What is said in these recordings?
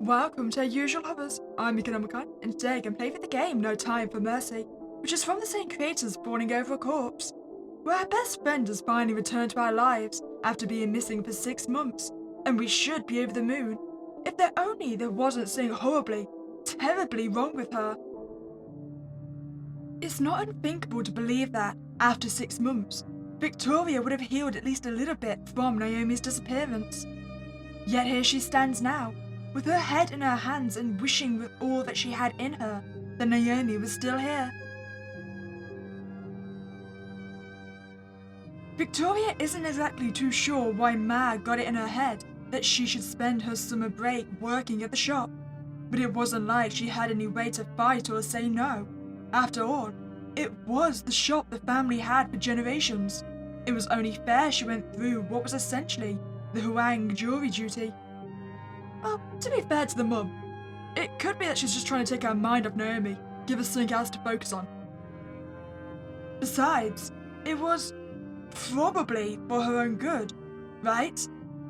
Welcome to our usual hovers. I'm Meeka Nomicon, and today I'm playing for the game No Time for Mercy, which is from the same creators Falling Over a Corpse, where our best friend has finally returned to our lives after being missing for 6 months, and we should be over the moon, if there wasn't something horribly, terribly wrong with her. It's not unthinkable to believe that, after 6 months, Victoria would have healed at least a little bit from Naomi's disappearance. Yet here she stands now, with her head in her hands and wishing with all that she had in her that Naomi was still here. Victoria isn't exactly too sure why Ma got it in her head that she should spend her summer break working at the shop, but it wasn't like she had any way to fight or say no. After all, it was the shop the family had for generations. It was only fair she went through what was essentially the Huang jury duty. Well, to be fair to the mum, it could be that she's just trying to take her mind off Naomi, give her something else to focus on. Besides, it was probably for her own good, right?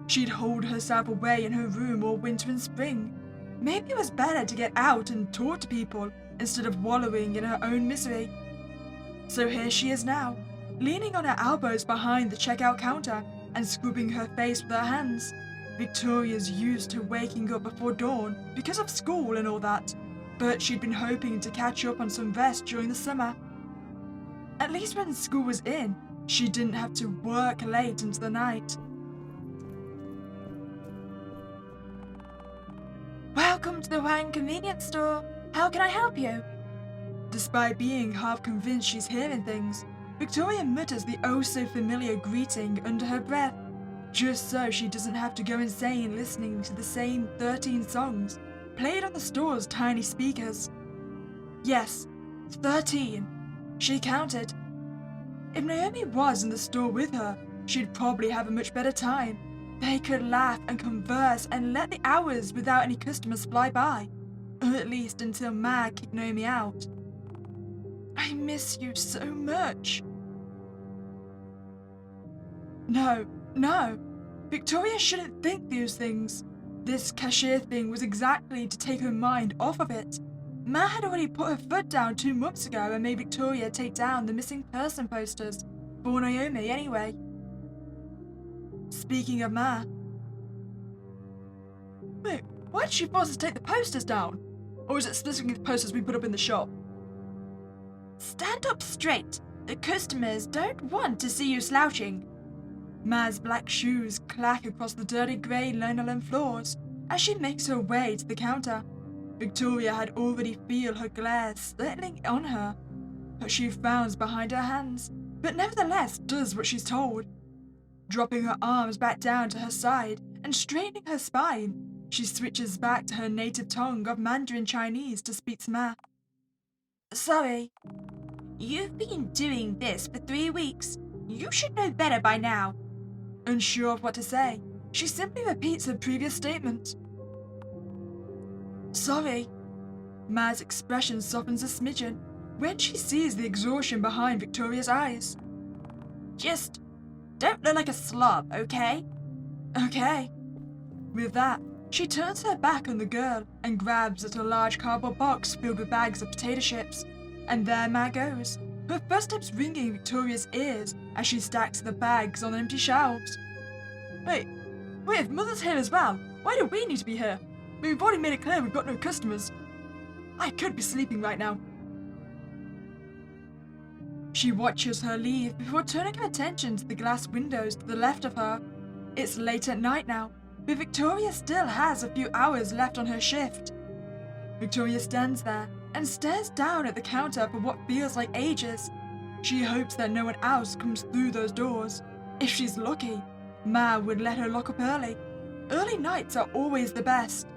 She'd hold herself away in her room all winter and spring. Maybe it was better to get out and talk to people instead of wallowing in her own misery. So here she is now, leaning on her elbows behind the checkout counter and scrubbing her face with her hands. Victoria's used to waking up before dawn because of school and all that, but she'd been hoping to catch up on some rest during the summer. At least when school was in, she didn't have to work late into the night. Welcome to the Huang convenience store. How can I help you? Despite being half convinced she's hearing things, Victoria mutters the oh-so-familiar greeting under her breath, just so she doesn't have to go insane listening to the same 13 songs played on the store's tiny speakers. Yes, 13. She counted. If Naomi was in the store with her, she'd probably have a much better time. They could laugh and converse and let the hours without any customers fly by, or at least until Ma kicked Naomi out. I miss you so much. No. Victoria shouldn't think those things. This cashier thing was exactly to take her mind off of it. Ma had already put her foot down 2 months ago and made Victoria take down the missing person posters for Naomi anyway. Speaking of Ma. Wait, why did she force us to take the posters down? Or is it specifically the posters we put up in the shop? Stand up straight. The customers don't want to see you slouching. Ma's black shoes clack across the dirty grey linoleum floors as she makes her way to the counter. Victoria had already feel her glare settling on her, but she frowns behind her hands, but nevertheless does what she's told. Dropping her arms back down to her side and straightening her spine, she switches back to her native tongue of Mandarin Chinese to speak to Ma. Sorry. You've been doing this for 3 weeks. You should know better by now. Unsure of what to say, she simply repeats her previous statement. Sorry. Ma's expression softens a smidgen when she sees the exhaustion behind Victoria's eyes. Just don't look like a slob, okay? Okay. With that, she turns her back on the girl and grabs at a large cardboard box filled with bags of potato chips. And there Ma goes, her footsteps ringing Victoria's ears as she stacks the bags on empty shelves. Wait, if Mother's here as well, why do we need to be here? We've already made it clear we've got no customers. I could be sleeping right now. She watches her leave before turning her attention to the glass windows to the left of her. It's late at night now, but Victoria still has a few hours left on her shift. Victoria stands there and stares down at the counter for what feels like ages. She hopes that no one else comes through those doors. If she's lucky, Ma would let her lock up early. Early nights are always the best.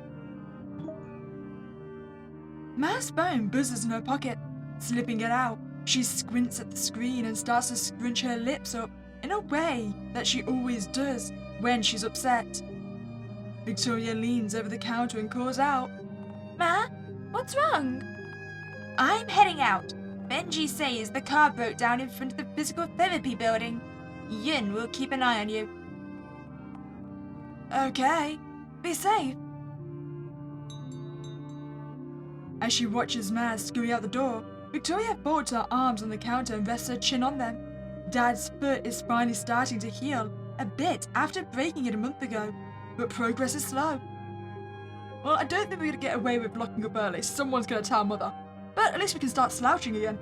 Ma's phone buzzes in her pocket. Slipping it out, she squints at the screen and starts to scrunch her lips up in a way that she always does when she's upset. Victoria leans over the counter and calls out, Ma, what's wrong? I'm heading out. Benji says the car broke down in front of the physical therapy building. Yin will keep an eye on you. Okay, be safe. As she watches Maz scurry out the door, Victoria folds her arms on the counter and rests her chin on them. Dad's foot is finally starting to heal, a bit after breaking it a month ago, but progress is slow. Well, I don't think we're going to get away with locking up early. Someone's going to tell Mother. But at least we can start slouching again.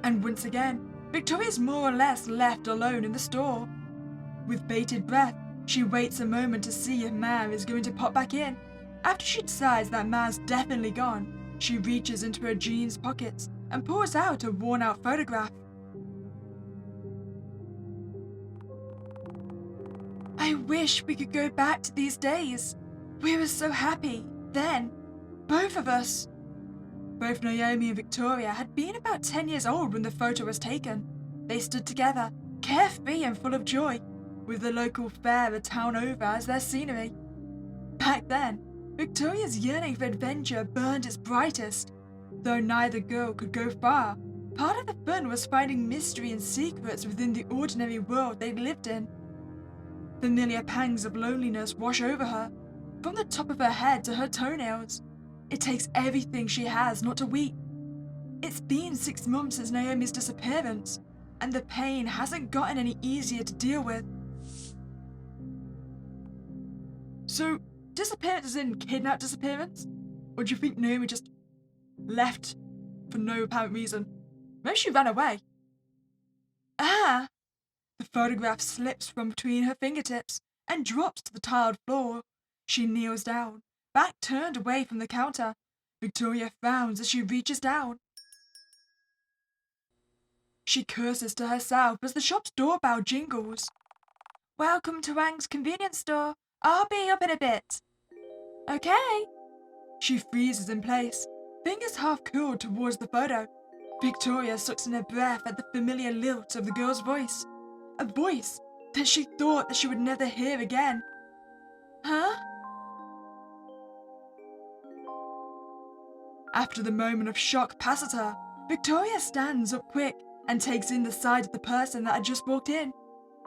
And once again, Victoria's more or less left alone in the store. With bated breath, she waits a moment to see if Ma is going to pop back in. After she decides that Ma's definitely gone, she reaches into her jeans pockets and pulls out a worn-out photograph. I wish we could go back to these days. We were so happy then, both of us. Both Naomi and Victoria had been about 10 years old when the photo was taken. They stood together, carefree and full of joy, with the local fair a town over as their scenery. Back then, Victoria's yearning for adventure burned its brightest. Though neither girl could go far, part of the fun was finding mystery and secrets within the ordinary world they lived in. Familiar pangs of loneliness wash over her, from the top of her head to her toenails. It takes everything she has not to weep. It's been 6 months since Naomi's disappearance, and the pain hasn't gotten any easier to deal with. So, disappearance is in kidnap disappearance? Or do you think Naomi just left for no apparent reason? Maybe she ran away. Ah! The photograph slips from between her fingertips and drops to the tiled floor. She kneels down, back turned away from the counter. Victoria frowns as she reaches down. She curses to herself as the shop's doorbell jingles. Welcome to Wang's convenience store. I'll be up in a bit. Okay. She freezes in place, fingers half curled towards the photo. Victoria sucks in her breath at the familiar lilt of the girl's voice. A voice that she thought that she would never hear again. Huh? After the moment of shock passes her, Victoria stands up quick and takes in the side of the person that had just walked in.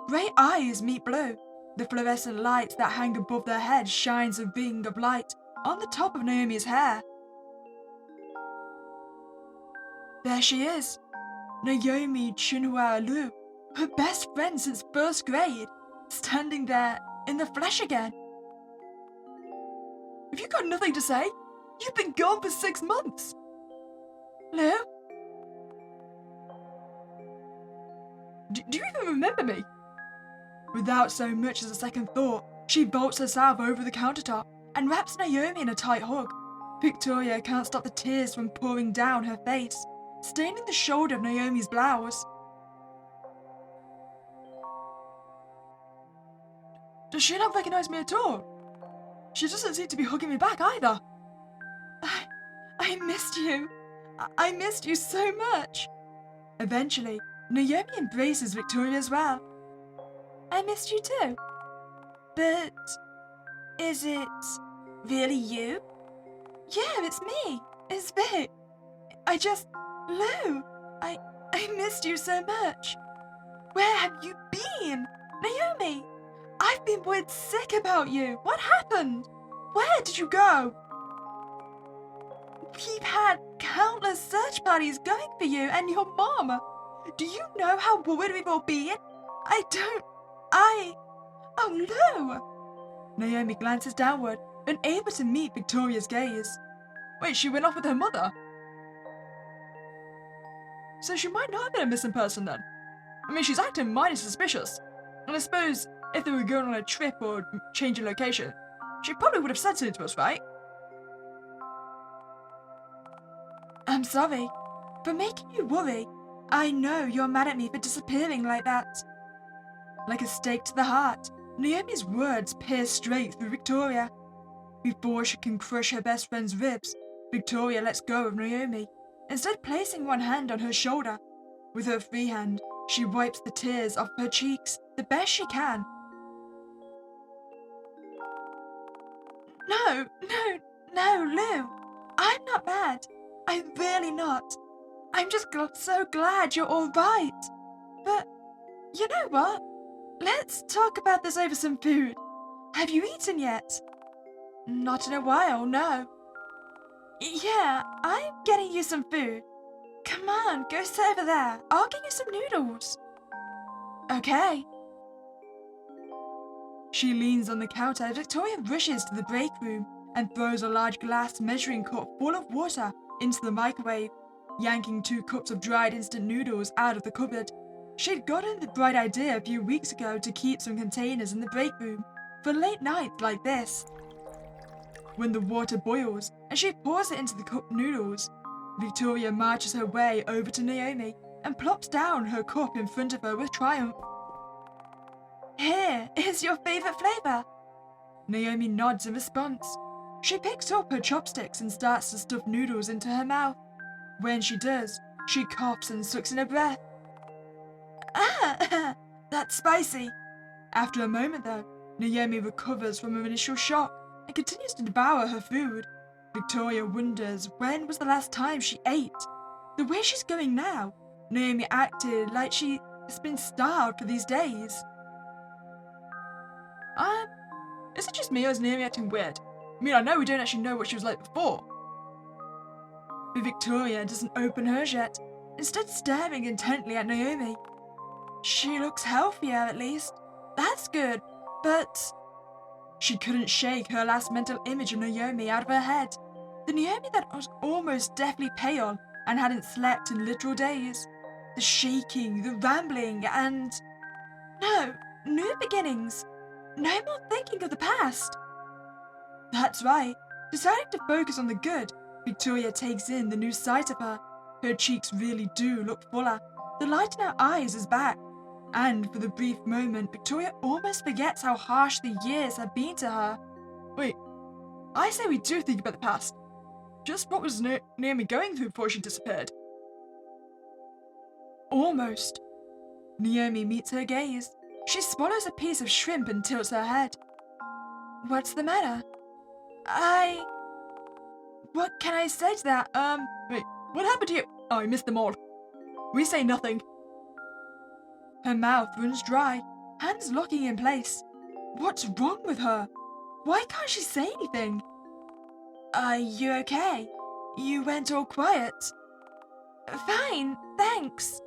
Grey eyes meet blue. The fluorescent light that hang above their head shines a ring of light on the top of Naomi's hair. There she is, Naomi Chunhua Lu, her best friend since first grade, standing there in the flesh again. Have you got nothing to say? You've been gone for 6 months. Lu? Do you even remember me? Without so much as a second thought, she vaults herself over the countertop and wraps Naomi in a tight hug. Victoria can't stop the tears from pouring down her face, staining the shoulder of Naomi's blouse. Does she not recognize me at all? She doesn't seem to be hugging me back either. I missed you. I missed you so much. Eventually, Naomi embraces Victoria as well. I missed you too. But is it really you? Yeah, it's me. It's Vic. Lou, I missed you so much. Where have you been? Naomi, I've been worried sick about you. What happened? Where did you go? We've had countless search parties going for you and your mom. Do you know how worried we've all been? Oh, Lou! Naomi glances downward, unable to meet Victoria's gaze. Wait, she went off with her mother? So she might not have been a missing person then. I mean, she's acting mighty suspicious. And I suppose if they were going on a trip or changing location, she probably would have said something to us, right? I'm sorry for making you worry. I know you're mad at me for disappearing like that. Like a stake to the heart, Naomi's words pierce straight through Victoria. Before she can crush her best friend's ribs, Victoria lets go of Naomi, instead placing one hand on her shoulder. With her free hand, she wipes the tears off her cheeks the best she can. No, Lou. I'm not bad. I'm really not. I'm just so glad you're all right. But, you know what? Let's talk about this over some food. Have you eaten yet? Not in a while, no. Yeah, I'm getting you some food. Come on, go sit over there. I'll get you some noodles. Okay. She leans on the counter as Victoria rushes to the break room and throws a large glass measuring cup full of water into the microwave, yanking 2 cups of dried instant noodles out of the cupboard. She'd gotten the bright idea a few weeks ago to keep some containers in the break room for late nights like this. When the water boils and she pours it into the cup noodles, Victoria marches her way over to Naomi and plops down her cup in front of her with triumph. Here is your favorite flavor. Naomi nods in response. She picks up her chopsticks and starts to stuff noodles into her mouth. When she does, she coughs and sucks in her breath. Ah, that's spicy. After a moment though, Naomi recovers from her initial shock and continues to devour her food. Victoria wonders when was the last time she ate. The way she's going now, Naomi acted like she has been starved for these days. Is it just me or is Naomi acting weird? I mean, I know we don't actually know what she was like before. But Victoria doesn't open hers yet, instead staring intently at Naomi. She looks healthier at least. That's good, but... She couldn't shake her last mental image of Naomi out of her head. The Naomi that was almost deathly pale and hadn't slept in literal days. The shaking, the rambling, and... No, new beginnings. No more thinking of the past. That's right. Deciding to focus on the good, Victoria takes in the new sight of her. Her cheeks really do look fuller. The light in her eyes is back. And for the brief moment, Victoria almost forgets how harsh the years have been to her. Wait, I say we do think about the past. Just what was Naomi going through before she disappeared? Almost. Naomi meets her gaze. She swallows a piece of shrimp and tilts her head. What's the matter? What can I say to that? Wait, what happened to you? Oh, I missed them all. We say nothing. Her mouth runs dry, hands locking in place. What's wrong with her? Why can't she say anything? Are you okay? You went all quiet. Fine, thanks.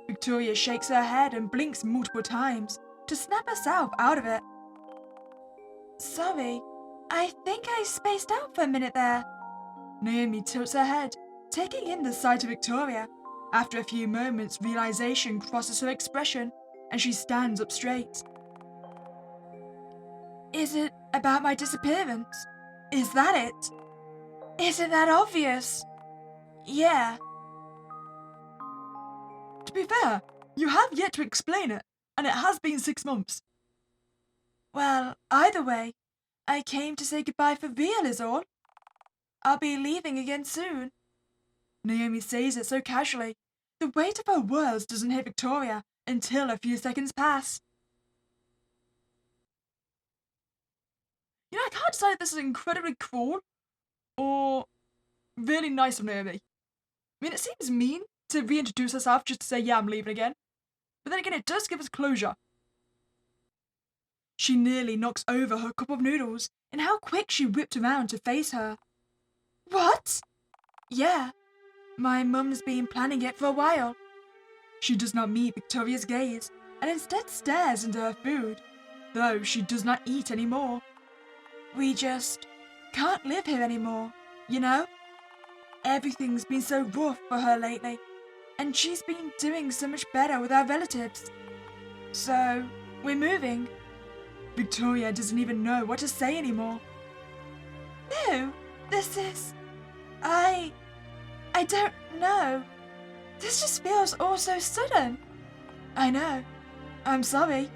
Victoria shakes her head and blinks multiple times to snap herself out of it. Sorry, I think I spaced out for a minute there. Naomi tilts her head, taking in the sight of Victoria. After a few moments, realization crosses her expression, and she stands up straight. Is it about my disappearance? Is that it? Isn't that obvious? Yeah. To be fair, you have yet to explain it, and it has been 6 months. Well, either way, I came to say goodbye for real is all. I'll be leaving again soon. Naomi says it so casually. The weight of her words doesn't hit Victoria until a few seconds pass. You know, I can't decide if this is incredibly cruel or really nice of Naomi. I mean, it seems mean to reintroduce herself just to say, yeah, I'm leaving again. But then again, it does give us closure. She nearly knocks over her cup of noodles in how quick she whipped around to face her. What? Yeah, my mum's been planning it for a while. She does not meet Victoria's gaze and instead stares into her food, though she does not eat anymore. We just can't live here anymore, you know? Everything's been so rough for her lately, and she's been doing so much better with our relatives. So, we're moving. Victoria doesn't even know what to say anymore. No, this is... I don't know. This just feels all so sudden. I know. I'm sorry.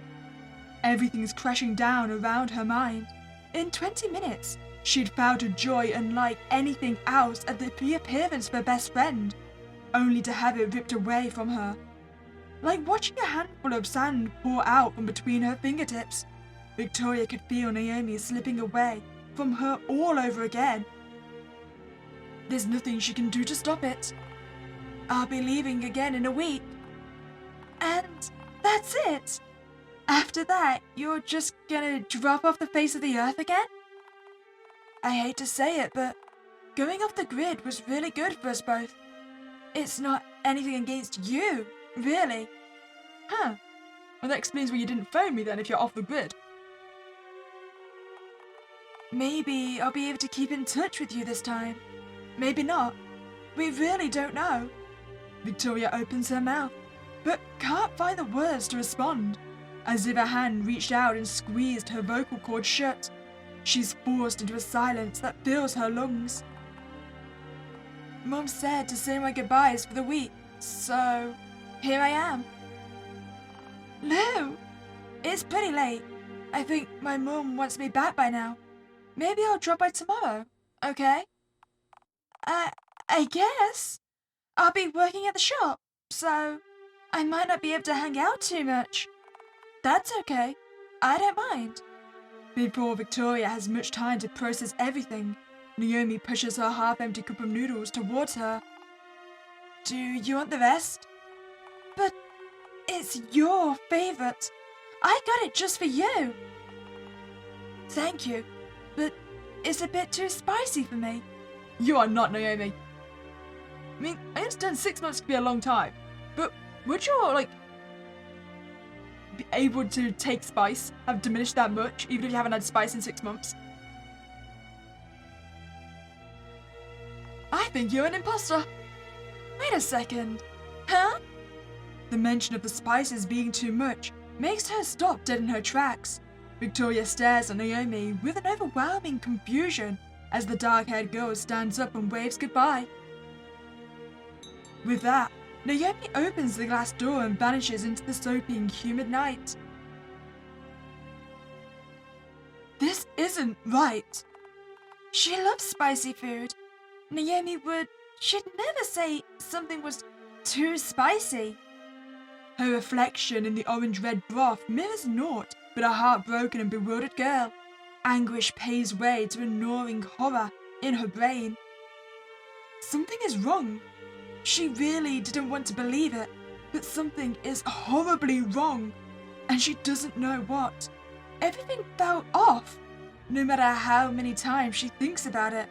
Everything's crashing down around her mind. In 20 minutes, she'd felt a joy unlike anything else at the reappearance of her best friend, only to have it ripped away from her. Like watching a handful of sand pour out from between her fingertips, Victoria could feel Naomi slipping away from her all over again. There's nothing she can do to stop it. I'll be leaving again in a week. And that's it. After that, you're just gonna drop off the face of the earth again? I hate to say it, but Going off the grid was really good for us both. It's not anything against you, really. Huh. Well, that explains why you didn't phone me then if you're off the grid. Maybe I'll be able to keep in touch with you this time. Maybe not. We really don't know. Victoria opens her mouth, but can't find the words to respond, as if a hand reached out and squeezed her vocal cords shut. She's forced into a silence that fills her lungs. Mum said to say my goodbyes for the week, so here I am. Lou, it's pretty late. I think my mum wants me back by now. Maybe I'll drop by tomorrow, okay? I guess. I'll be working at the shop, so I might not be able to hang out too much. That's okay. I don't mind. Before Victoria has much time to process everything, Naomi pushes her half-empty cup of noodles towards her. Do you want the rest? But it's your favorite. I got it just for you. Thank you, but it's a bit too spicy for me. You are not, Naomi. I mean, I understand 6 months could be a long time, but would your, be able to take spice have diminished that much, even if you haven't had spice in 6 months? I think you're an imposter. Wait a second. Huh? The mention of the spices being too much makes her stop dead in her tracks. Victoria stares at Naomi with an overwhelming confusion as the dark-haired girl stands up and waves goodbye. With that, Naomi opens the glass door and vanishes into the soapy and humid night. This isn't right. She loves spicy food. Naomi she'd never say something was too spicy. Her reflection in the orange-red broth mirrors naught but a heartbroken and bewildered girl. Anguish pays way to a gnawing horror in her brain. Something is wrong. She really didn't want to believe it, but something is horribly wrong, and she doesn't know what. Everything felt off, no matter how many times she thinks about it.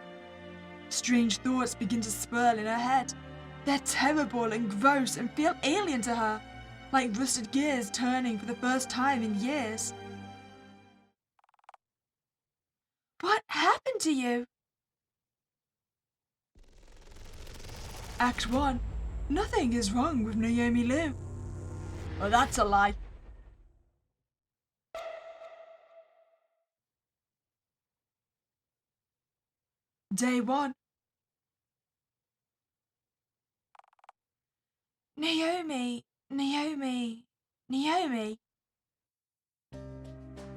Strange thoughts begin to swirl in her head. They're terrible and gross and feel alien to her, like rusted gears turning for the first time in years. What happened to you? Act 1. Nothing is wrong with Naomi Lou. Well, that's a lie. Day 1. Naomi.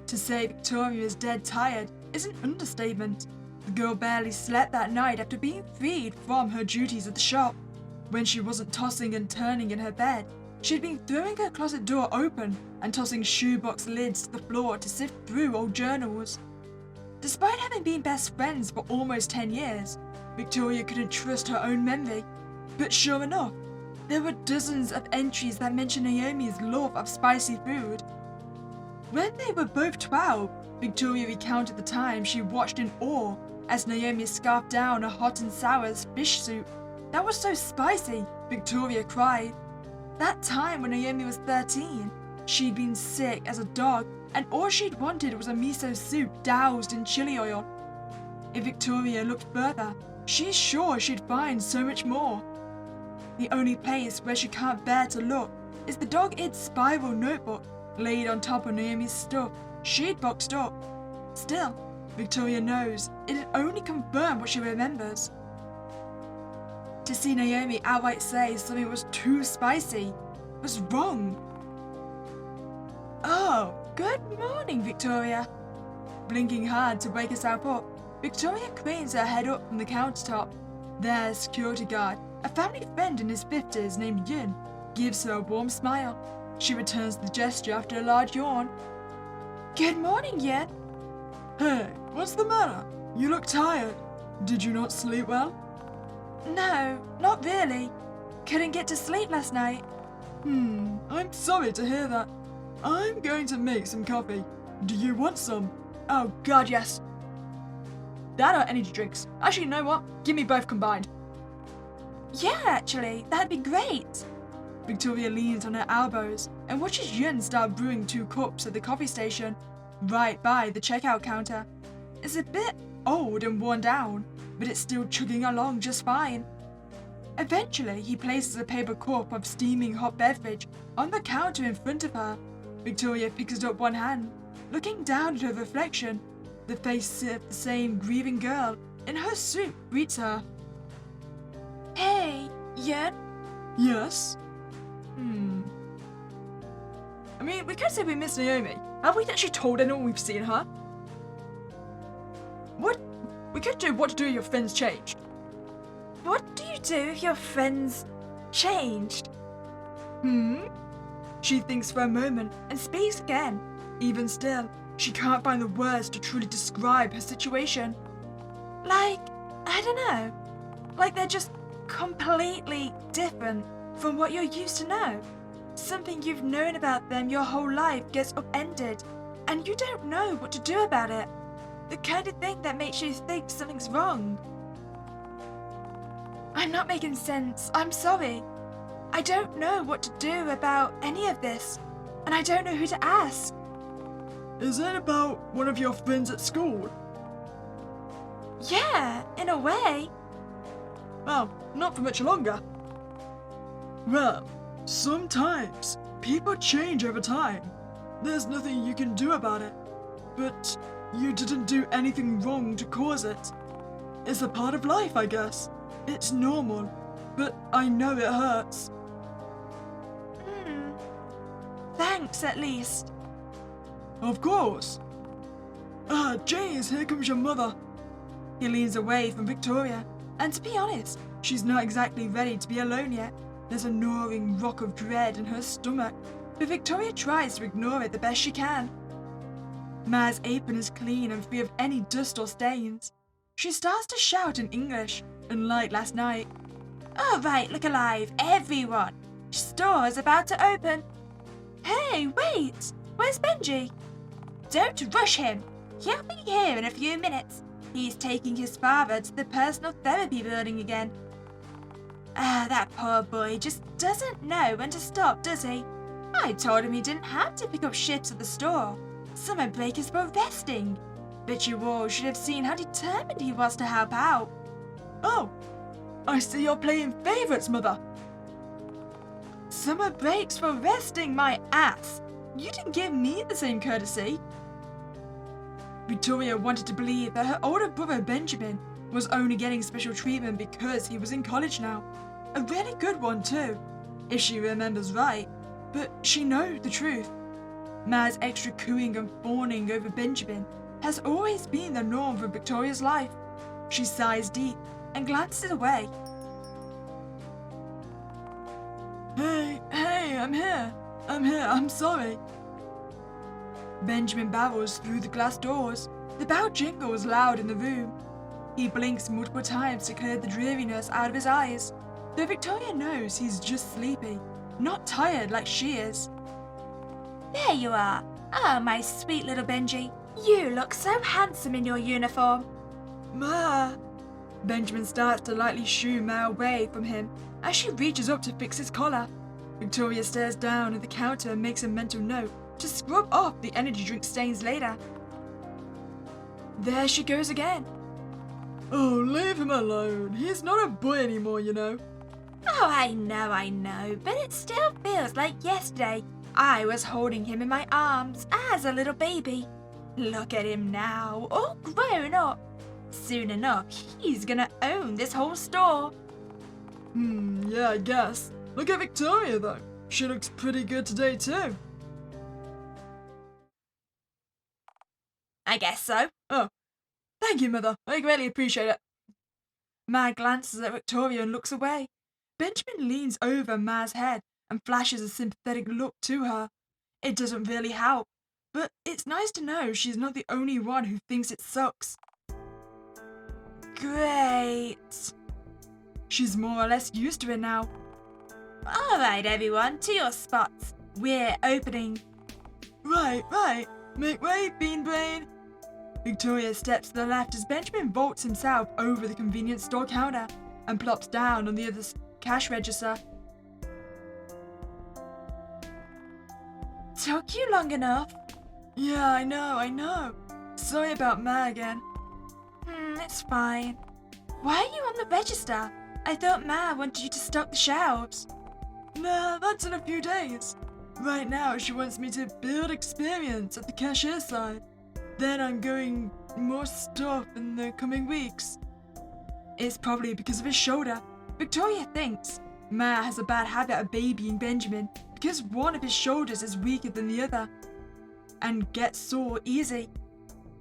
To say Victoria is dead tired is an understatement. The girl barely slept that night after being freed from her duties at the shop. When she wasn't tossing and turning in her bed, she'd been throwing her closet door open and tossing shoebox lids to the floor to sift through old journals. Despite having been best friends for almost 10 years, Victoria couldn't trust her own memory. But sure enough, there were dozens of entries that mentioned Naomi's love of spicy food. When they were both 12, Victoria recounted the time she watched in awe as Naomi scarfed down a hot and sour fish soup. That was so spicy, Victoria cried. That time when Naomi was 13, she'd been sick as a dog, and all she'd wanted was a miso soup doused in chili oil. If Victoria looked further, she's sure she'd find so much more. The only place where she can't bear to look is the dog-eared spiral notebook laid on top of Naomi's stuff she'd boxed up. Still, Victoria knows it'd only confirm what she remembers. To see Naomi outright say something was too spicy was wrong. Oh, good morning, Victoria. Blinking hard to wake herself up, Victoria cranes her head up from the countertop. Their security guard, a family friend in his 50s named Yun, gives her a warm smile. She returns the gesture after a large yawn. Good morning, Yun. Hey, what's the matter? You look tired. Did you not sleep well? No, not really. Couldn't get to sleep last night. I'm sorry to hear that. I'm going to make some coffee. Do you want some? Oh God, yes. That or energy drinks. Actually, you know what? Give me both combined. Yeah, actually, that'd be great. Victoria leans on her elbows and watches Yun start brewing 2 cups at the coffee station, right by the checkout counter. It's a bit old and worn down, but it's still chugging along just fine. Eventually, he places a paper cup of steaming hot beverage on the counter in front of her. Victoria picks it up one hand, looking down at her reflection. The face of the same grieving girl in her suit greets her. Hey, Yun? Yes? I mean, we could say we miss Naomi. Have we actually told anyone we've seen her? What? We could do what to do if your friends changed. What do you do if your friends changed? She thinks for a moment and speaks again. Even still, she can't find the words to truly describe her situation. Like, I don't know. Like they're just completely different from what you're used to know. Something you've known about them your whole life gets upended, and you don't know what to do about it. The kind of thing that makes you think something's wrong. I'm not making sense. I'm sorry. I don't know what to do about any of this, and I don't know who to ask. Is it about one of your friends at school? Yeah, in a way. Well, not for much longer. Well, sometimes people change over time. There's nothing you can do about it. But you didn't do anything wrong to cause it. It's a part of life, I guess. It's normal, but I know it hurts. Thanks, at least. Of course. James, here comes your mother. He leans away from Victoria, and to be honest, she's not exactly ready to be alone yet. There's a gnawing rock of dread in her stomach, but Victoria tries to ignore it the best she can. Ma's apron is clean and free of any dust or stains. She starts to shout in English, unlike last night. All right, look alive, everyone. Store is about to open. Hey, wait! Where's Benji? Don't rush him. He'll be here in a few minutes. He's taking his father to the personal therapy building again. That poor boy just doesn't know when to stop, does he? I told him he didn't have to pick up shifts at the store. Summer break is for resting. Bet you all should have seen how determined he was to help out. Oh, I see you're playing favourites, Mother. Summer breaks for resting, my ass. You didn't give me the same courtesy. Victoria wanted to believe that her older brother Benjamin was only getting special treatment because he was in college now. A really good one too, if she remembers right, but she knows the truth. Ma's extra cooing and fawning over Benjamin has always been the norm for Victoria's life. She sighs deep and glances away. Hey, I'm here, I'm sorry. Benjamin barrels through the glass doors. The bell jingles loud in the room. He blinks multiple times to clear the dreariness out of his eyes, though Victoria knows he's just sleepy, not tired like she is. There you are. Oh, my sweet little Benji. You look so handsome in your uniform. Ma! Benjamin starts to lightly shoo Ma away from him as she reaches up to fix his collar. Victoria stares down at the counter and makes a mental note to scrub off the energy drink stains later. There she goes again. Oh, leave him alone. He's not a boy anymore, you know. Oh, I know, but it still feels like yesterday I was holding him in my arms as a little baby. Look at him now, all grown up. Soon enough, he's gonna own this whole store. Yeah, I guess. Look at Victoria, though. She looks pretty good today, too. I guess so. Oh, thank you, Mother. I greatly appreciate it. Ma glances at Victoria and looks away. Benjamin leans over Ma's head and flashes a sympathetic look to her. It doesn't really help, but it's nice to know she's not the only one who thinks it sucks. Great. She's more or less used to it now. All right, everyone, to your spots. We're opening. Right. Make way, Bean Brain. Victoria steps to the left as Benjamin vaults himself over the convenience store counter and plops down on the other cash register. Took you long enough. Yeah, I know. Sorry about Ma again. It's fine. Why are you on the register? I thought Ma wanted you to stock the shelves. Nah, that's in a few days. Right now, she wants me to build experience at the cashier side. Then I'm going more stuff in the coming weeks. It's probably because of his shoulder. Victoria thinks Ma has a bad habit of babying Benjamin because one of his shoulders is weaker than the other and gets sore easy.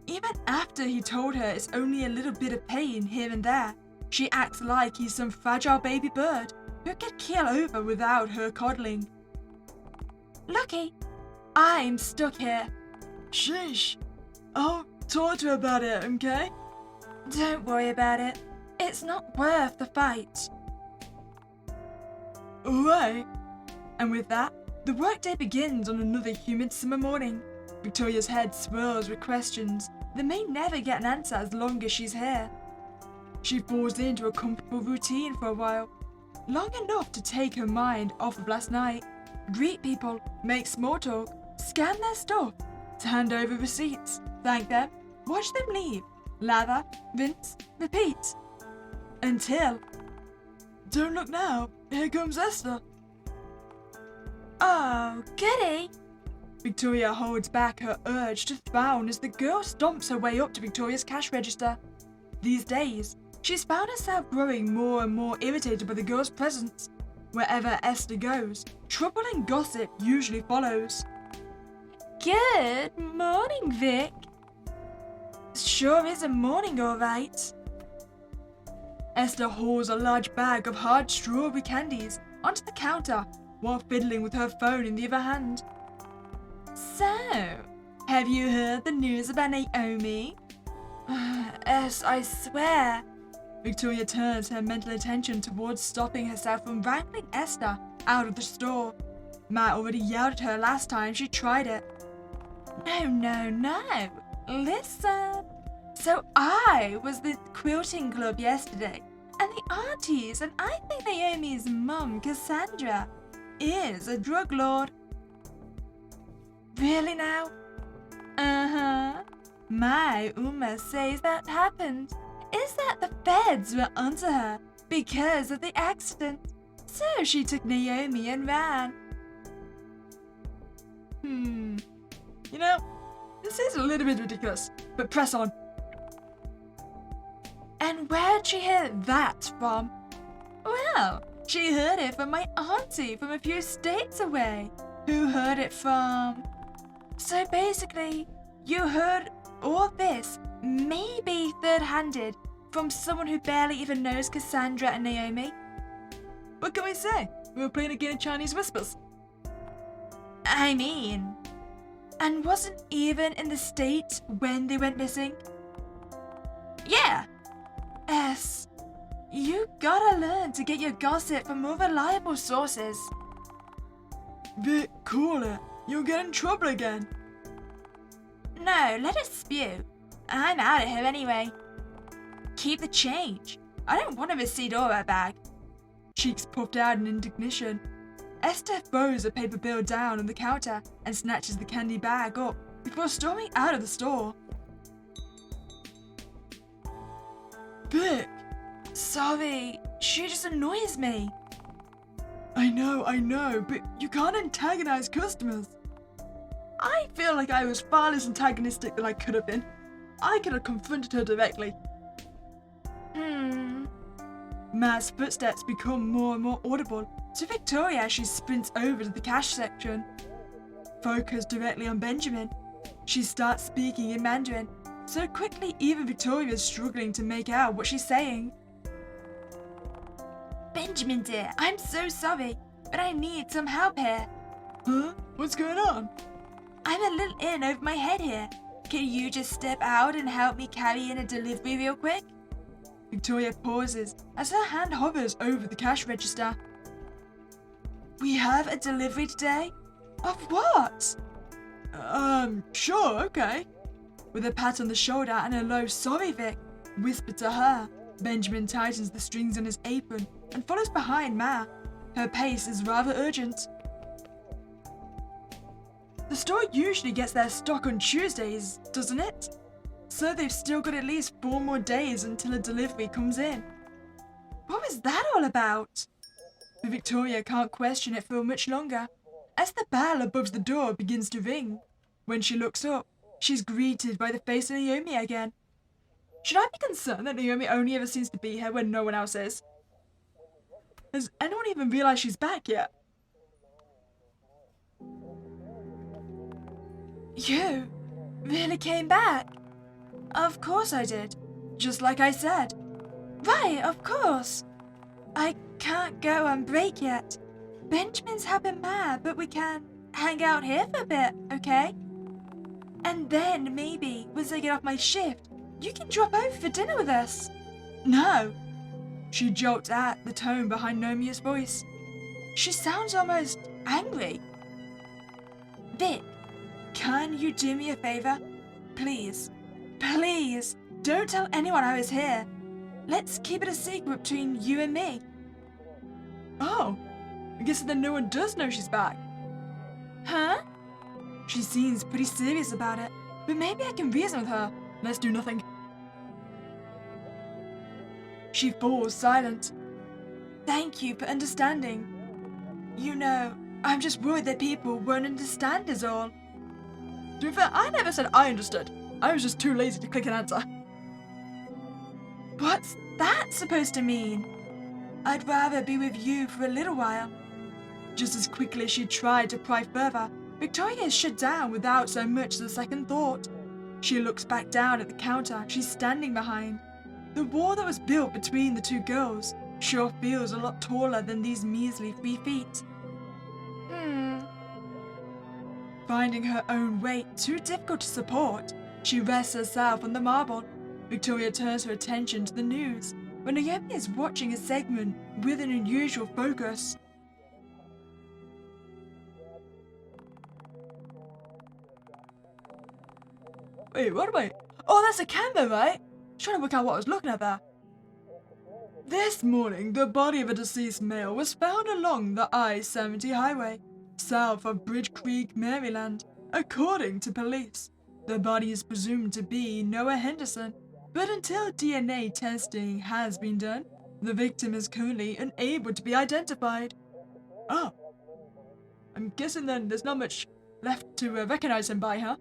Even after he told her it's only a little bit of pain here and there, she acts like he's some fragile baby bird who could keel over without her coddling. Lucky, I'm stuck here. Sheesh. I'll talk to her about it, okay? Don't worry about it. It's not worth the fight. Alright. And with that, the workday begins on another humid summer morning. Victoria's head swirls with questions that may never get an answer as long as she's here. She falls into a comfortable routine for a while, long enough to take her mind off of last night, greet people, make small talk, scan their stuff, to hand over receipts, thank them, watch them leave, lather, rinse, repeat. Until... Don't look now, here comes Esther. Oh, goody. Victoria holds back her urge to frown as the girl stomps her way up to Victoria's cash register. These days, she's found herself growing more and more irritated by the girl's presence. Wherever Esther goes, trouble and gossip usually follows. Good morning, Vic. Sure is a morning, all right. Esther hauls a large bag of hard strawberry candies onto the counter while fiddling with her phone in the other hand. So, Have you heard the news about Naomi? yes, I swear. Victoria turns her mental attention towards stopping herself from wrangling Esther out of the store. Matt already yelled at her last time she tried it. No. Listen. So I was the quilting club yesterday, and the aunties, and I think Naomi's mum, Cassandra, is a drug lord. Really now? Uh-huh. My Uma says that happened. Is that the feds were onto her because of the accident. So she took Naomi and ran. You know, this is a little bit ridiculous, but press on. And where'd she hear that from? Well, she heard it from my auntie from a few states away, who heard it from... So basically, you heard all this, maybe third-handed, from someone who barely even knows Cassandra and Naomi. What can we say? We were playing a game of Chinese whispers. I mean... And wasn't even in the state when they went missing? Yeah. S. You gotta learn to get your gossip from more reliable sources. Vic, cool it. You'll get in trouble again. No, let us spew. I'm out of here anyway. Keep the change. I don't want a receipt or a bag. Cheeks puffed out in indignation. Esther throws a paper bill down on the counter and snatches the candy bag up before storming out of the store. Vic! Sorry, she just annoys me. I know, but you can't antagonize customers. I feel like I was far less antagonistic than I could have been. I could have confronted her directly. Ma's footsteps become more and more audible, so Victoria she sprints over to the cash section. Focused directly on Benjamin, she starts speaking in Mandarin, so quickly even Victoria is struggling to make out what she's saying. Benjamin dear, I'm so sorry, but I need some help here. Huh? What's going on? I'm a little in over my head here. Can you just step out and help me carry in a delivery real quick? Victoria pauses as her hand hovers over the cash register. We have a delivery today? Of what? Sure, okay. With a pat on the shoulder and a low "sorry, Vic" whispered to her, Benjamin tightens the strings on his apron and follows behind Ma. Her pace is rather urgent. The store usually gets their stock on Tuesdays, doesn't it? So they've still got at least 4 more days until a delivery comes in. What was that all about? But Victoria can't question it for much longer, as the bell above the door begins to ring. When she looks up, she's greeted by the face of Naomi again. Should I be concerned that Naomi only ever seems to be here when no one else is? Has anyone even realized she's back yet? You really came back? Of course I did. Just like I said. Right, of course. I can't go on break yet. Benjamin's helping Ma, but we can hang out here for a bit, okay? And then maybe, once I get off my shift, you can drop over for dinner with us. No. She jolts at the tone behind Naomi's voice. She sounds almost angry. Vic, can you do me a favor? Please, please, don't tell anyone I was here. Let's keep it a secret between you and me. Oh, I guess then no one does know she's back. Huh? She seems pretty serious about it, but maybe I can reason with her. Let's do nothing. She falls silent. Thank you for understanding. You know, I'm just worried that people won't understand is all. To be fair, I never said I understood. I was just too lazy to click an answer. What's that supposed to mean? I'd rather be with you for a little while. Just as quickly as she tried to pry further, Victoria is shut down without so much as a second thought. She looks back down at the counter she's standing behind. The wall that was built between the two girls sure feels a lot taller than these measly 3 feet. Finding her own weight too difficult to support, she rests herself on the marble. Victoria turns her attention to the news, when Naomi is watching a segment with an unusual focus. Wait, what am I? Oh, that's a camera, right? Trying to work out what I was looking at there. This morning, the body of a deceased male was found along the I-70 highway, south of Bridge Creek, Maryland. According to police, the body is presumed to be Noah Henderson, but until DNA testing has been done, the victim is currently unable to be identified. Oh. I'm guessing then there's not much left to recognize him by, huh?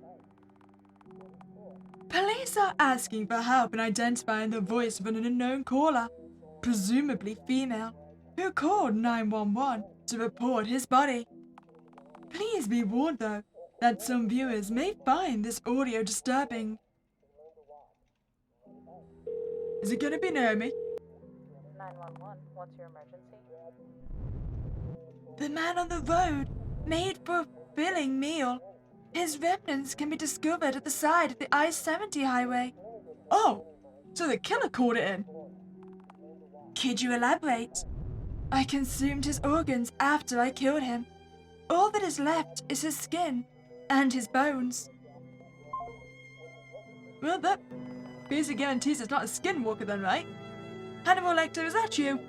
Police are asking for help in identifying the voice of an unknown caller, presumably female, who called 911 to report his body. Please be warned, though, that some viewers may find this audio disturbing. Is it gonna be Naomi? 911, what's your emergency? The man on the road made for a filling meal. His remnants can be discovered at the side of the I-70 highway. Oh, so the killer called it in. Could you elaborate? I consumed his organs after I killed him. All that is left is his skin and his bones. Well, that basically guarantees it's not a skinwalker then, right? Hannibal Lecter, is that you?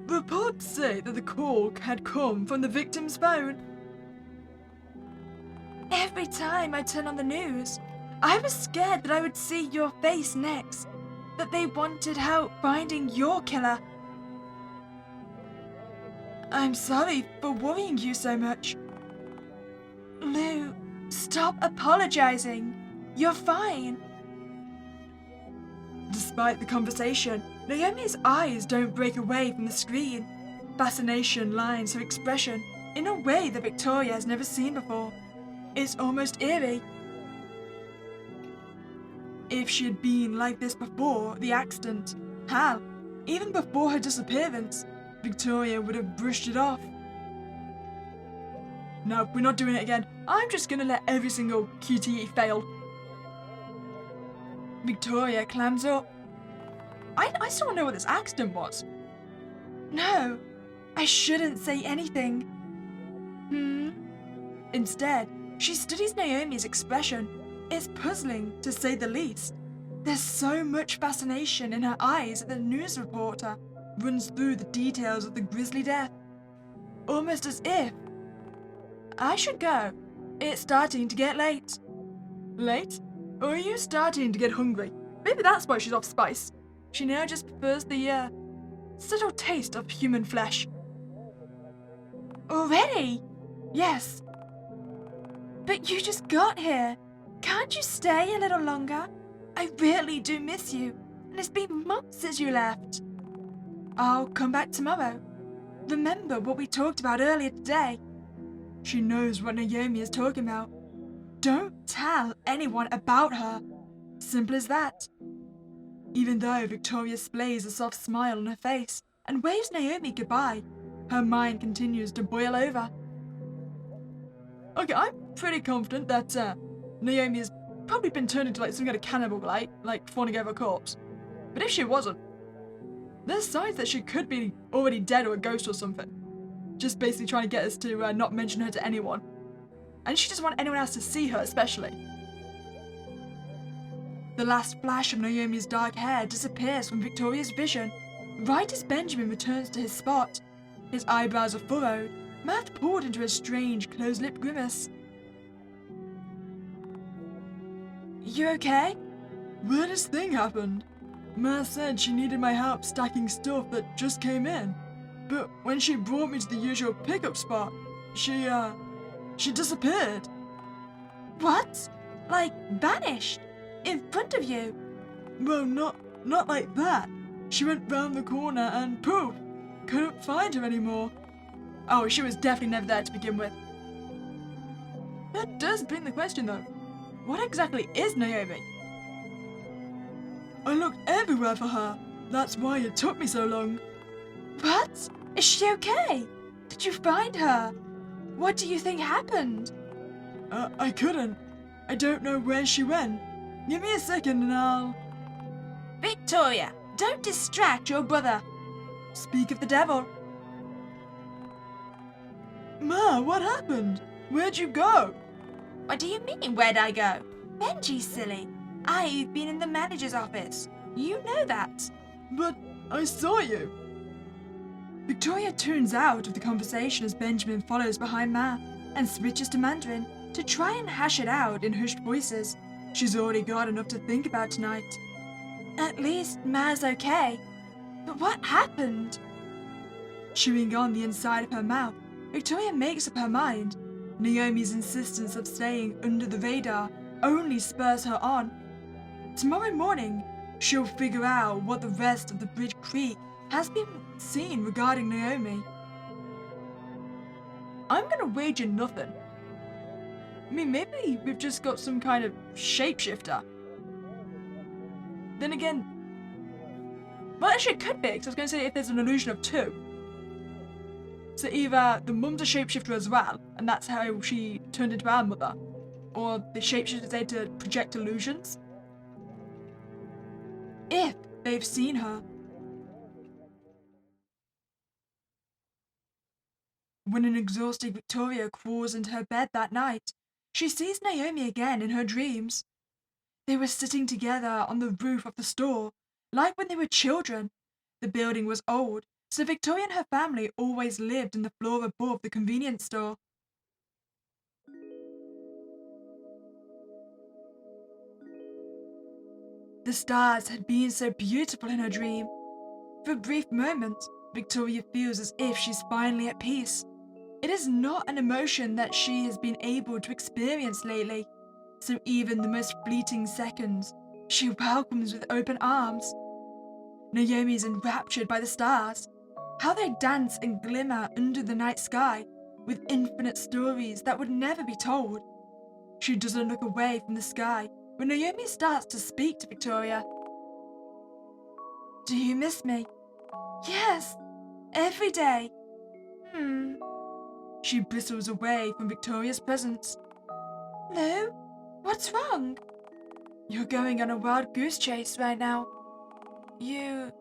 Reports say that the call had come from the victim's phone. Every time I turn on the news, I was scared that I would see your face next, that they wanted help finding your killer. I'm sorry for worrying you so much. Lou, stop apologizing. You're fine. Despite the conversation, Naomi's eyes don't break away from the screen. Fascination lines her expression in a way that Victoria has never seen before. It's almost eerie. If she had been like this before the accident, hell, even before her disappearance, Victoria would have brushed it off. No, we're not doing it again. I'm just gonna let every single QTE fail. Victoria clams up. I still don't know what this accident was. No, I shouldn't say anything. Instead, She studies Naomi's expression. It's puzzling, to say the least. There's so much fascination in her eyes that the news reporter runs through the details of the grisly death. Almost as if... I should go. It's starting to get late. Late? Or are you starting to get hungry? Maybe that's why she's off spice. She now just prefers the, subtle taste of human flesh. Already? Yes. But you just got here. Can't you stay a little longer? I really do miss you, and it's been months since you left. I'll come back tomorrow. Remember what we talked about earlier today. She knows what Naomi is talking about. Don't tell anyone about her. Simple as that. Even though Victoria displays a soft smile on her face and waves Naomi goodbye, her mind continues to boil over. Okay, I'm pretty confident that Naomi has probably been turned into like some kind of cannibal, like fawning over a corpse. But if she wasn't, there's signs that she could be already dead or a ghost or something. Just basically trying to get us to not mention her to anyone. And she doesn't want anyone else to see her, especially. The last flash of Naomi's dark hair disappears from Victoria's vision, right as Benjamin returns to his spot. His eyebrows are furrowed, mouth pulled into a strange, closed-lipped grimace. You okay? Weirdest thing happened. Ma said she needed my help stacking stuff that just came in. But when she brought me to the usual pickup spot, she disappeared. What? Like vanished? In front of you? Well, not like that. She went round the corner and poof, couldn't find her anymore. Oh, she was definitely never there to begin with. That does bring the question though. What exactly is Naomi? I looked everywhere for her. That's why it took me so long. What? Is she okay? Did you find her? What do you think happened? I couldn't. I don't know where she went. Give me a second and I'll... Victoria, don't distract your brother. Speak of the devil. Ma, what happened? Where'd you go? What do you mean, where'd I go? Benji, silly. I've been in the manager's office. You know that. But I saw you. Victoria tunes out of the conversation as Benjamin follows behind Ma and switches to Mandarin to try and hash it out in hushed voices. She's already got enough to think about tonight. At least Ma's okay. But what happened? Chewing on the inside of her mouth, Victoria makes up her mind. Naomi's insistence of staying under the radar only spurs her on. Tomorrow morning, she'll figure out what the rest of the Bridge Creek has been seen regarding Naomi. I'm gonna wager nothing. I mean, maybe we've just got some kind of shapeshifter. Then again, well, actually it could be, because I was going to say if there's an illusion of two. So either the mum's a shapeshifter as well, and that's how she turned into our mother, or the shapeshifter's there to project illusions. If they've seen her. When an exhausted Victoria crawls into her bed that night, she sees Naomi again in her dreams. They were sitting together on the roof of the store, like when they were children. The building was old, so Victoria and her family always lived in the floor above the convenience store. The stars had been so beautiful in her dream. For a brief moment, Victoria feels as if she's finally at peace. It is not an emotion that she has been able to experience lately, so even the most fleeting seconds, she welcomes with open arms. Naomi is enraptured by the stars, how they dance and glimmer under the night sky, with infinite stories that would never be told. She doesn't look away from the sky when Naomi starts to speak to Victoria. Do you miss me? Yes, every day. She bristles away from Victoria's presence. Lou, what's wrong? You're going on a wild goose chase right now. You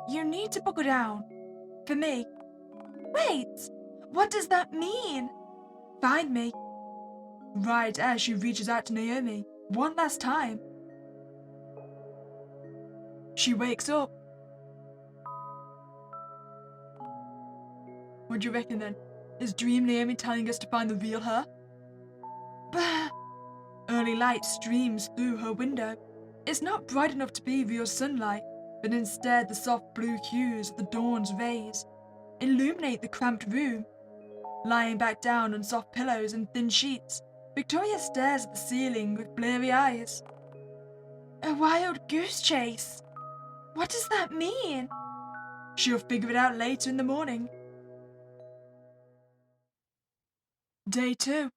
need to buckle down. For me. Wait, what does that mean? Find me. right as she reaches out to Naomi one last time. She wakes up. What do you reckon then? Is Dream Naomi telling us to find the real her? Bah! Early light streams through her window. It's not bright enough to be real sunlight, but instead the soft blue hues of the dawn's rays illuminate the cramped room. Lying back down on soft pillows and thin sheets, Victoria stares at the ceiling with bleary eyes. A wild goose chase? What does that mean? She'll figure it out later in the morning. Day 2.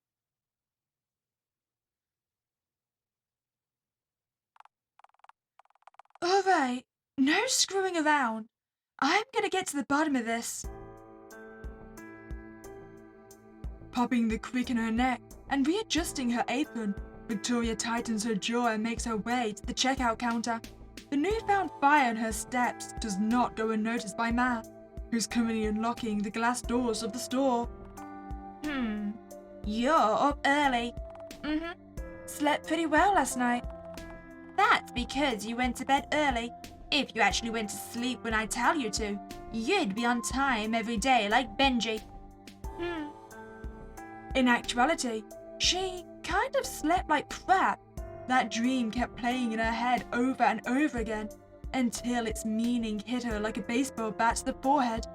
Alright, no screwing around. I'm gonna get to the bottom of this. Popping the quick in her neck and readjusting her apron, Victoria tightens her jaw and makes her way to the checkout counter. The newfound fire in her steps does not go unnoticed by Ma, who's currently unlocking the glass doors of the store. You're up early. Slept pretty well last night. That's because you went to bed early. If you actually went to sleep when I tell you to, you'd be on time every day like Benji. In actuality, she kind of slept like crap. That dream kept playing in her head over and over again until its meaning hit her like a baseball bat to the forehead.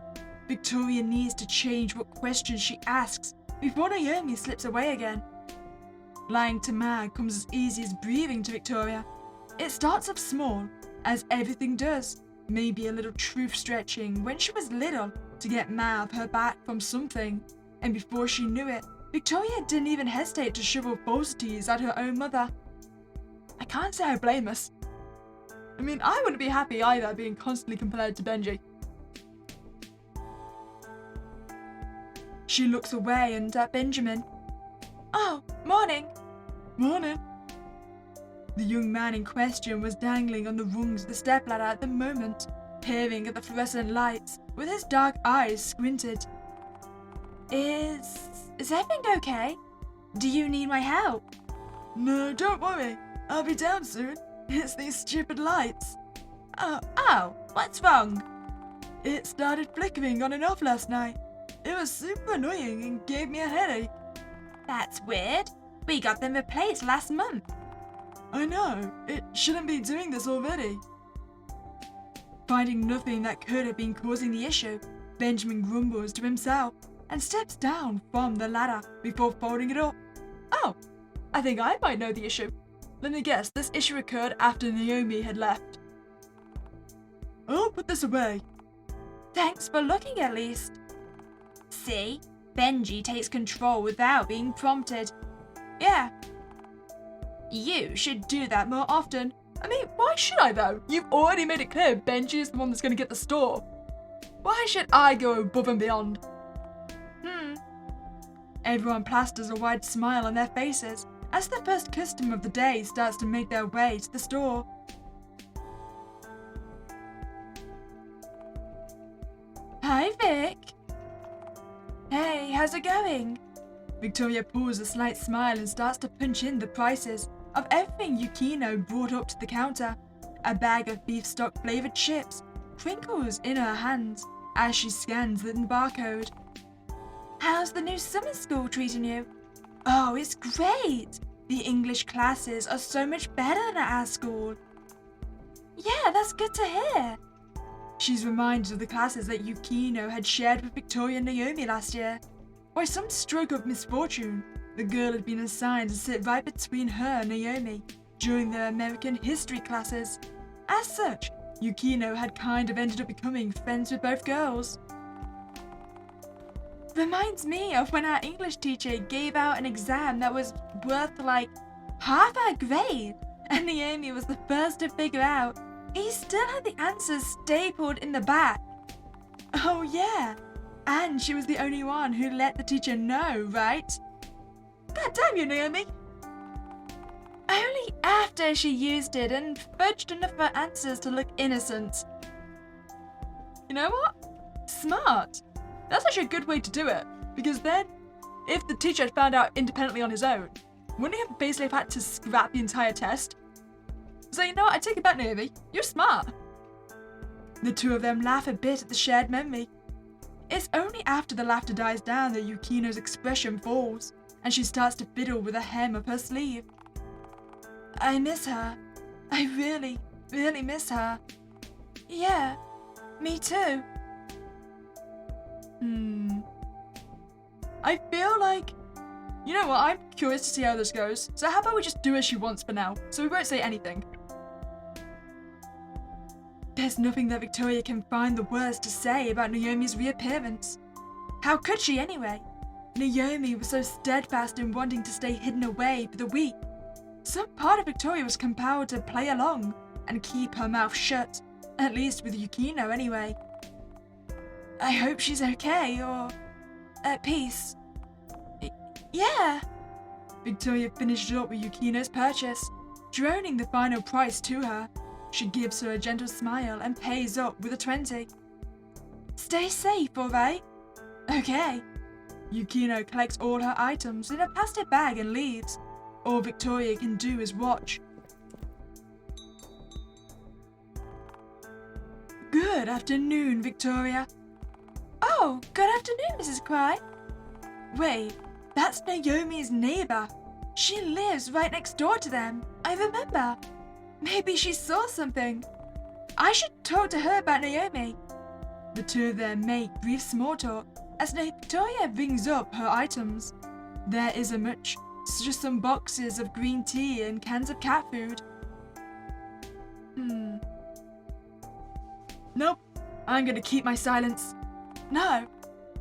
Victoria needs to change what questions she asks before Naomi slips away again. Lying to Ma comes as easy as breathing to Victoria. It starts off small, as everything does. Maybe a little truth stretching when she was little to get Ma off her back from something. And before she knew it, Victoria didn't even hesitate to shovel falsities at her own mother. I can't say I blame us. I mean, I wouldn't be happy either being constantly compared to Benji. She looks away and at Benjamin. Oh, morning. Morning. The young man in question was dangling on the rungs of the stepladder at the moment, peering at the fluorescent lights with his dark eyes squinted. Is everything okay? Do you need my help? No, don't worry. I'll be down soon. It's these stupid lights. Oh, what's wrong? It started flickering on and off last night. It was super annoying and gave me a headache. That's weird. We got them replaced last month. I know. It shouldn't be doing this already. Finding nothing that could have been causing the issue, Benjamin grumbles to himself and steps down from the ladder before folding it up. Oh, I think I might know the issue. Let me guess, this issue occurred after Naomi had left. I'll put this away. Thanks for looking at least. See? Benji takes control without being prompted. Yeah. You should do that more often. I mean, why should I though? You've already made it clear Benji is the one that's going to get the store. Why should I go above and beyond? Everyone plasters a wide smile on their faces as the first customer of the day starts to make their way to the store. Hi, Vic. Hey, how's it going? Victoria pulls a slight smile and starts to punch in the prices of everything Yukino brought up to the counter. A bag of beef stock flavoured chips crinkles in her hands as she scans the barcode. How's the new summer school treating you? Oh, it's great. The English classes are so much better than at our school. Yeah, that's good to hear. She's reminded of the classes that Yukino had shared with Victoria and Naomi last year. By some stroke of misfortune, the girl had been assigned to sit right between her and Naomi during their American history classes. As such, Yukino had kind of ended up becoming friends with both girls. Reminds me of when our English teacher gave out an exam that was worth like half our grade, and Naomi was the first to figure out. He still had the answers stapled in the back. Oh yeah, and she was the only one who let the teacher know, right? God damn you, Naomi! Only after she used it and fudged enough of her answers to look innocent. You know what? Smart. That's actually a good way to do it, because then, if the teacher had found out independently on his own, Wouldn't he have basically had to scrap the entire test? So you know what, I take it back, Naomi. You're smart. The two of them laugh a bit at the shared memory. It's only after the laughter dies down that Yukino's expression falls, and she starts to fiddle with the hem of her sleeve. I miss her. I really, really miss her. Yeah, me too. I feel like... You know what, I'm curious to see how this goes, so how about we just do as she wants for now, so we won't say anything. There's nothing that Victoria can find the words to say about Naomi's reappearance. How could she anyway? Naomi was so steadfast in wanting to stay hidden away for the week. Some part of Victoria was compelled to play along and keep her mouth shut, at least with Yukino anyway. I hope she's okay, or at peace. Yeah. Victoria finished up with Yukino's purchase, droning the final price to her. She gives her a gentle smile and pays up with a 20. Stay safe, alright? Okay. Yukino collects all her items in a plastic bag and leaves. All Victoria can do is watch. Good afternoon, Victoria. Oh, good afternoon, Mrs. Cry. Wait, that's Naomi's neighbor. She lives right next door to them. I remember. Maybe she saw something. I should talk to her about Naomi. The two of them make brief small talk as Victoria brings up her items. There isn't much, just some boxes of green tea and cans of cat food. Nope, I'm gonna keep my silence. No,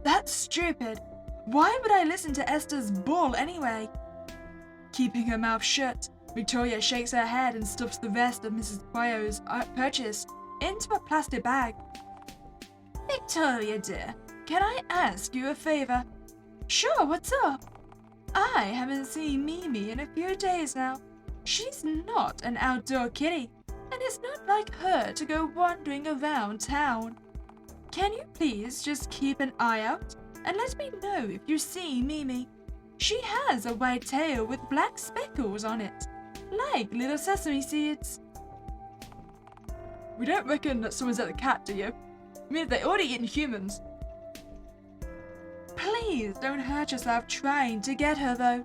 that's stupid. Why would I listen to Esther's bull anyway? Keeping her mouth shut, Victoria shakes her head and stuffs the rest of Mrs. Quayle's purchase into a plastic bag. Victoria dear, can I ask you a favor? Sure, what's up? I haven't seen Mimi in a few days now. She's not an outdoor kitty, and it's not like her to go wandering around town. Can you please just keep an eye out and let me know if you see Mimi? She has a white tail with black speckles on it, like little sesame seeds. We don't reckon that someone's at the cat, do you? I mean, they already eaten humans. Please don't hurt yourself trying to get her, though.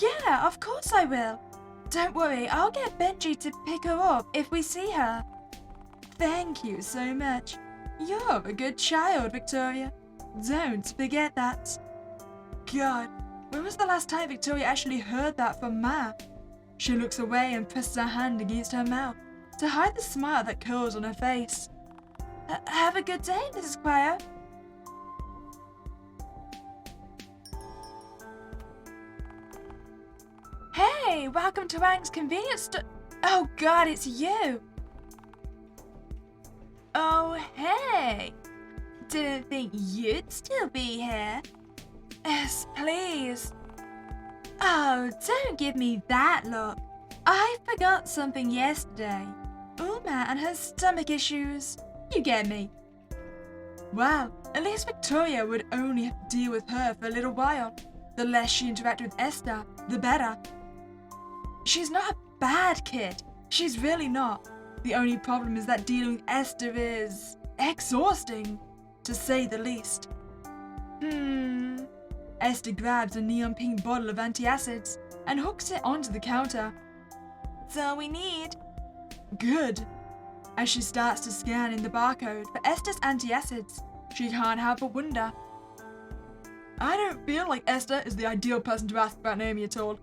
Yeah, of course I will. Don't worry, I'll get Benji to pick her up if we see her. Thank you so much. You're a good child, Victoria. Don't forget that. God, when was the last time Victoria actually heard that from Ma? She looks away and presses her hand against her mouth to hide the smile that curls on her face. Have a good day, Mrs. Quire. Hey, welcome to Wang's convenience store. Oh God, it's you. Oh, hey. Didn't think you'd still be here. Yes, please. Oh, don't give me that look. I forgot something yesterday. Uma and her stomach issues. You get me. Well, at least Victoria would only have to deal with her for a little while. The less she interacted with Esther, the better. She's not a bad kid. She's really not. The only problem is that dealing with Esther is exhausting, to say the least. Esther grabs a neon pink bottle of antacids and hooks it onto the counter. That's all we need. Good. As she starts to scan in the barcode for Esther's antacids, she can't help but wonder. I don't feel like Esther is the ideal person to ask about Naomi at all.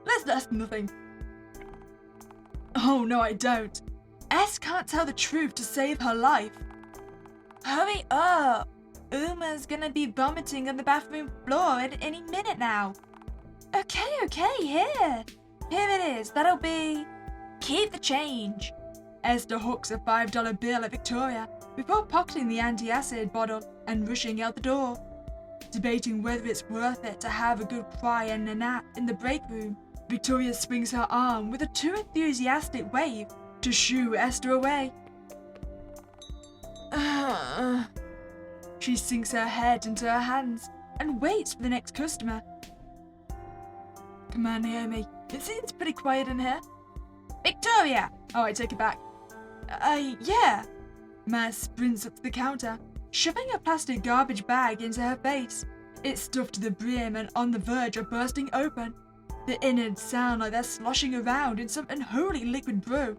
Let's ask nothing. Oh, no, I don't. S can't tell the truth to save her life. Hurry up. Uma's gonna be vomiting on the bathroom floor at any minute now. Okay, here. Here it is. That'll be... Keep the change. Esther hooks a $5 bill at Victoria before pocketing the antacid bottle and rushing out the door. Debating whether it's worth it to have a good cry and a nap in the break room, Victoria swings her arm with a too enthusiastic wave to shoo Esther away. She sinks her head into her hands and waits for the next customer. Come on, Naomi. It seems pretty quiet in here. Victoria! Oh, I take it back. Yeah. Ma sprints up to the counter, shoving a plastic garbage bag into her face. It's stuffed to the brim and on the verge of bursting open. The innards sound like they're sloshing around in some unholy liquid brew.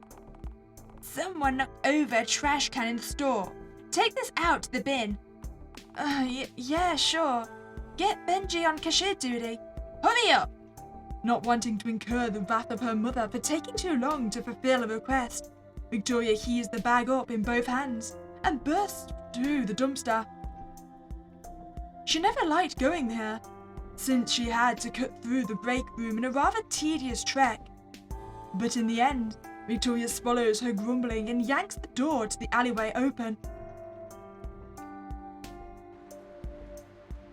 Someone knocked over a trash can in the store. Take this out to the bin. Yeah, sure. Get Benji on cashier duty. Hurry up! Not wanting to incur the wrath of her mother for taking too long to fulfill a request, Victoria heaves the bag up in both hands and bursts through the dumpster. She never liked going there, since she had to cut through the break room in a rather tedious trek. But in the end, Victoria swallows her grumbling and yanks the door to the alleyway open.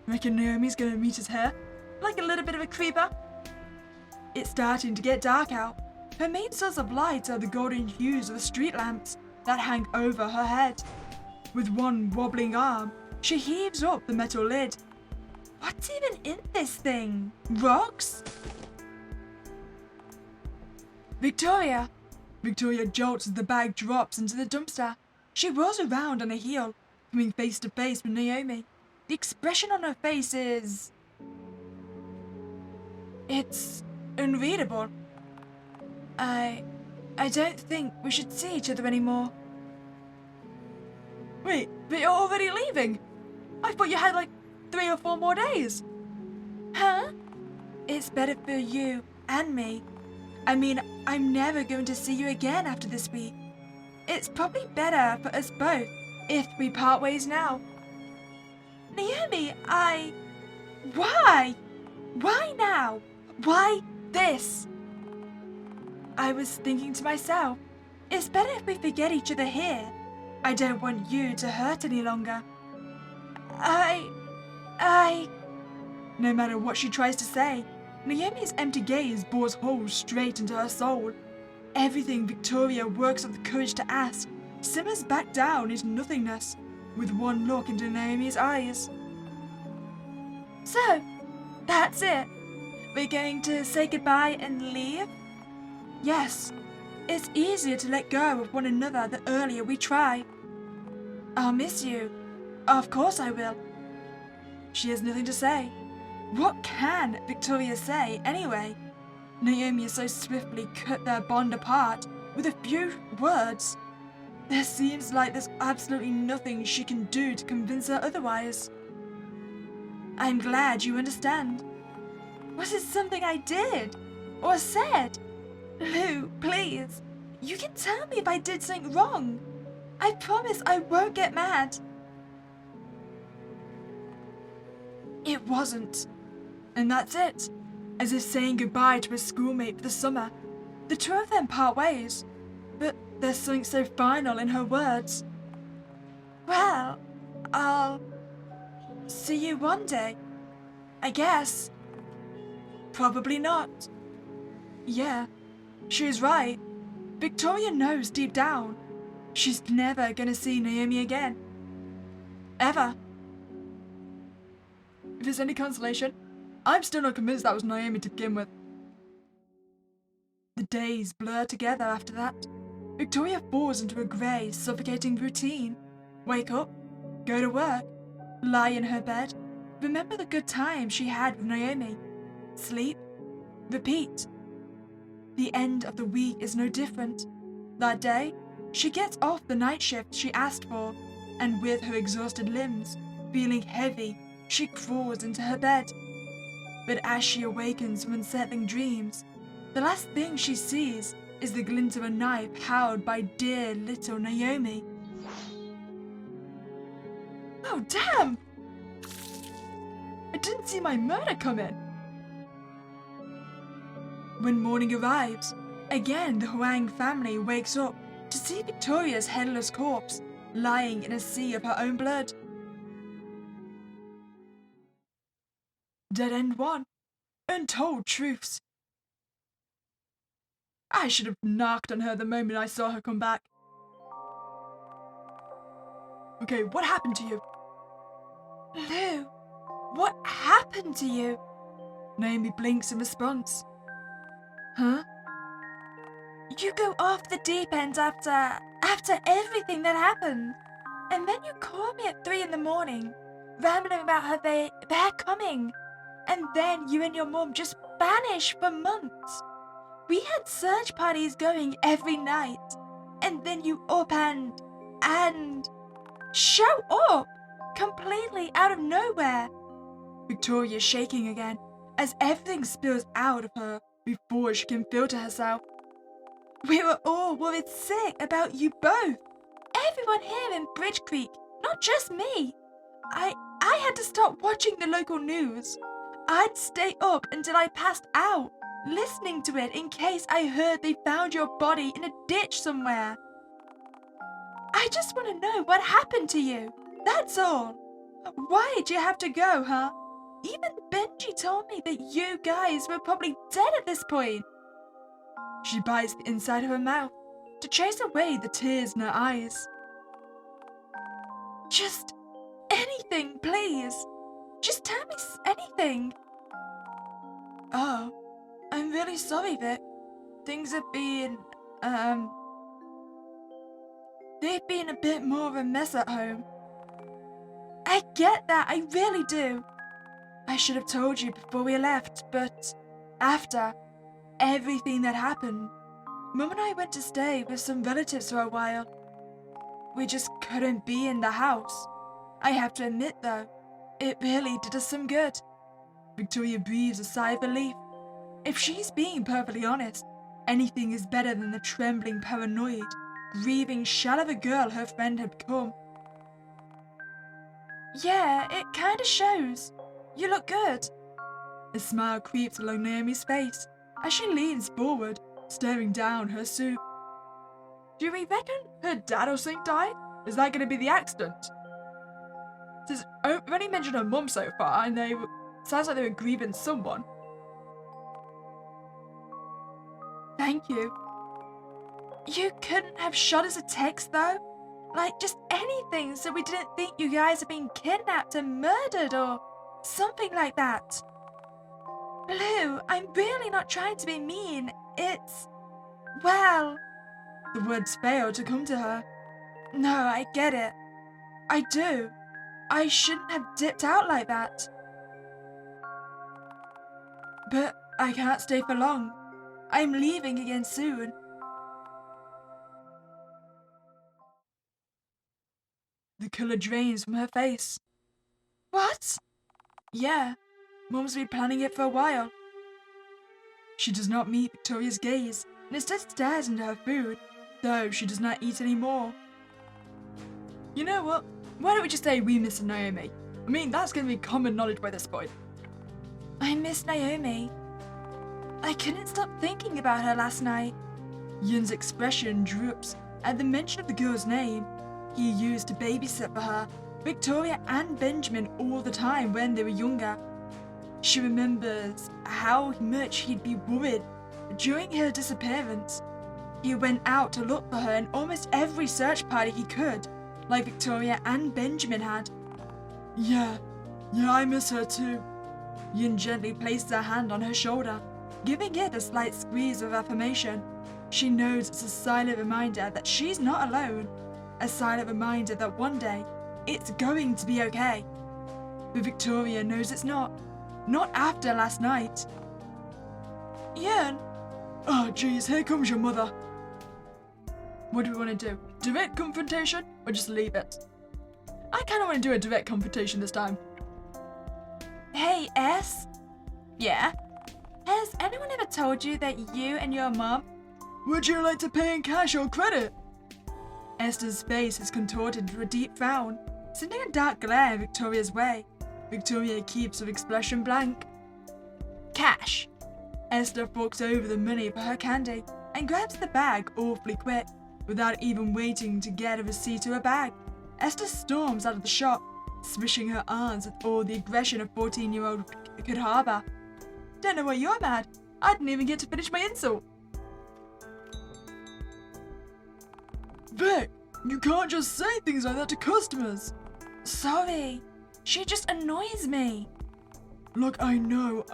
Reckon Naomi's gonna meet us here? Like a little bit of a creeper? It's starting to get dark out. Her main source of light are the golden hues of the street lamps that hang over her head. With one wobbling arm, she heaves up the metal lid. What's even in this thing? Rocks? Victoria! Victoria jolts as the bag drops into the dumpster. She whirls around on a heel, coming face to face with Naomi. The expression on her face is... it's unreadable. I don't think we should see each other anymore. Wait, but you're already leaving? I thought you had like 3 or 4 more days. Huh? It's better for you and me. I mean, I'm never going to see you again after this week. It's probably better for us both if we part ways now. Naomi, Why? Why now? Why this? I was thinking to myself, it's better if we forget each other here. I don't want you to hurt any longer. No matter what she tries to say, Naomi's empty gaze bores holes straight into her soul. Everything Victoria works up the courage to ask simmers back down into nothingness with one look into Naomi's eyes. So, that's it. We're going to say goodbye and leave? Yes. It's easier to let go of one another the earlier we try. I'll miss you. Of course I will. She has nothing to say. What can Victoria say anyway? Naomi has so swiftly cut their bond apart with a few words. There seems like there's absolutely nothing she can do to convince her otherwise. I'm glad you understand. Was it something I did or said? Lou, please. You can tell me if I did something wrong. I promise I won't get mad. It wasn't. And that's it. As if saying goodbye to a schoolmate for the summer. The two of them part ways. But there's something so final in her words. Well, I'll see you one day. I guess. Probably not. Yeah, she's right. Victoria knows deep down. She's never gonna see Naomi again. Ever. If there's any consolation, I'm still not convinced that was Naomi to begin with. The days blur together after that. Victoria falls into a grey, suffocating routine. Wake up, go to work, lie in her bed, remember the good times she had with Naomi. Sleep, repeat. The end of the week is no different. That day, she gets off the night shift she asked for, and with her exhausted limbs, feeling heavy, she crawls into her bed. But as she awakens from unsettling dreams, the last thing she sees is the glint of a knife held by dear little Naomi. Oh, damn! I didn't see my murder coming. When morning arrives, again the Huang family wakes up to see Victoria's headless corpse lying in a sea of her own blood. Dead End 1. Untold Truths. I should have knocked on her the moment I saw her come back. Okay, what happened to you? Lou, what happened to you? Naomi blinks in response, Huh? You go off the deep end after everything that happened. And then you call me at 3 in the morning, rambling about how they're coming. And then you and your mum just vanish for months. We had search parties going every night. And then you up and show up completely out of nowhere. Victoria's shaking again as everything spills out of her before she can filter herself. We were all worried sick about you both. Everyone here in Bridge Creek, not just me. I had to stop watching the local news. I'd stay up until I passed out, listening to it in case I heard they found your body in a ditch somewhere. I just want to know what happened to you. That's all. Why'd you have to go, huh? Even Benji told me that you guys were probably dead at this point. She bites the inside of her mouth to chase away the tears in her eyes. Just anything, please. Just tell me anything. Oh, I'm really sorry, Vic. Things have been, they've been a bit more of a mess at home. I get that, I really do. I should have told you before we left, but after everything that happened, Mum and I went to stay with some relatives for a while. We just couldn't be in the house. I have to admit, though, it really did us some good. Victoria breathes a sigh of relief. If she's being perfectly honest, anything is better than the trembling, paranoid, grieving shell of a girl her friend had become. Yeah, it kinda shows. You look good. A smile creeps along Naomi's face as she leans forward, staring down her soup. Do we reckon her dad or something died? Is that going to be the accident? Since I've only mentioned her mum so far, and sounds like they were grieving someone. Thank you. You couldn't have shot us a text, though? Like, just anything so we didn't think you guys had been kidnapped and murdered or something like that. Lou, I'm really not trying to be mean. It's... well... The words fail to come to her. No, I get it. I do. I shouldn't have dipped out like that. But I can't stay for long. I'm leaving again soon. The colour drains from her face. What? Yeah, Mum's been planning it for a while. She does not meet Victoria's gaze and instead stares into her food, though she does not eat any more. You know what? Why don't we just say we miss Naomi? I mean, that's going to be common knowledge by this point. I miss Naomi. I couldn't stop thinking about her last night. Yun's expression droops at the mention of the girl's name. He used to babysit for her, Victoria and Benjamin all the time when they were younger. She remembers how much he'd be worried during her disappearance. He went out to look for her in almost every search party he could, like Victoria and Benjamin had. Yeah, I miss her too. Yun gently places her hand on her shoulder, giving it a slight squeeze of affirmation. She knows it's a silent reminder that she's not alone, a silent reminder that one day it's going to be okay. But Victoria knows it's not after last night. Yun! Oh geez, here comes your mother. What do we want to do? Direct confrontation or just leave it? I kind of want to do a direct confrontation this time. Hey, S? Yeah? Has anyone ever told you that you and your mom... Would you like to pay in cash or credit? Esther's face is contorted into a deep frown, sending a dark glare Victoria's way. Victoria keeps her expression blank. Cash. Esther forks over the money for her candy and grabs the bag awfully quick, without even waiting to get a receipt or a bag. Esther storms out of the shop, swishing her arms with all the aggression a 14-year-old could harbour. Don't know why you're mad. I didn't even get to finish my insult. Vic, you can't just say things like that to customers. Sorry. She just annoys me. Look, I know,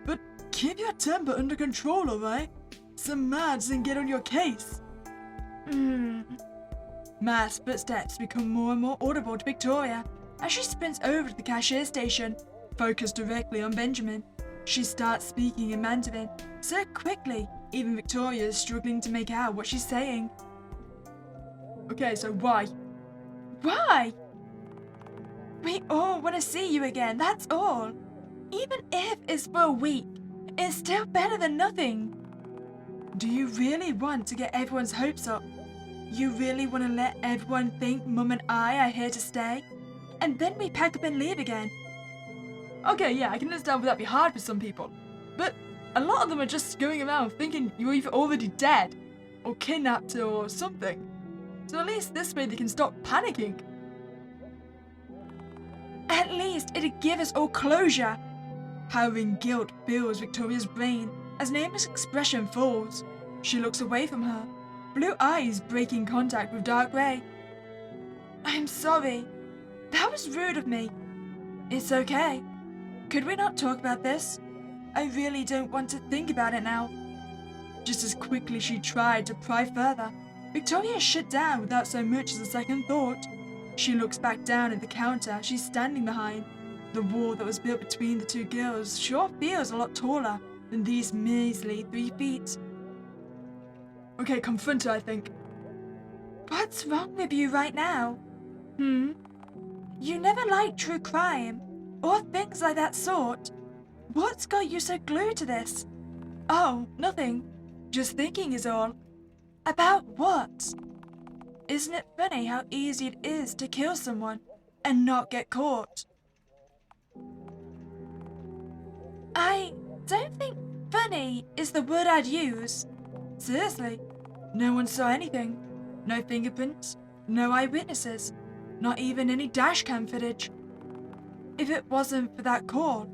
but Keep your temper under control, alright? Some mads didn't get on your case. Matt's footsteps become more and more audible to Victoria as she sprints over to the cashier station, focused directly on Benjamin. She starts speaking in Mandarin so quickly, even Victoria is struggling to make out what she's saying. Okay, so why? Why? We all want to see you again, that's all. Even if it's for a week, it's still better than nothing. Do you really want to get everyone's hopes up? You really want to let everyone think Mum and I are here to stay? And then we pack up and leave again? Okay, yeah, I can understand that be hard for some people. But a lot of them are just going around thinking you're either already dead, or kidnapped or something. So at least this way they can stop panicking. At least it'd give us all closure. Harrowing guilt fills Victoria's brain as Naomi's expression falls. She looks away from her, blue eyes breaking contact with dark grey. I'm sorry. That was rude of me. It's okay. Could we not talk about this? I really don't want to think about it now. Just as quickly she tried to pry further, Victoria shut down without so much as a second thought. She looks back down at the counter she's standing behind. The wall that was built between the two girls sure feels a lot taller than these measly 3 feet. Okay, confront her, I think. What's wrong with you right now? You never liked true crime, or things like that sort. What's got you so glued to this? Oh, nothing. Just thinking is all. About what? Isn't it funny how easy it is to kill someone and not get caught? I don't think funny is the word I'd use. Seriously, no one saw anything. No fingerprints, no eyewitnesses, not even any dashcam footage. If it wasn't for that call,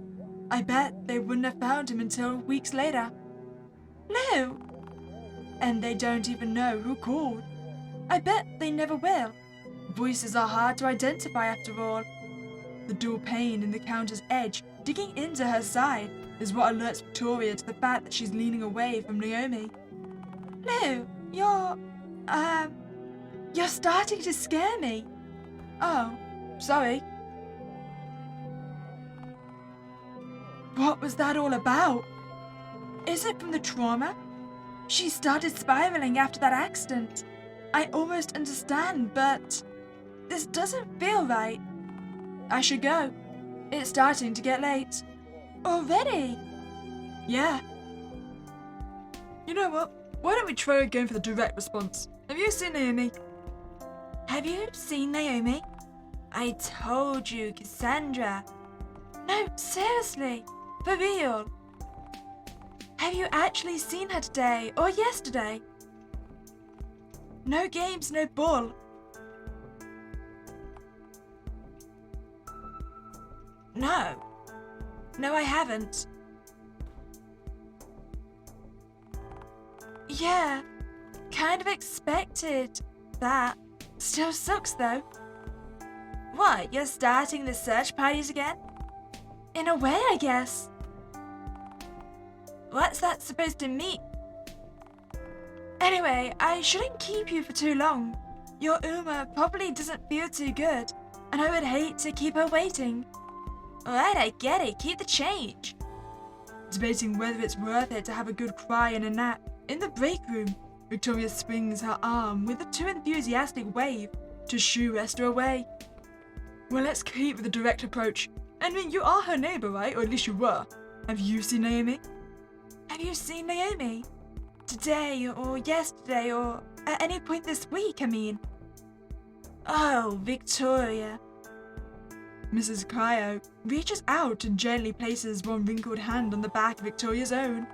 I bet they wouldn't have found him until weeks later. No. And they don't even know who called. I bet they never will. Voices are hard to identify after all. The dual pain in the counter's edge digging into her side is what alerts Victoria to the fact that she's leaning away from Naomi. No, you're starting to scare me. Oh, sorry. What was that all about? Is it from the trauma? She started spiraling after that accident. I almost understand, but this doesn't feel right. I should go. It's starting to get late. Already? Yeah. You know what? Why don't we try again for the direct response? Have you seen Naomi? Have you seen Naomi? I told you, Cassandra. No, seriously. For real. Have you actually seen her today or yesterday? No games, no bull. No. No, I haven't. Yeah, kind of expected that. Still sucks though. What, you're starting the search parties again? In a way, I guess. What's that supposed to mean? Anyway, I shouldn't keep you for too long. Your Uma probably doesn't feel too good, and I would hate to keep her waiting. Alright, I get it. Keep the change. Debating whether it's worth it to have a good cry and a nap, in the break room, Victoria swings her arm with a too enthusiastic wave to shoo Esther away. Well, let's keep with the direct approach. I mean, you are her neighbour, right? Or at least you were. Have you seen Naomi? Have you seen Naomi? Today, or yesterday, or at any point this week, I mean. Oh, Victoria. Mrs. Cryo reaches out and gently places one wrinkled hand on the back of Victoria's own.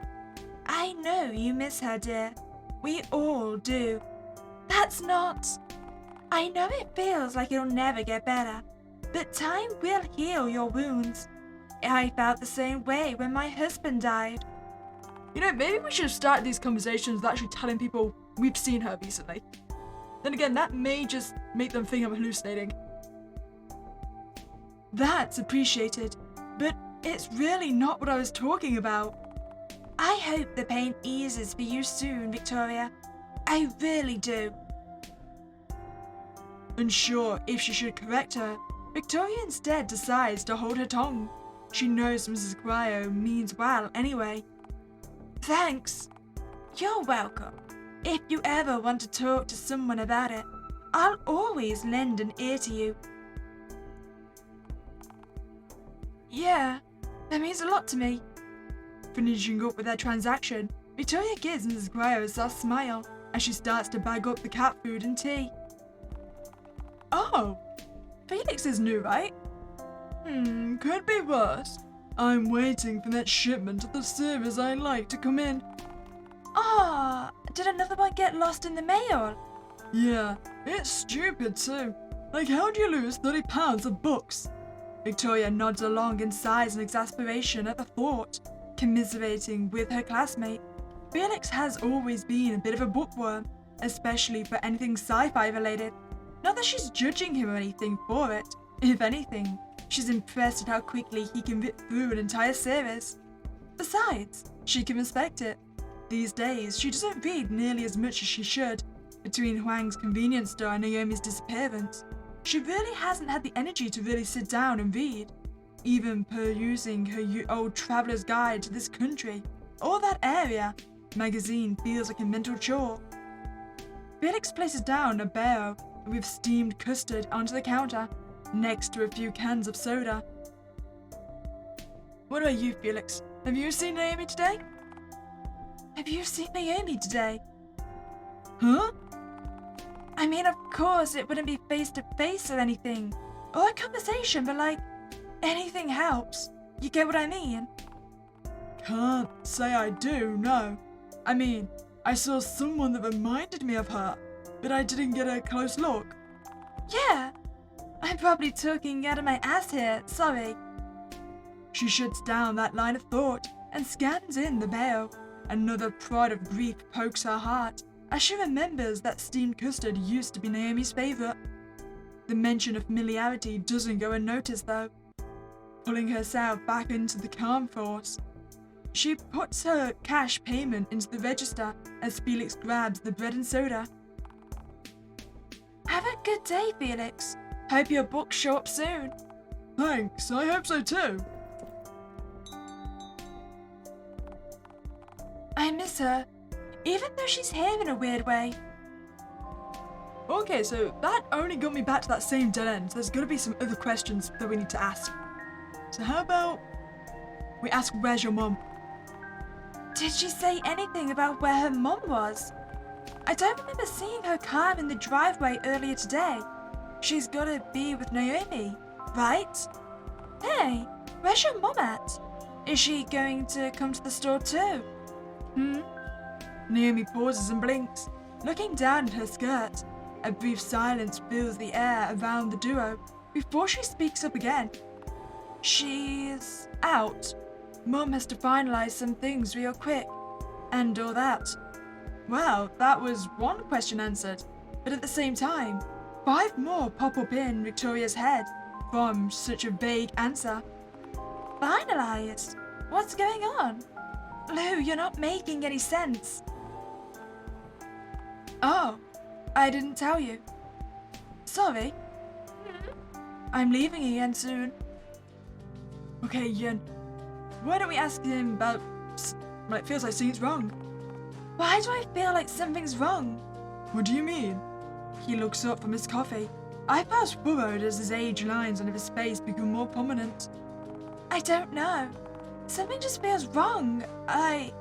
I know you miss her, dear. We all do. That's not... I know it feels like it'll never get better, but time will heal your wounds. I felt the same way when my husband died. You know, maybe we should have started these conversations with actually telling people we've seen her recently. Then again, that may just make them think I'm hallucinating. That's appreciated, but it's really not what I was talking about. I hope the pain eases for you soon, Victoria. I really do. Unsure if she should correct her, Victoria instead decides to hold her tongue. She knows Mrs. Cryo means well anyway. Thanks. You're welcome. If you ever want to talk to someone about it, I'll always lend an ear to you. Yeah, that means a lot to me. Finishing up with their transaction, Victoria gives Mrs. Cryo a soft smile as she starts to bag up the cat food and tea. Oh, Felix is new, right? Could be worse. I'm waiting for that shipment of the service I like to come in. Ah, did another one get lost in the mail? Yeah, it's stupid too. Like, how do you lose £30 of books? Victoria nods along and sighs in exasperation at the thought, commiserating with her classmate. Felix has always been a bit of a bookworm, especially for anything sci-fi related. Not that she's judging him or anything for it. If anything, she's impressed at how quickly he can rip through an entire series. Besides, she can respect it. These days, she doesn't read nearly as much as she should. Between Huang's convenience store and Naomi's disappearance, she really hasn't had the energy to really sit down and read. Even perusing her old traveler's guide to this country, or that area, magazine feels like a mental chore. Felix places down a barrel with steamed custard onto the counter, next to a few cans of soda. What about you, Felix? Have you seen Naomi today? Have you seen Naomi today? Huh? I mean, of course, it wouldn't be face to face or anything, or a conversation, but like, anything helps. You get what I mean? Can't say I do, no. I mean, I saw someone that reminded me of her, but I didn't get a close look. Yeah, I'm probably talking out of my ass here, sorry. She shuts down that line of thought and scans in the mail. Another prod of grief pokes her heart as she remembers that steamed custard used to be Naomi's favourite. The mention of familiarity doesn't go unnoticed though. Pulling herself back into the calm force, she puts her cash payment into the register as Felix grabs the bread and soda. Have a good day, Felix. Hope your books show up soon. Thanks, I hope so too. I miss her, even though she's here in a weird way. Okay, so that only got me back to that same dead end. There's gotta be some other questions that we need to ask. So how about we ask, where's your mum? Did she say anything about where her mum was? I don't remember seeing her car in the driveway earlier today. She's gotta be with Naomi, right? Hey, where's your mum at? Is she going to come to the store too? Naomi pauses and blinks, looking down at her skirt. A brief silence fills the air around the duo before she speaks up again. She's out. Mum has to finalize some things real quick, and all that. Well, that was one question answered, but at the same time, 5 more pop up in Victoria's head from such a vague answer. Finalized? What's going on? Lou, you're not making any sense. Oh, I didn't tell you. Sorry. I'm leaving again soon. Okay, Yen, why don't we ask him about... Well, it feels like something's wrong. Why do I feel like something's wrong? What do you mean? He looks up from his coffee. Eyebrows furrowed as his age lines under his face become more prominent. I don't know. Something just feels wrong. I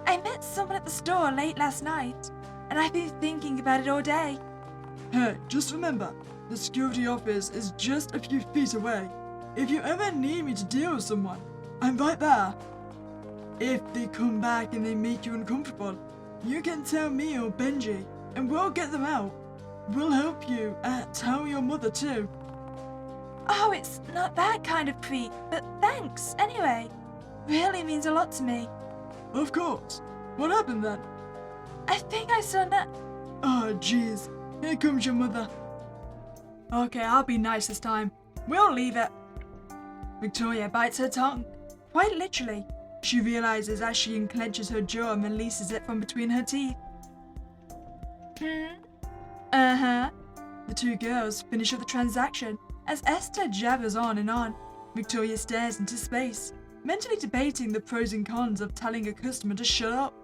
met someone at the store late last night, and I've been thinking about it all day. Hey, just remember, the security office is just a few feet away. If you ever need me to deal with someone, I'm right there. If they come back and they make you uncomfortable, you can tell me or Benji, and we'll get them out. We'll help you tell your mother too. Oh, it's not that kind of treat, but thanks anyway. Really means a lot to me. Of course. What happened then? I think I saw Oh, jeez. Here comes your mother. Okay, I'll be nice this time. We'll leave it. Victoria bites her tongue, quite literally, She realizes as she unclenches her jaw and releases it from between her teeth. Uh-huh. The two girls finish up the transaction as Esther jabbers on and on. Victoria stares into space, mentally debating the pros and cons of telling a customer to shut up.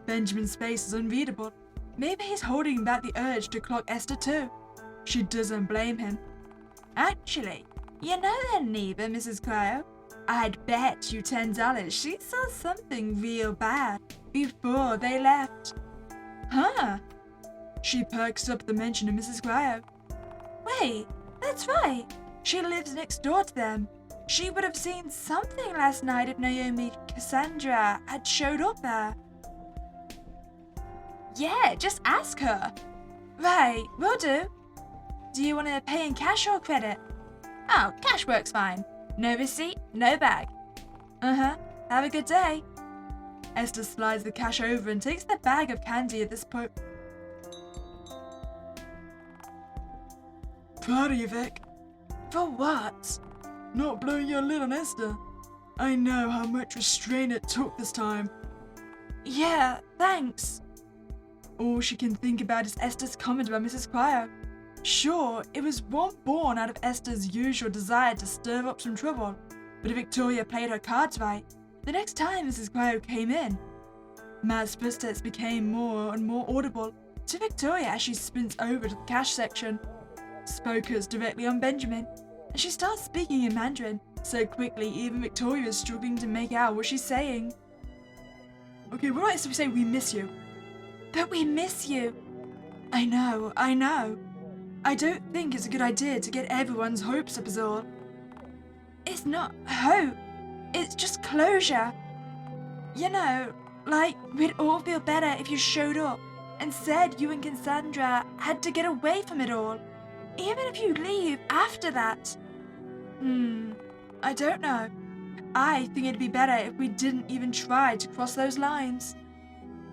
Benjamin's face is unreadable. Maybe he's holding back the urge to clock Esther too. She doesn't blame him. Actually, you know that neighbor, Mrs. Cryo? I'd bet you $10 she saw something real bad before they left. Huh? She perks up at the mention of Mrs. Cryo. Wait, that's right. She lives next door to them. She would have seen something last night if Naomi Cassandra had showed up there. Yeah, just ask her. Right, will do. Do you want to pay in cash or credit? Oh, cash works fine. No receipt, no bag. Uh-huh. Have a good day. Esther slides the cash over and takes the bag of candy at this point. Proud of you, Vic. For what? Not blowing your lid on Esther. I know how much restraint it took this time. Yeah, thanks. All she can think about is Esther's comment about Mrs. Cryo. Sure, it was one born out of Esther's usual desire to stir up some trouble, but if Victoria played her cards right, the next time Mrs. Cryo came in, Matt's footsteps became more and more audible to Victoria as she sprints over to the cash section, focused directly on Benjamin, and she starts speaking in Mandarin so quickly even Victoria is struggling to make out what she's saying. Okay, what if we say we miss you? But we miss you. I know. I don't think it's a good idea to get everyone's hopes up is all. It's not hope. It's just closure. You know, like, we'd all feel better if you showed up and said you and Cassandra had to get away from it all, even if you leave after that. I don't know. I think it'd be better if we didn't even try to cross those lines.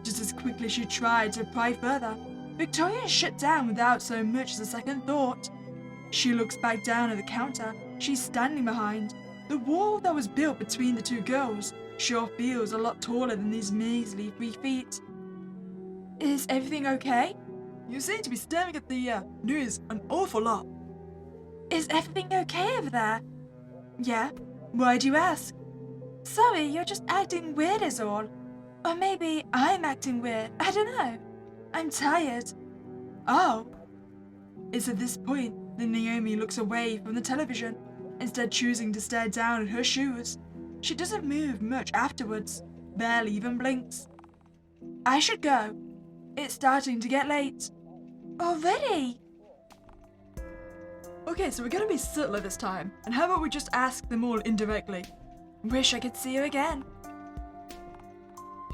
Just as quickly as she tried to pry further, Victoria is shut down without so much as a second thought. She looks back down at the counter she's standing behind. The wall that was built between the two girls sure feels a lot taller than these measly 3 feet. Is everything okay? You seem to be staring at the news an awful lot. Is everything okay over there? Yeah, why do you ask? Sorry, you're just acting weird is all. Or maybe I'm acting weird, I don't know. I'm tired. Oh. It's at this point that Naomi looks away from the television, instead choosing to stare down at her shoes. She doesn't move much afterwards, barely even blinks. I should go. It's starting to get late. Already? Okay, so we're gonna be subtler this time, and how about we just ask them all indirectly? Wish I could see you again.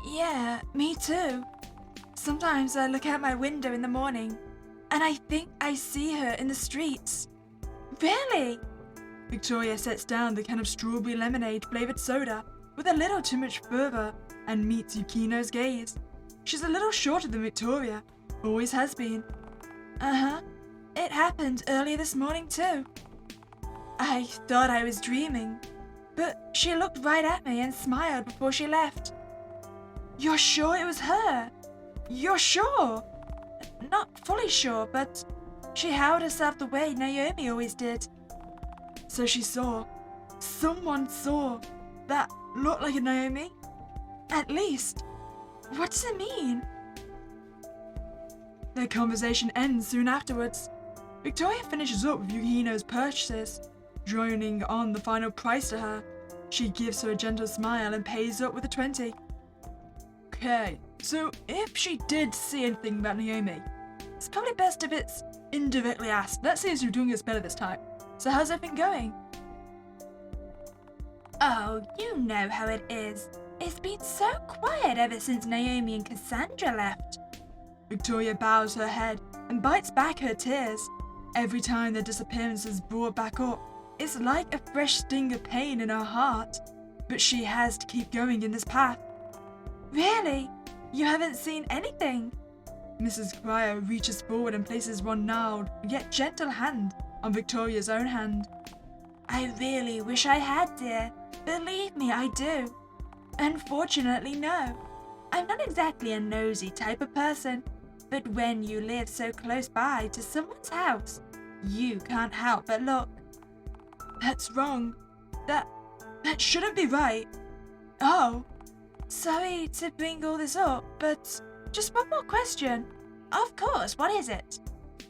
Yeah, me too. Sometimes I look out my window in the morning, and I think I see her in the streets. Really? Victoria sets down the can of strawberry lemonade flavoured soda with a little too much fervour and meets Yukino's gaze. She's a little shorter than Victoria, always has been. Uh-huh. It happened earlier this morning too. I thought I was dreaming, but she looked right at me and smiled before she left. You're sure it was her? You're sure? Not fully sure, but she held herself the way Naomi always did. So she saw. Someone saw. That looked like a Naomi? At least. What does it mean? Their conversation ends soon afterwards. Victoria finishes up with Yukino's purchases, droning on the final price to her. She gives her a gentle smile and pays up with a 20. Okay, so if she did see anything about Naomi, it's probably best if it's indirectly asked. Let's see if you're doing this better this time. So how's everything going? Oh, you know how it is. It's been so quiet ever since Naomi and Cassandra left. Victoria bows her head and bites back her tears. Every time their disappearance is brought back up, it's like a fresh sting of pain in her heart. But she has to keep going in this path. Really? You haven't seen anything? Mrs. Cryo reaches forward and places one gnarled yet gentle hand on Victoria's own hand. I really wish I had, dear. Believe me, I do. Unfortunately, no. I'm not exactly a nosy type of person, but when you live so close by to someone's house, you can't help but look. That's wrong. That shouldn't be right. Oh, sorry to bring all this up, but just one more question. Of course, what is it?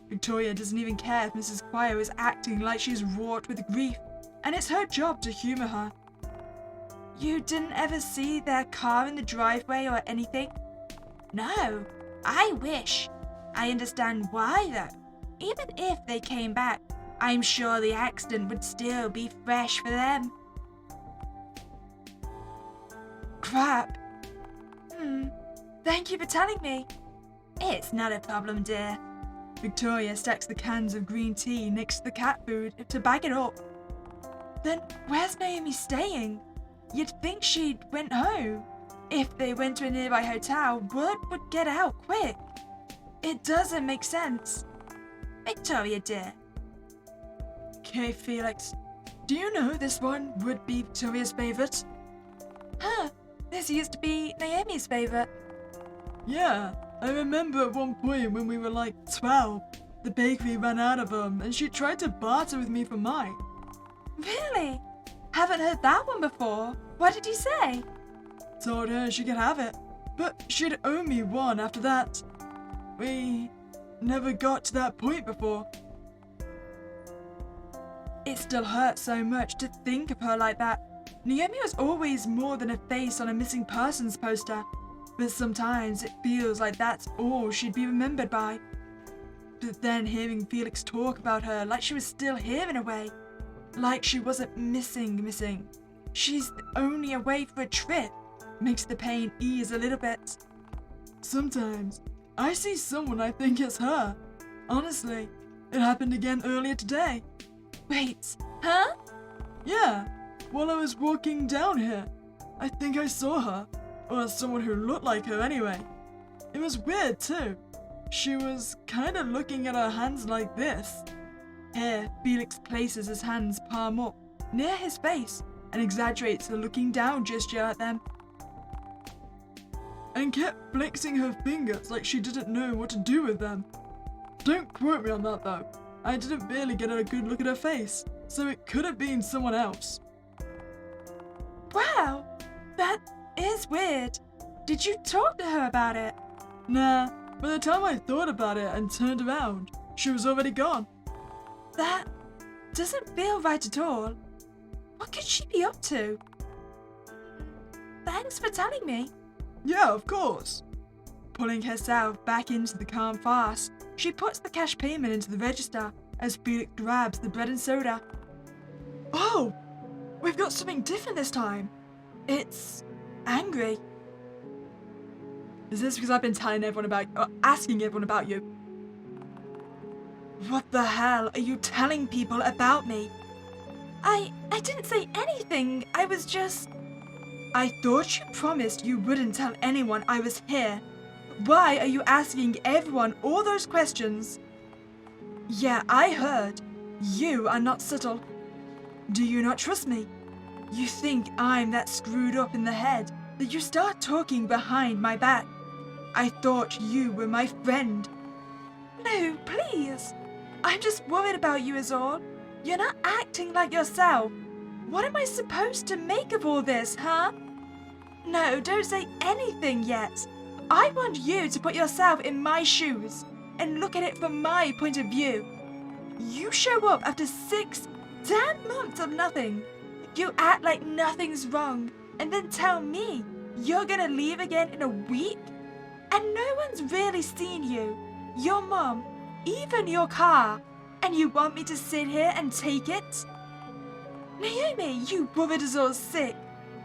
Victoria doesn't even care if Mrs. Quire is acting like she's wrought with grief, and it's her job to humour her. You didn't ever see their car in the driveway or anything? No, I wish. I understand why though. Even if they came back, I'm sure the accident would still be fresh for them. Crap. Thank you for telling me. It's not a problem, dear. Victoria stacks the cans of green tea next to the cat food to bag it up. Then where's Naomi staying? You'd think she'd went home. If they went to a nearby hotel, word would get out quick. It doesn't make sense. Victoria, dear. Okay, Felix. Do you know this one would be Victoria's favourite? This used to be Naomi's favourite. Yeah, I remember at one point when we were like 12, the bakery ran out of them and she tried to barter with me for mine. Really? Haven't heard that one before. What did you say? Told her she could have it, but she'd owe me one after that. We never got to that point before. It still hurts so much to think of her like that. Naomi was always more than a face on a missing persons poster, but sometimes it feels like that's all she'd be remembered by. But then hearing Felix talk about her like she was still here in a way, like she wasn't missing. She's only away for a trip, makes the pain ease a little bit. Sometimes I see someone I think is her. Honestly, it happened again earlier today. Wait, huh? Yeah, while I was walking down here, I think I saw her, or someone who looked like her anyway. It was weird too. She was kinda looking at her hands like this. Here, Felix places his hands palm up, near his face, and exaggerates the looking down gesture at them. And kept flexing her fingers like she didn't know what to do with them. Don't quote me on that though. I didn't really get a good look at her face, so it could have been someone else. Wow, that is weird. Did you talk to her about it? Nah, by the time I thought about it and turned around, she was already gone. That doesn't feel right at all. What could she be up to? Thanks for telling me. Yeah, of course. Pulling herself back into the calm fast, she puts the cash payment into the register as Felix grabs the bread and soda. Oh, we've got something different this time. It's angry. Is this because I've been telling everyone about, or asking everyone about you? What the hell are you telling people about me? I didn't say anything. I was just... I thought you promised you wouldn't tell anyone I was here. Why are you asking everyone all those questions? Yeah, I heard. You are not subtle. Do you not trust me? You think I'm that screwed up in the head that you start talking behind my back? I thought you were my friend. No, please. I'm just worried about you is all. You're not acting like yourself. What am I supposed to make of all this, huh? No, don't say anything yet. I want you to put yourself in my shoes and look at it from my point of view. You show up after 6 damn months of nothing. You act like nothing's wrong and then tell me you're gonna leave again in a week? And no one's really seen you, your mom, even your car, and you want me to sit here and take it? Naomi, you worried us all sick.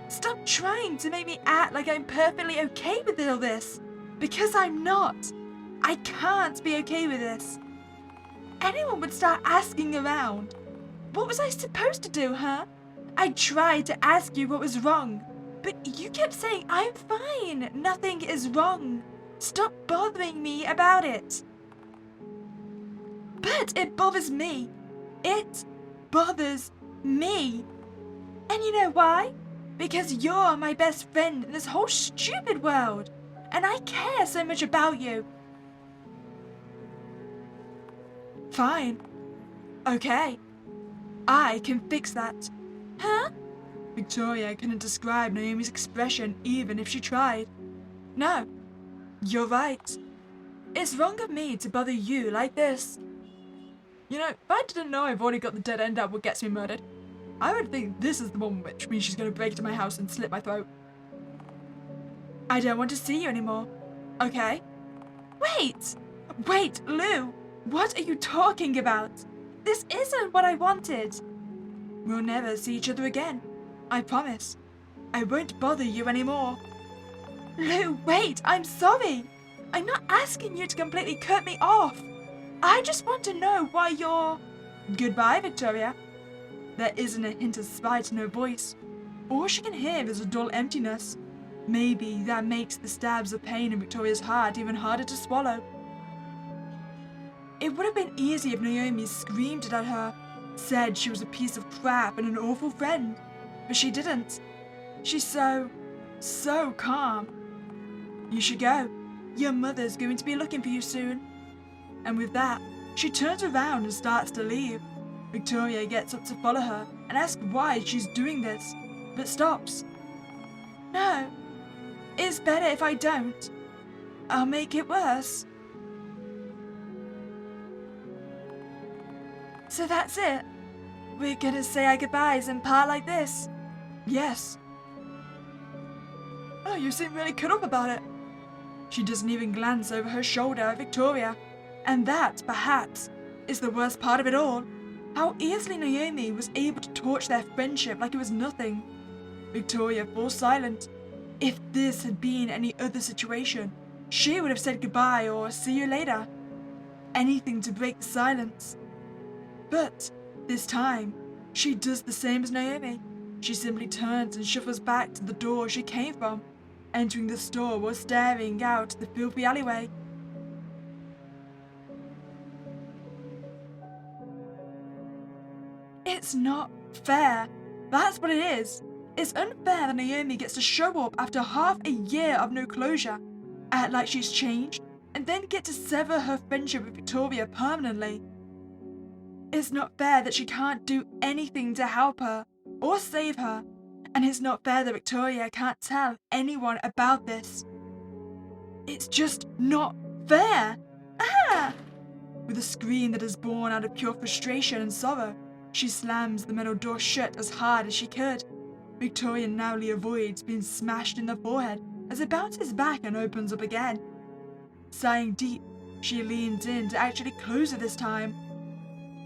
Stop trying to make me act like I'm perfectly okay with all this, because I'm not. I can't be okay with this. Anyone would start asking around. What was I supposed to do, huh? I tried to ask you what was wrong, but you kept saying I'm fine, nothing is wrong. Stop bothering me about it. But it bothers me. It bothers me. And you know why? Because you're my best friend in this whole stupid world. And I care so much about you. Fine. Okay. I can fix that. Huh? Victoria couldn't describe Naomi's expression even if she tried. No, you're right. It's wrong of me to bother you like this. You know, if I didn't know I've already got the dead end out what gets me murdered, I would think this is the one which means she's going to break into my house and slit my throat. I don't want to see you anymore, okay? Wait, Lou. What are you talking about? This isn't what I wanted. We'll never see each other again. I promise. I won't bother you anymore. Lou, wait, I'm sorry. I'm not asking you to completely cut me off. I just want to know why you're... Goodbye, Victoria. There isn't a hint of spite in her voice. All she can hear is a dull emptiness. Maybe that makes the stabs of pain in Victoria's heart even harder to swallow. It would have been easy if Naomi screamed it at her, said she was a piece of crap and an awful friend, but she didn't. She's so calm. You should go. Your mother's going to be looking for you soon. And with that, she turns around and starts to leave. Victoria gets up to follow her and asks why she's doing this, but stops. No, it's better if I don't. I'll make it worse. So that's it? We're gonna say our goodbyes and part like this? Yes. Oh, you seem really cut up about it. She doesn't even glance over her shoulder at Victoria. And that, perhaps, is the worst part of it all. How easily Naomi was able to torch their friendship like it was nothing. Victoria falls silent. If this had been any other situation, she would have said goodbye or see you later. Anything to break the silence. But this time, she does the same as Naomi. She simply turns and shuffles back to the door she came from, entering the store while staring out the filthy alleyway. It's not fair. That's what it is. It's unfair that Naomi gets to show up after half a year of no closure, act like she's changed, and then get to sever her friendship with Victoria permanently. It's not fair that she can't do anything to help her or save her, and it's not fair that Victoria can't tell anyone about this. It's just not fair. Ah! With a scream that is born out of pure frustration and sorrow, she slams the metal door shut as hard as she could. Victoria narrowly avoids being smashed in the forehead as it bounces back and opens up again. Sighing deep, she leans in to actually close it this time.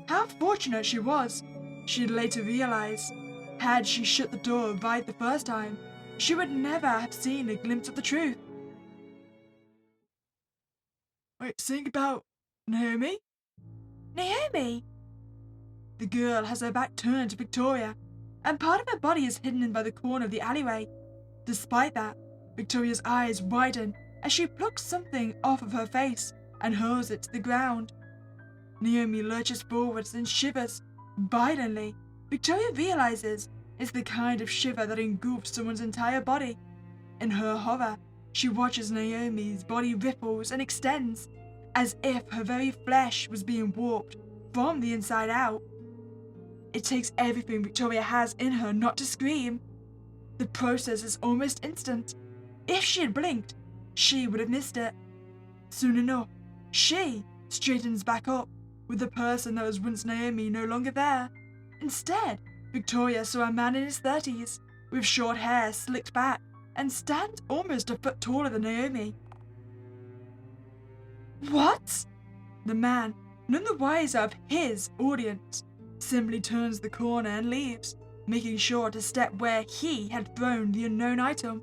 How fortunate she was, she'd later realize. Had she shut the door right the first time, she would never have seen a glimpse of the truth. Wait, think about Naomi? Naomi? The girl has her back turned to Victoria, and part of her body is hidden by the corner of the alleyway. Despite that, Victoria's eyes widen as she plucks something off of her face and hurls it to the ground. Naomi lurches forwards and shivers violently. Victoria realizes it's the kind of shiver that engulfs someone's entire body. In her horror, she watches Naomi's body ripples and extends, as if her very flesh was being warped from the inside out. It takes everything Victoria has in her not to scream. The process is almost instant. If she had blinked, she would have missed it. Soon enough, she straightens back up, with the person that was once Naomi no longer there. Instead, Victoria saw a man in his 30s, with short hair slicked back, and stand almost a foot taller than Naomi. What? The man, none the wiser of his audience, simply turns the corner and leaves, making sure to step where he had thrown the unknown item.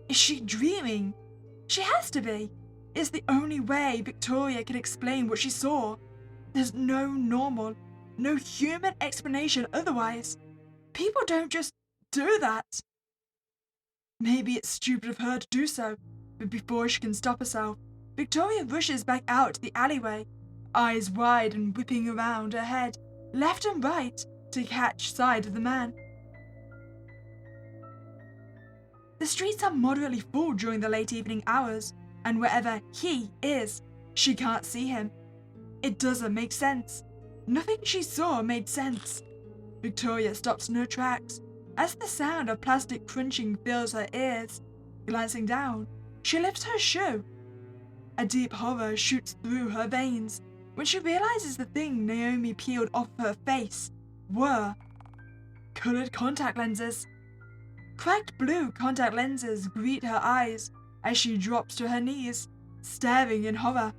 Is she dreaming? She has to be. It's the only way Victoria can explain what she saw. There's no normal, no human explanation otherwise. People don't just do that. Maybe it's stupid of her to do so, but before she can stop herself, Victoria rushes back out to the alleyway, eyes wide and whipping around her head, left and right, to catch sight of the man. The streets are moderately full during the late evening hours, and wherever he is, she can't see him. It doesn't make sense. Nothing she saw made sense. Victoria stops in her tracks as the sound of plastic crunching fills her ears. Glancing down, she lifts her shoe. A deep horror shoots through her veins when she realizes the thing Naomi peeled off her face were colored contact lenses. Cracked blue contact lenses greet her eyes as she drops to her knees, staring in horror.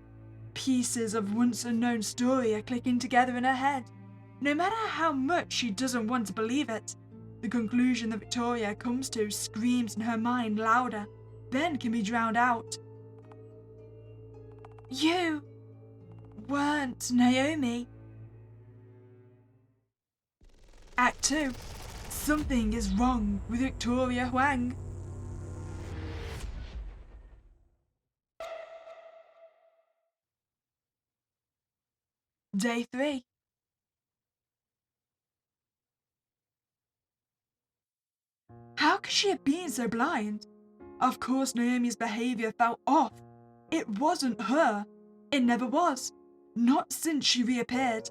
Pieces of once unknown story are clicking together in her head. No matter how much she doesn't want to believe it, the conclusion that Victoria comes to screams in her mind louder, then can be drowned out. You weren't Naomi. Act 2. Something is wrong with Victoria Huang. Day 3. How could she have been so blind? Of course Naomi's behavior felt off. It wasn't her. It never was. Not since she reappeared.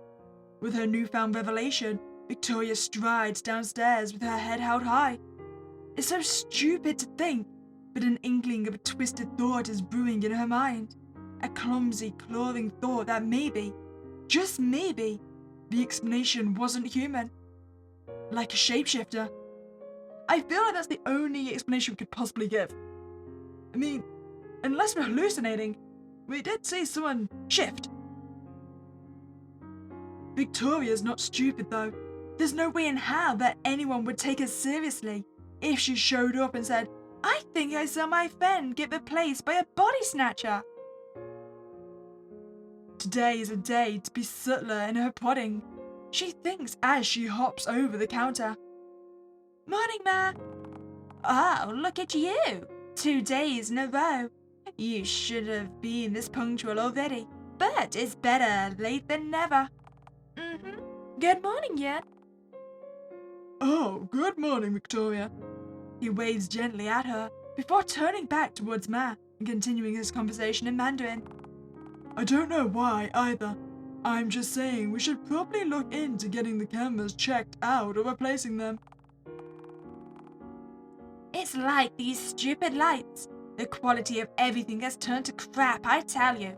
With her newfound revelation, Victoria strides downstairs with her head held high. It's so stupid to think, but an inkling of a twisted thought is brewing in her mind. A clumsy, clawing thought that maybe, just maybe, the explanation wasn't human. Like a shapeshifter. I feel like that's the only explanation we could possibly give. I mean, unless we're hallucinating, we did see someone shift. Victoria's not stupid though. There's no way in hell that anyone would take her seriously if she showed up and said, "I think I saw my friend get replaced by a body snatcher." Today is a day to be subtler in her prodding, she thinks as she hops over the counter. Morning, Ma. Oh, look at you. 2 days in a row. You should have been this punctual already, but it's better late than never. Good morning, yet. Oh, good morning, Victoria. He waves gently at her before turning back towards Ma and continuing his conversation in Mandarin. I don't know why either. I'm just saying we should probably look into getting the cameras checked out or replacing them. It's like these stupid lights. The quality of everything has turned to crap, I tell you.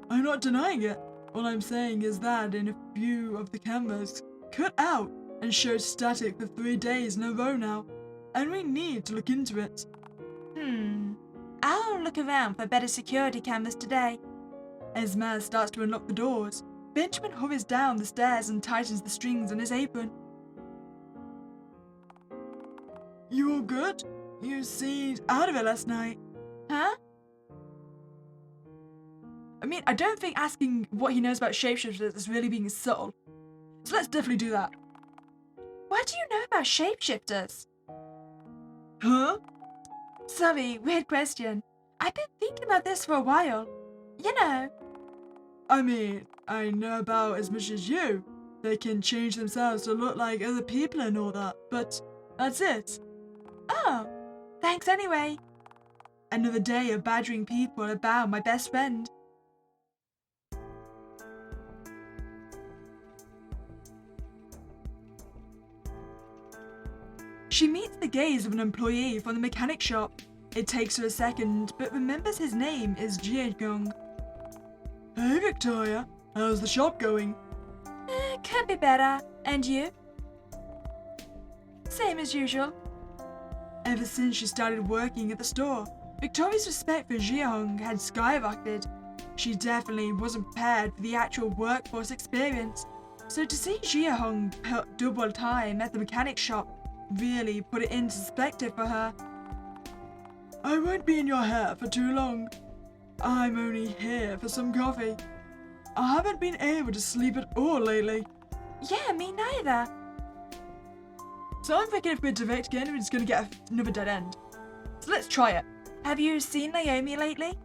I'm not denying it. All I'm saying is that in a few of the cameras cut out and showed static for 3 days in a row now, and we need to look into it. I'll look around for better security cameras today. As Maz starts to unlock the doors, Benjamin hurries down the stairs and tightens the strings on his apron. You all good? You seemed out of it last night. Huh? I mean, I don't think asking what he knows about shapeshifters is really being subtle. So let's definitely do that. What do you know about shapeshifters? Huh? Sorry, weird question. I've been thinking about this for a while. You know. I mean, I know about as much as you. They can change themselves to look like other people and all that, but that's it. Oh, thanks anyway. Another day of badgering people about my best friend. She meets the gaze of an employee from the mechanic shop. It takes her a second, but remembers his name is Jiegong. Hey Victoria, how's the shop going? Could be better. And you? Same as usual. Ever since she started working at the store, Victoria's respect for Jiehong had skyrocketed. She definitely wasn't prepared for the actual workforce experience, so to see Jiehong put double time at the mechanic shop really put it into perspective for her. I won't be in your hair for too long. I'm only here for some coffee. I haven't been able to sleep at all lately. Yeah, me neither. So I'm thinking if we're direct again, we're just going to get another dead end. So let's try it. Have you seen Naomi lately?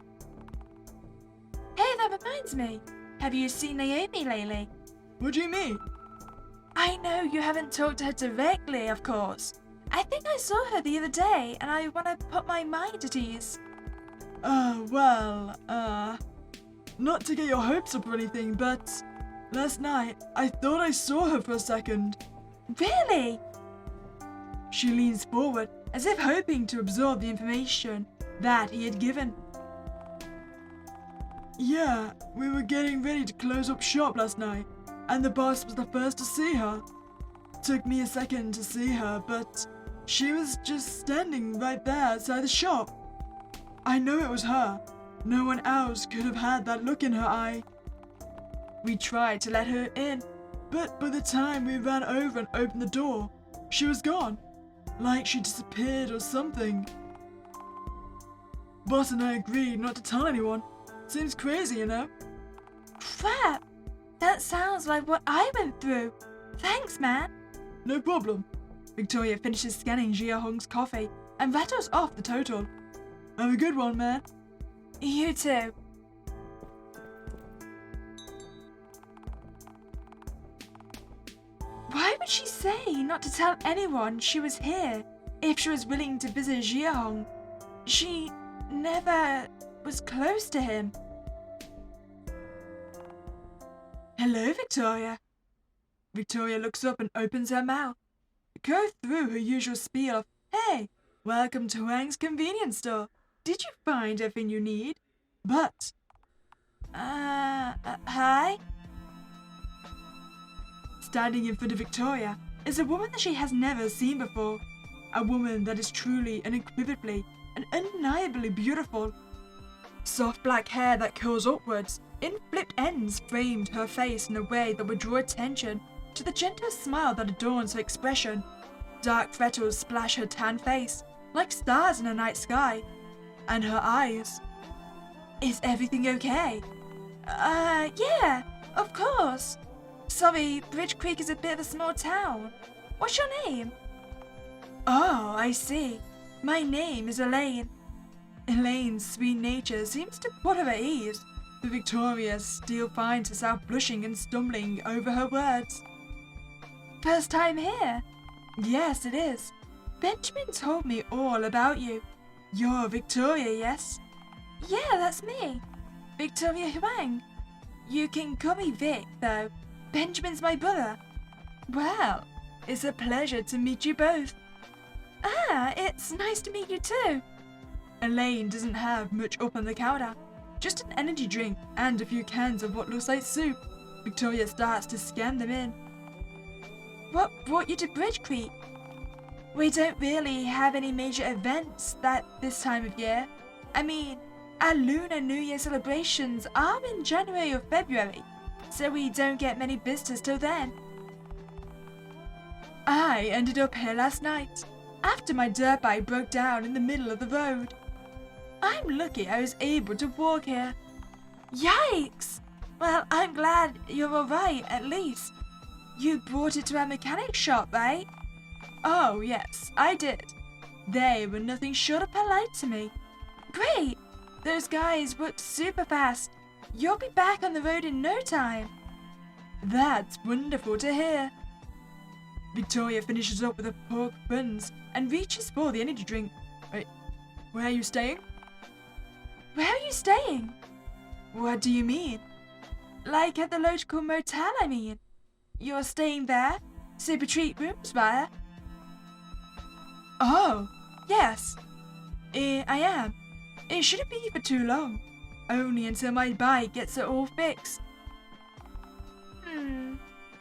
Hey, that reminds me. Have you seen Naomi lately? What do you mean? I know you haven't talked to her directly, of course. I think I saw her the other day, and I want to put my mind at ease. Not to get your hopes up or anything, but last night I thought I saw her for a second. Really? She leans forward as if hoping to absorb the information that he had given. Yeah, we were getting ready to close up shop last night, and the boss was the first to see her. Took me a second to see her, but she was just standing right there outside the shop. I know it was her. No one else could have had that look in her eye. We tried to let her in, but by the time we ran over and opened the door, she was gone. Like she disappeared or something. Boss and I agreed not to tell anyone. Seems crazy, you know? Crap! That sounds like what I went through. Thanks, man. No problem. Victoria finishes scanning Jia Hong's coffee and rattles off the total. Have a good one, man. You too. Why would she say not to tell anyone she was here if she was willing to visit Jia Hong? She never was close to him. Hello, Victoria. Victoria looks up and opens her mouth. Go through her usual spiel of, hey, welcome to Wang's convenience store. Did you find everything you need? But... Hi? Standing in front of Victoria is a woman that she has never seen before. A woman that is truly, unequivocally, and undeniably beautiful. Soft black hair that curls upwards in flipped ends framed her face in a way that would draw attention to the gentle smile that adorns her expression. Dark freckles splash her tan face like stars in a night sky. And her eyes. Is everything okay? Yeah, of course. Sorry, Bridge Creek is a bit of a small town. What's your name? Oh, I see. My name is Elaine. Elaine's sweet nature seems to put her at ease, but Victoria still finds herself blushing and stumbling over her words. First time here? Yes, it is. Benjamin told me all about you. You're Victoria, yes? Yeah, that's me. Victoria Huang. You can call me Vic, though. Benjamin's my brother. Well, it's a pleasure to meet you both. It's nice to meet you too. Elaine doesn't have much up on the counter. Just an energy drink and a few cans of what looks like soup. Victoria starts to scan them in. What brought you to Bridge Creek? We don't really have any major events this time of year. I mean, our Lunar New Year celebrations are in January or February, so we don't get many visitors till then. I ended up here last night, after my dirt bike broke down in the middle of the road. I'm lucky I was able to walk here. Yikes! Well, I'm glad you're alright, at least. You brought it to our mechanic shop, right? Oh, yes, I did. They were nothing short of polite to me. Great! Those guys worked super fast. You'll be back on the road in no time. That's wonderful to hear. Victoria finishes up with the pork buns and reaches for the energy drink. Wait, where are you staying? Where are you staying? What do you mean? Like at the local motel, I mean. You're staying there? Super treat rooms, right? Oh, yes. I am. It shouldn't be for too long. Only until my bike gets it all fixed.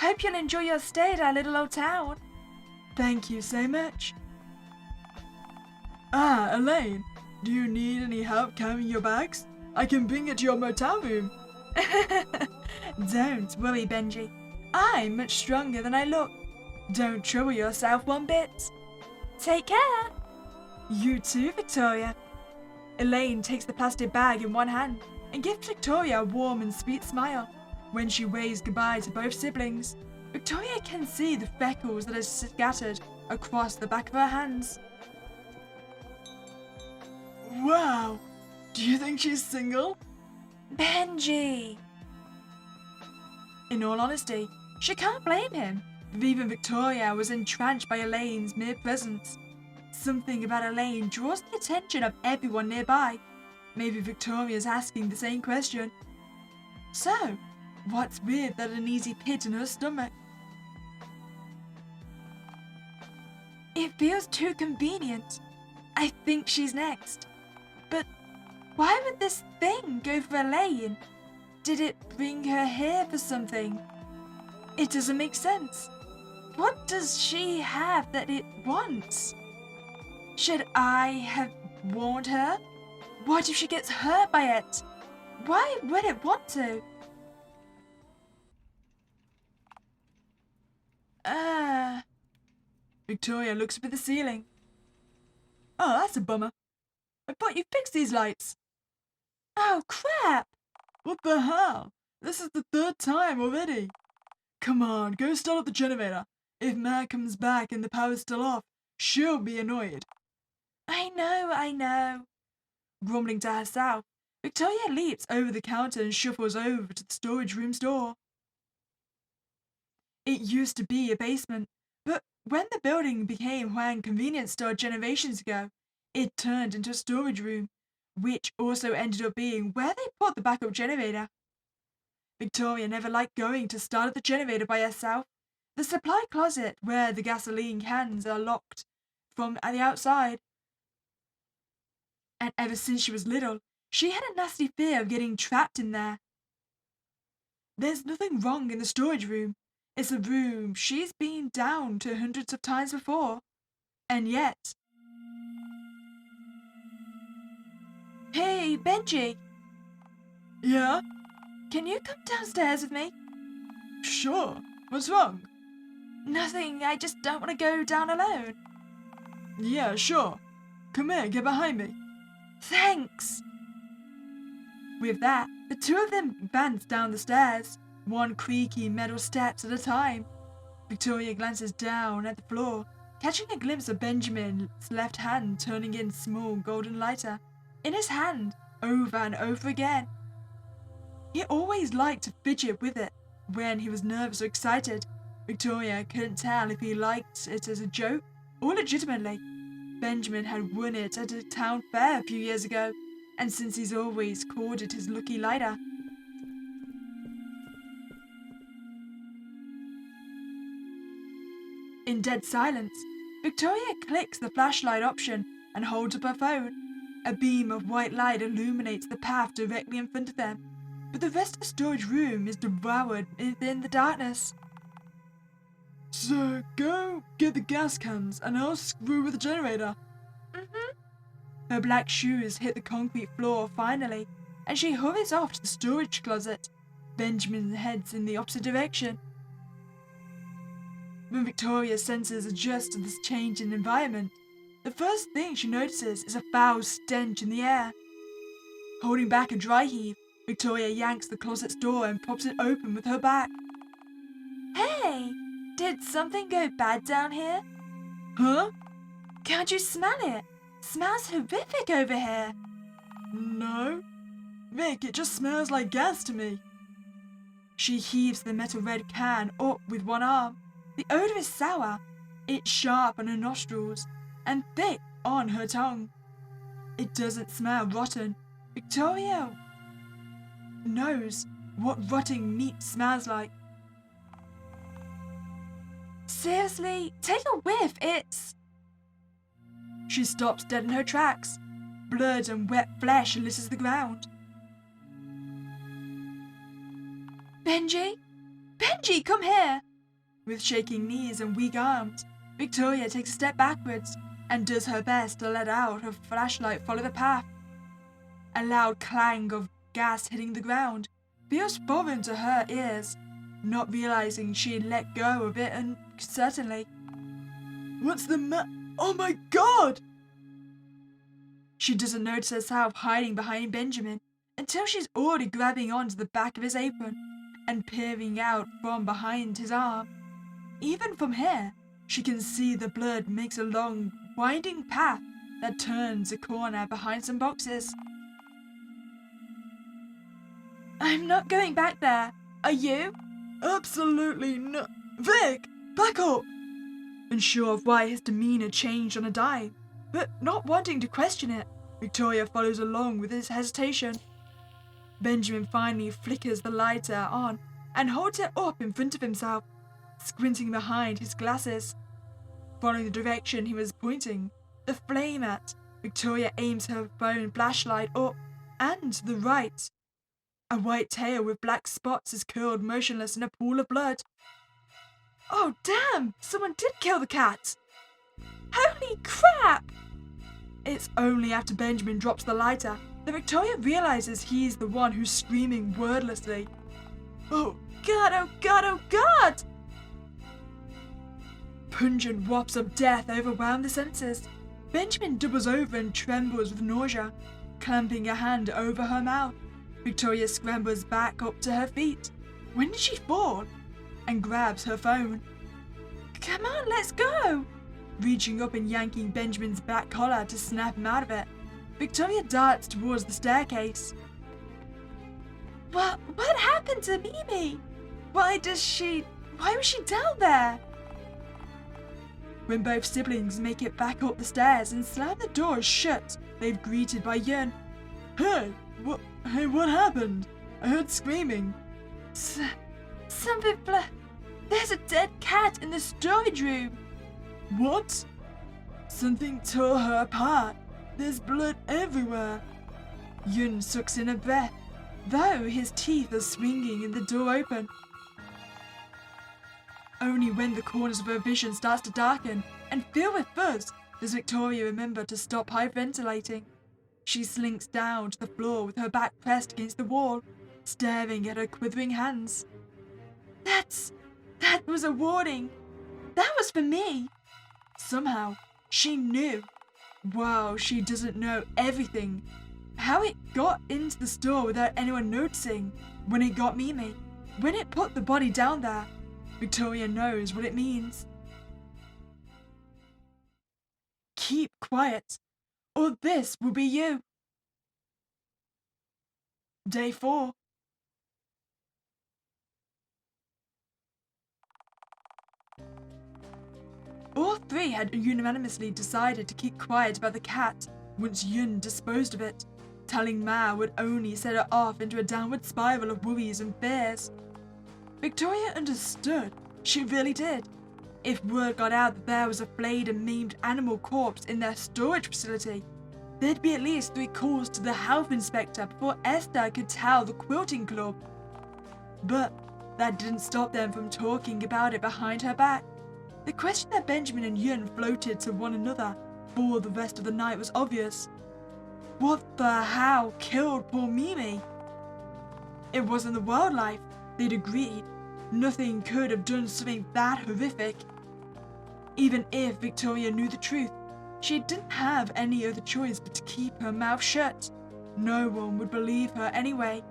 Hope you'll enjoy your stay at our little old town. Thank you so much. Ah, Elaine, do you need any help carrying your bags? I can bring it to your motel room. Don't worry, Benji. I'm much stronger than I look. Don't trouble yourself one bit. Take care. You too, Victoria. Elaine takes the plastic bag in one hand and gives Victoria a warm and sweet smile. When she waves goodbye to both siblings, Victoria can see the freckles that are scattered across the back of her hands. Wow! Do you think she's single? Benji! In all honesty, she can't blame him. Even Victoria was entranced by Elaine's mere presence. Something about Elaine draws the attention of everyone nearby. Maybe Victoria's asking the same question. So, what's with that uneasy pit in her stomach? It feels too convenient. I think she's next. But why would this thing go for Elaine? Did it bring her here for something? It doesn't make sense. What does she have that it wants? Should I have warned her? What if she gets hurt by it? Why would it want to? Victoria looks up at the ceiling. Oh, that's a bummer. I thought you fixed these lights. Oh, crap! What the hell? This is the third time already. Come on, go start up the generator. If Matt comes back and the power's still off, she'll be annoyed. I know. Grumbling to herself, Victoria leaps over the counter and shuffles over to the storage room's door. It used to be a basement, but when the building became Huang convenience store generations ago, it turned into a storage room, which also ended up being where they put the backup generator. Victoria never liked going to start up the generator by herself. The supply closet where the gasoline cans are locked from the outside. And ever since she was little, she had a nasty fear of getting trapped in there. There's nothing wrong in the storage room. It's a room she's been down to hundreds of times before. And yet... Hey, Benji! Yeah? Can you come downstairs with me? Sure. What's wrong? Nothing, I just don't want to go down alone. Yeah, sure. Come here, get behind me. Thanks! With that, the two of them advance down the stairs, one creaky metal steps at a time. Victoria glances down at the floor, catching a glimpse of Benjamin's left hand turning in small golden lighter in his hand over and over again. He always liked to fidget with it when he was nervous or excited. Victoria couldn't tell if he liked it as a joke or legitimately. Benjamin had won it at a town fair a few years ago, and since he's always called it his lucky lighter. In dead silence, Victoria clicks the flashlight option and holds up her phone. A beam of white light illuminates the path directly in front of them, but the rest of the storage room is devoured within the darkness. So, go get the gas cans and I'll screw with the generator. Her black shoes hit the concrete floor finally, and she hurries off to the storage closet. Benjamin heads in the opposite direction. When Victoria's senses adjust to this change in environment, the first thing she notices is a foul stench in the air. Holding back a dry heave, Victoria yanks the closet's door and props it open with her back. Hey! Did something go bad down here? Huh? Can't you smell it? Smells horrific over here. No. Vic, it just smells like gas to me. She heaves the metal red can up with one arm. The odor is sour. It's sharp on her nostrils and thick on her tongue. It doesn't smell rotten. Victoria knows what rotting meat smells like. Seriously, take a whiff, it's... She stops dead in her tracks. Blood and wet flesh litters the ground. Benji? Benji, come here! With shaking knees and weak arms, Victoria takes a step backwards and does her best to let out her flashlight follow the path. A loud clang of gas hitting the ground feels foreign to her ears, not realizing she had let go of it uncertainly. What's the Oh my God! She doesn't notice herself hiding behind Benjamin until she's already grabbing onto the back of his apron and peering out from behind his arm. Even from here, she can see the blood makes a long, winding path that turns a corner behind some boxes. I'm not going back there. Are you? Absolutely no. Vic! Back up! Unsure of why his demeanor changed on a dime, but not wanting to question it, Victoria follows along with his hesitation. Benjamin finally flickers the lighter on and holds it up in front of himself, squinting behind his glasses. Following the direction he was pointing the flame at, Victoria aims her phone flashlight up and to the right. A white tail with black spots is curled motionless in a pool of blood. Oh damn! Someone did kill the cat! Holy crap! It's only after Benjamin drops the lighter that Victoria realizes he's the one who's screaming wordlessly. Oh God, oh God, oh God! Pungent wafts of death overwhelm the senses. Benjamin doubles over and trembles with nausea, clamping a hand over her mouth. Victoria scrambles back up to her feet. When did she fall? And grabs her phone. Come on, let's go! Reaching up and yanking Benjamin's back collar to snap him out of it, Victoria darts towards the staircase. What happened to Mimi? Why was she down there? When both siblings make it back up the stairs and slam the doors shut, they're greeted by Yun. Hey, what happened? I heard screaming. There's a dead cat in the storage room. What? Something tore her apart. There's blood everywhere. Yun sucks in a breath, though his teeth are swinging and the door open. Only when the corners of her vision starts to darken and fill with fuzz does Victoria remember to stop hyperventilating. She slinks down to the floor with her back pressed against the wall, staring at her quivering hands. That was a warning. That was for me. Somehow, she knew. Wow, she doesn't know everything. How it got into the store without anyone noticing, when it got Mimi, when it put the body down there. Victoria knows what it means. Keep quiet, or this will be you. Day 4. All three had unanimously decided to keep quiet about the cat once Yun disposed of it. Telling Ma would only set her off into a downward spiral of worries and fears. Victoria understood. She really did. If word got out that there was a flayed and maimed animal corpse in their storage facility, there'd be at least 3 calls to the health inspector before Esther could tell the quilting club. But that didn't stop them from talking about it behind her back. The question that Benjamin and Yun floated to one another for the rest of the night was obvious. What the hell killed poor Mimi? It wasn't the wildlife, they'd agreed. Nothing could have done something that horrific. Even if Victoria knew the truth, she didn't have any other choice but to keep her mouth shut. No one would believe her anyway.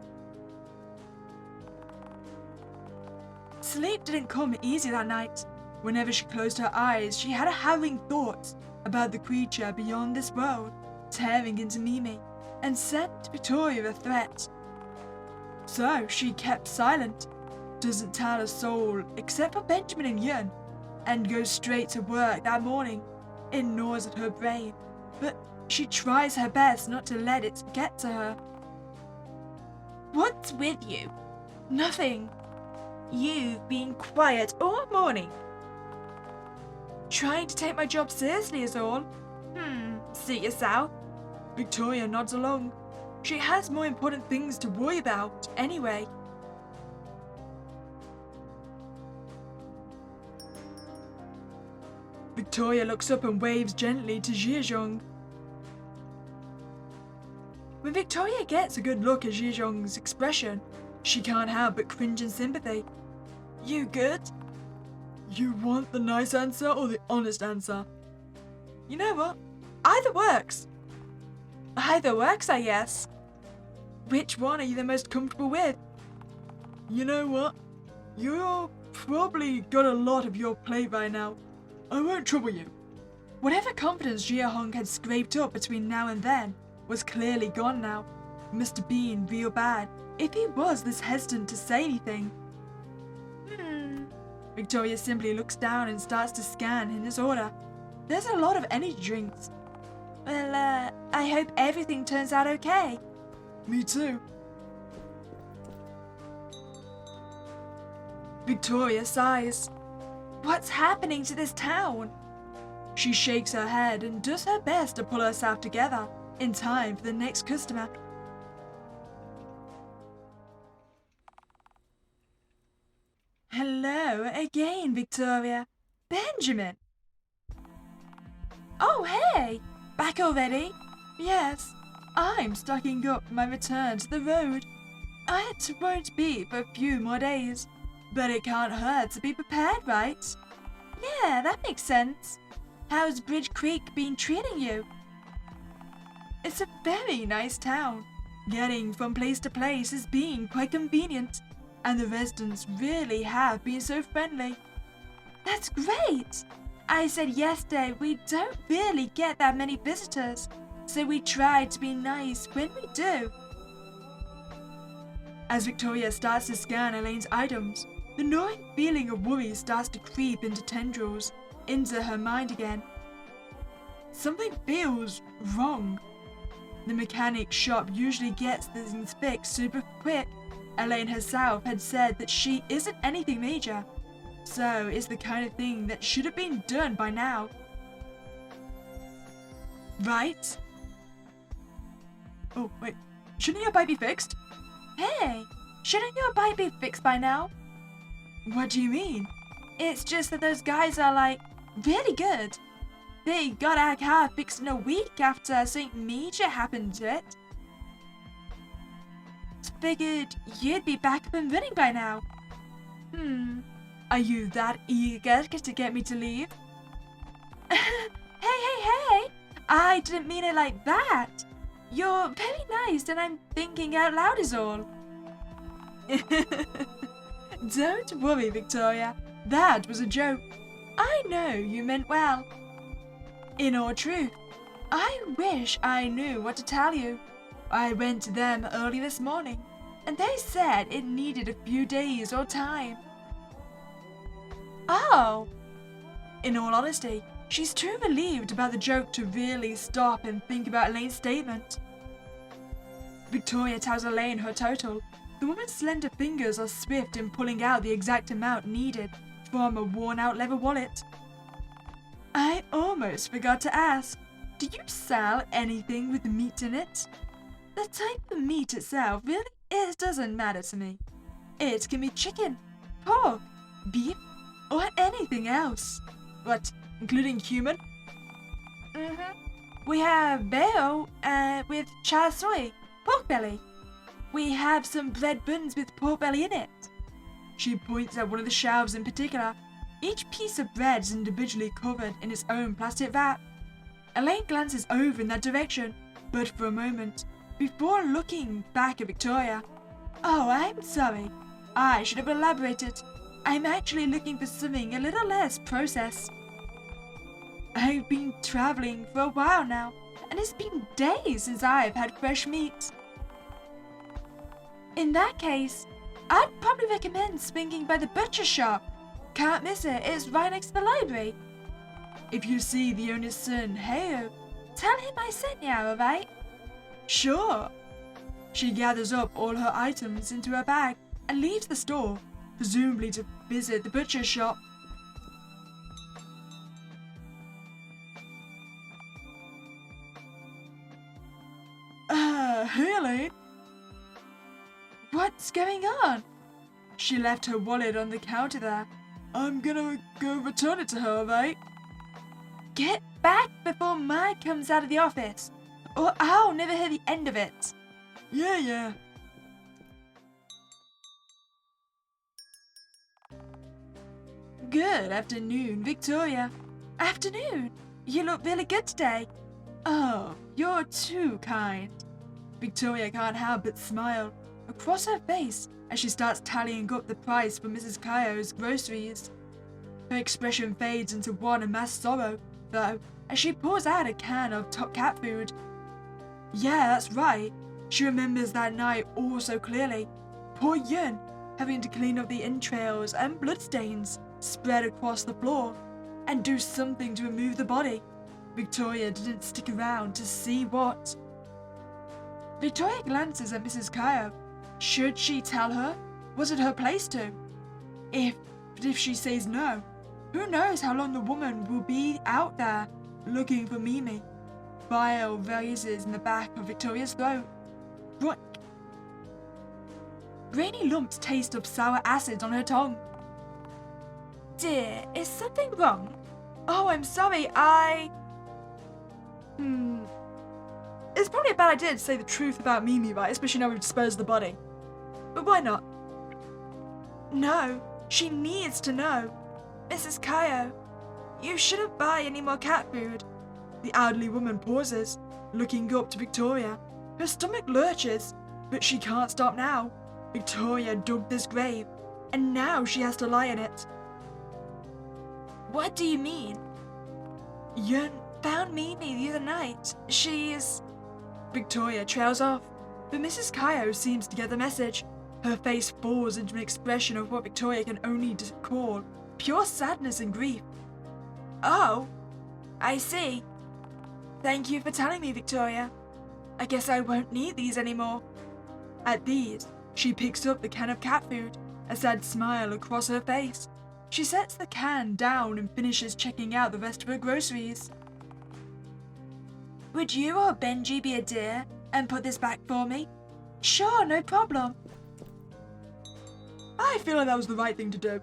Sleep didn't come easy that night. Whenever she closed her eyes, she had a harrowing thought about the creature beyond this world, tearing into Mimi, and sent Victoria a threat. So she kept silent, doesn't tell a soul except for Benjamin and Yun, and goes straight to work that morning. It gnaws at her brain, but she tries her best not to let it get to her. What's with you? Nothing. You've been quiet all morning. Trying to take my job seriously is all. Suit yourself. Victoria nods along. She has more important things to worry about anyway. Victoria looks up and waves gently to Zhejiang. When Victoria gets a good look at Zhejiang's expression, she can't help but cringe in sympathy. You good? You want the nice answer or the honest answer? You know what? Either works. Either works, I guess. Which one are you the most comfortable with? You know what? You're probably got a lot of your plate right now. I won't trouble you. Whatever confidence Jia Hong had scraped up between now and then was clearly gone now. Must have been real bad if he was this hesitant to say anything. Victoria simply looks down and starts to scan in his order. There's a lot of energy drinks. Well, I hope everything turns out okay. Me too. Victoria sighs. What's happening to this town? She shakes her head and does her best to pull herself together in time for the next customer. Hello again, Victoria. Benjamin. Oh, hey! Back already? Yes, I'm stocking up for my return to the road. It won't be for a few more days, but it can't hurt to be prepared, right? Yeah, that makes sense. How's Bridge Creek been treating you? It's a very nice town. Getting from place to place has been quite convenient, and the residents really have been so friendly. That's great! I said yesterday we don't really get that many visitors, so we try to be nice when we do. As Victoria starts to scan Elaine's items, the gnawing feeling of worry starts to creep into tendrils into her mind again. Something feels wrong. The mechanic shop usually gets things fixed super quick. Elaine herself had said that she isn't anything major, so it's the kind of thing that should have been done by now. Right? Oh, wait. Shouldn't your bike be fixed? Hey, shouldn't your bike be fixed by now? What do you mean? It's just that those guys are, like, really good. They got our car fixed in a week after something major happened to it. Figured you'd be back up and running by now. Are you that eager to get me to leave? Hey! I didn't mean it like that. You're very nice and I'm thinking out loud is all. Don't worry, Victoria. That was a joke. I know you meant well. In all truth, I wish I knew what to tell you. I went to them early this morning, and they said it needed a few days or time. Oh! In all honesty, she's too relieved about the joke to really stop and think about Elaine's statement. Victoria tells Elaine her total. The woman's slender fingers are swift in pulling out the exact amount needed from a worn-out leather wallet. I almost forgot to ask, do you sell anything with meat in it? The type of meat itself really doesn't matter to me. It can be chicken, pork, beef, or anything else. What, including human? We have beo with char soy, pork belly. We have some bread buns with pork belly in it. She points at one of the shelves in particular. Each piece of bread is individually covered in its own plastic wrap. Elaine glances over in that direction, but for a moment, before looking back at Victoria. Oh, I'm sorry. I should have elaborated. I'm actually looking for something a little less processed. I've been traveling for a while now, and it's been days since I've had fresh meat. In that case, I'd probably recommend swinging by the butcher shop. Can't miss it, it's right next to the library. If you see the owner's son, Heo, tell him I sent you, alright? Sure. She gathers up all her items into her bag and leaves the store, presumably to visit the butcher shop. Hey Elaine. What's going on? She left her wallet on the counter there. I'm gonna go return it to her, alright? Get back before Mike comes out of the office, or I'll never hear the end of it. Yeah. Good afternoon, Victoria. Afternoon. You look really good today. Oh, you're too kind. Victoria can't help but smile across her face as she starts tallying up the price for Mrs. Kaio's groceries. Her expression fades into one of mass sorrow, though, as she pours out a can of top cat food. Yeah, that's right. She remembers that night all so clearly. Poor Yun. having to clean up the entrails and bloodstains spread across the floor and do something to remove the body. Victoria didn't stick around to see what. Victoria glances at Mrs. Kyle. Should she tell her? Was it her place to? But if she says no, who knows how long the woman will be out there looking for Mimi. Bile raises in the back of Victoria's throat. Broink. Grainy lumps taste of sour acid on her tongue. Dear, is something wrong? Oh, I'm sorry, It's probably a bad idea to say the truth about Mimi, right? Especially now we've disposed of the body. But why not? No, she needs to know. Mrs. Kayo, you shouldn't buy any more cat food. The elderly woman pauses, looking up to Victoria. Her stomach lurches, but she can't stop now. Victoria dug this grave, and now she has to lie in it. What do you mean? Yun Found Mimi the other night. She's... Victoria trails off, but Mrs. Kayo seems to get the message. Her face falls into an expression of what Victoria can only call pure sadness and grief. Oh, I see. Thank you for telling me, Victoria. I guess I won't need these anymore. At these, she picks up the can of cat food, a sad smile across her face. She sets the can down and finishes checking out the rest of her groceries. Would you or Benji be a dear and put this back for me? Sure, no problem. I feel like that was the right thing to do.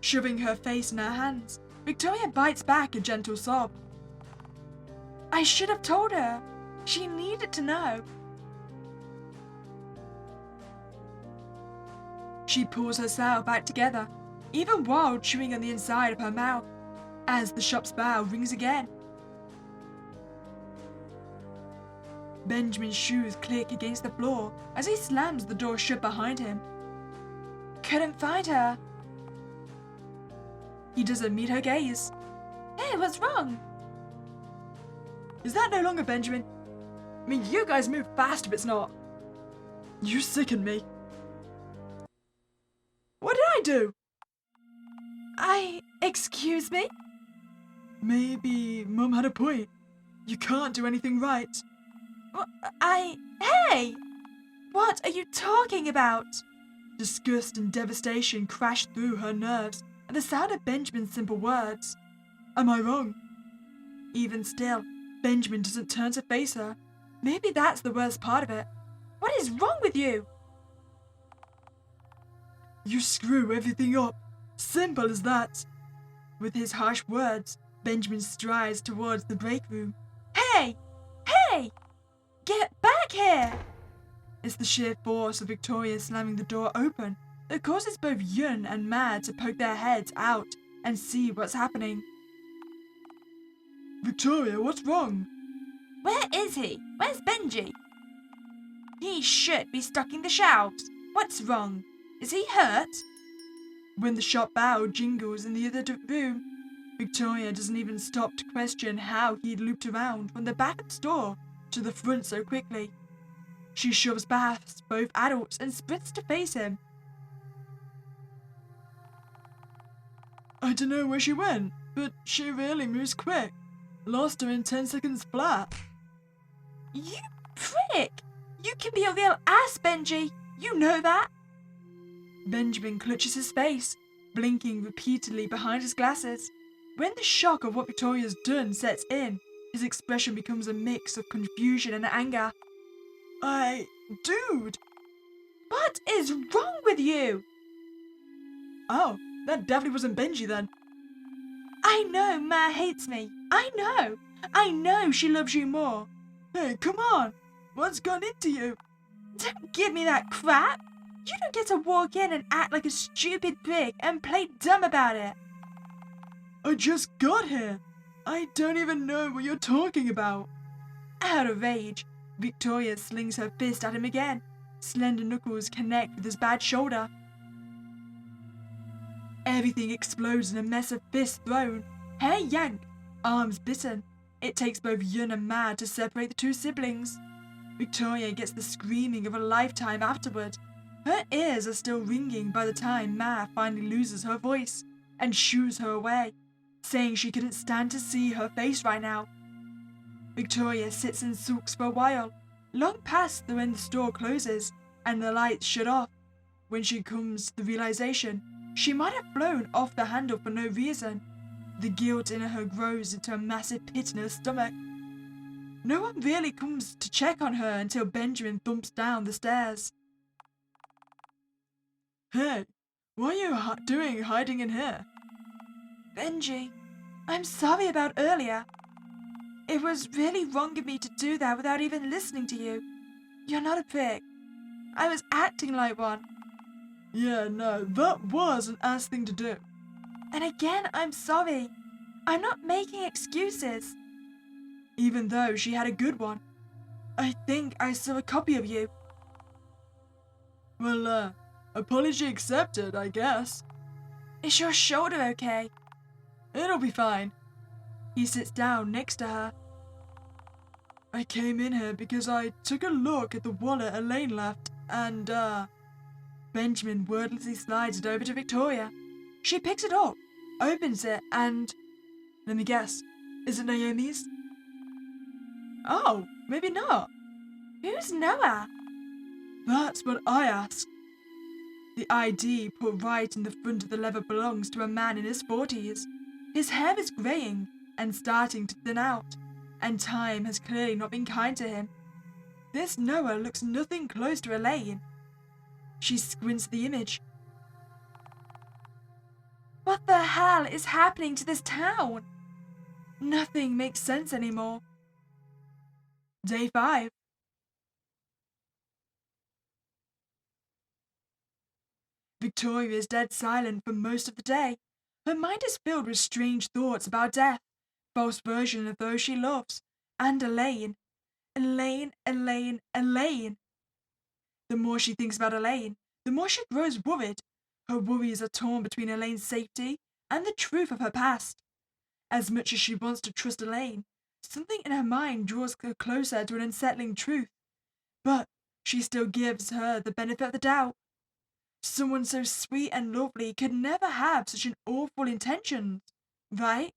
Shoving her face in her hands, Victoria bites back a gentle sob. I should have told her. She needed to know. She pulls herself back together, even while chewing on the inside of her mouth, as the shop's bell rings again. Benjamin's shoes click against the floor as he slams the door shut behind him. Couldn't find her. He doesn't meet her gaze. Hey, what's wrong? Is that no longer Benjamin? I mean, you guys move fast if it's not. You sicken me. What did I do? Excuse me? Maybe Mum had a point. You can't do anything right. Hey! What are you talking about? Disgust and devastation crashed through her nerves at the sound of Benjamin's simple words. Am I wrong? Even still, Benjamin doesn't turn to face her. Maybe that's the worst part of it. What is wrong with you? You screw everything up. Simple as that. With his harsh words, Benjamin strides towards the break room. Hey! Hey! Get back here! It's the sheer force of Victoria slamming the door open that causes both Yun and Mad to poke their heads out and see what's happening. Victoria, what's wrong? Where is he? Where's Benji? He should be stocking the shelves. What's wrong? Is he hurt? When the shop bell jingles in the other room, Victoria doesn't even stop to question how he'd looped around from the back of the store to the front so quickly. She shoves past both adults and sprints to face him. I don't know where she went, but she really moves quick. Lost her in 10 seconds flat. You prick! You can be a real ass, Benji. You know that. Benjamin clutches his face, blinking repeatedly behind his glasses. When the shock of what Victoria's done sets in, his expression becomes a mix of confusion and anger. Dude! What is wrong with you? Oh, that definitely wasn't Benji then. I know Ma hates me. I know she loves you more. Hey, come on! What's gone into you? Don't give me that crap! You don't get to walk in and act like a stupid pig and play dumb about it. I just got here. I don't even know what you're talking about. Out of rage, Victoria slings her fist at him again. Slender knuckles connect with his bad shoulder. Everything explodes in a mess of fists thrown, hair yanked, arms bitten. It takes both Yun and Mad to separate the two siblings. Victoria gets the screaming of a lifetime afterward. Her ears are still ringing by the time Ma finally loses her voice and shoos her away, saying she couldn't stand to see her face right now. Victoria sits and sulks for a while, long past when the store closes and the lights shut off, when she comes to the realization she might have blown off the handle for no reason. The guilt in her grows into a massive pit in her stomach. No one really comes to check on her until Benjamin thumps down the stairs. Hey, what are you doing hiding in here? Benji, I'm sorry about earlier. It was really wrong of me to do that without even listening to you. You're not a prick. I was acting like one. Yeah, no, that was an ass thing to do. And again, I'm sorry. I'm not making excuses. Even though she had a good one. I think I saw a copy of you. Well, apology accepted, I guess. Is your shoulder okay? It'll be fine. He sits down next to her. I came in here because I took a look at the wallet Elaine left and, Benjamin wordlessly slides it over to Victoria. She picks it up, opens it, and... Let me guess. Is it Naomi's? Oh, maybe not. Who's Noah? That's what I asked. The ID put right in the front of the leather belongs to a man in his 40s. His hair is greying and starting to thin out, and time has clearly not been kind to him. This Noah looks nothing close to Elaine. She squints at the image. What the hell is happening to this town? Nothing makes sense anymore. Day 5. Victoria is dead silent for most of the day. Her mind is filled with strange thoughts about death, false version of those she loves, and Elaine. Elaine. The more she thinks about Elaine, the more she grows worried. Her worries are torn between Elaine's safety and the truth of her past. As much as she wants to trust Elaine, something in her mind draws her closer to an unsettling truth. But she still gives her the benefit of the doubt. Someone so sweet and lovely could never have such an awful intention, right?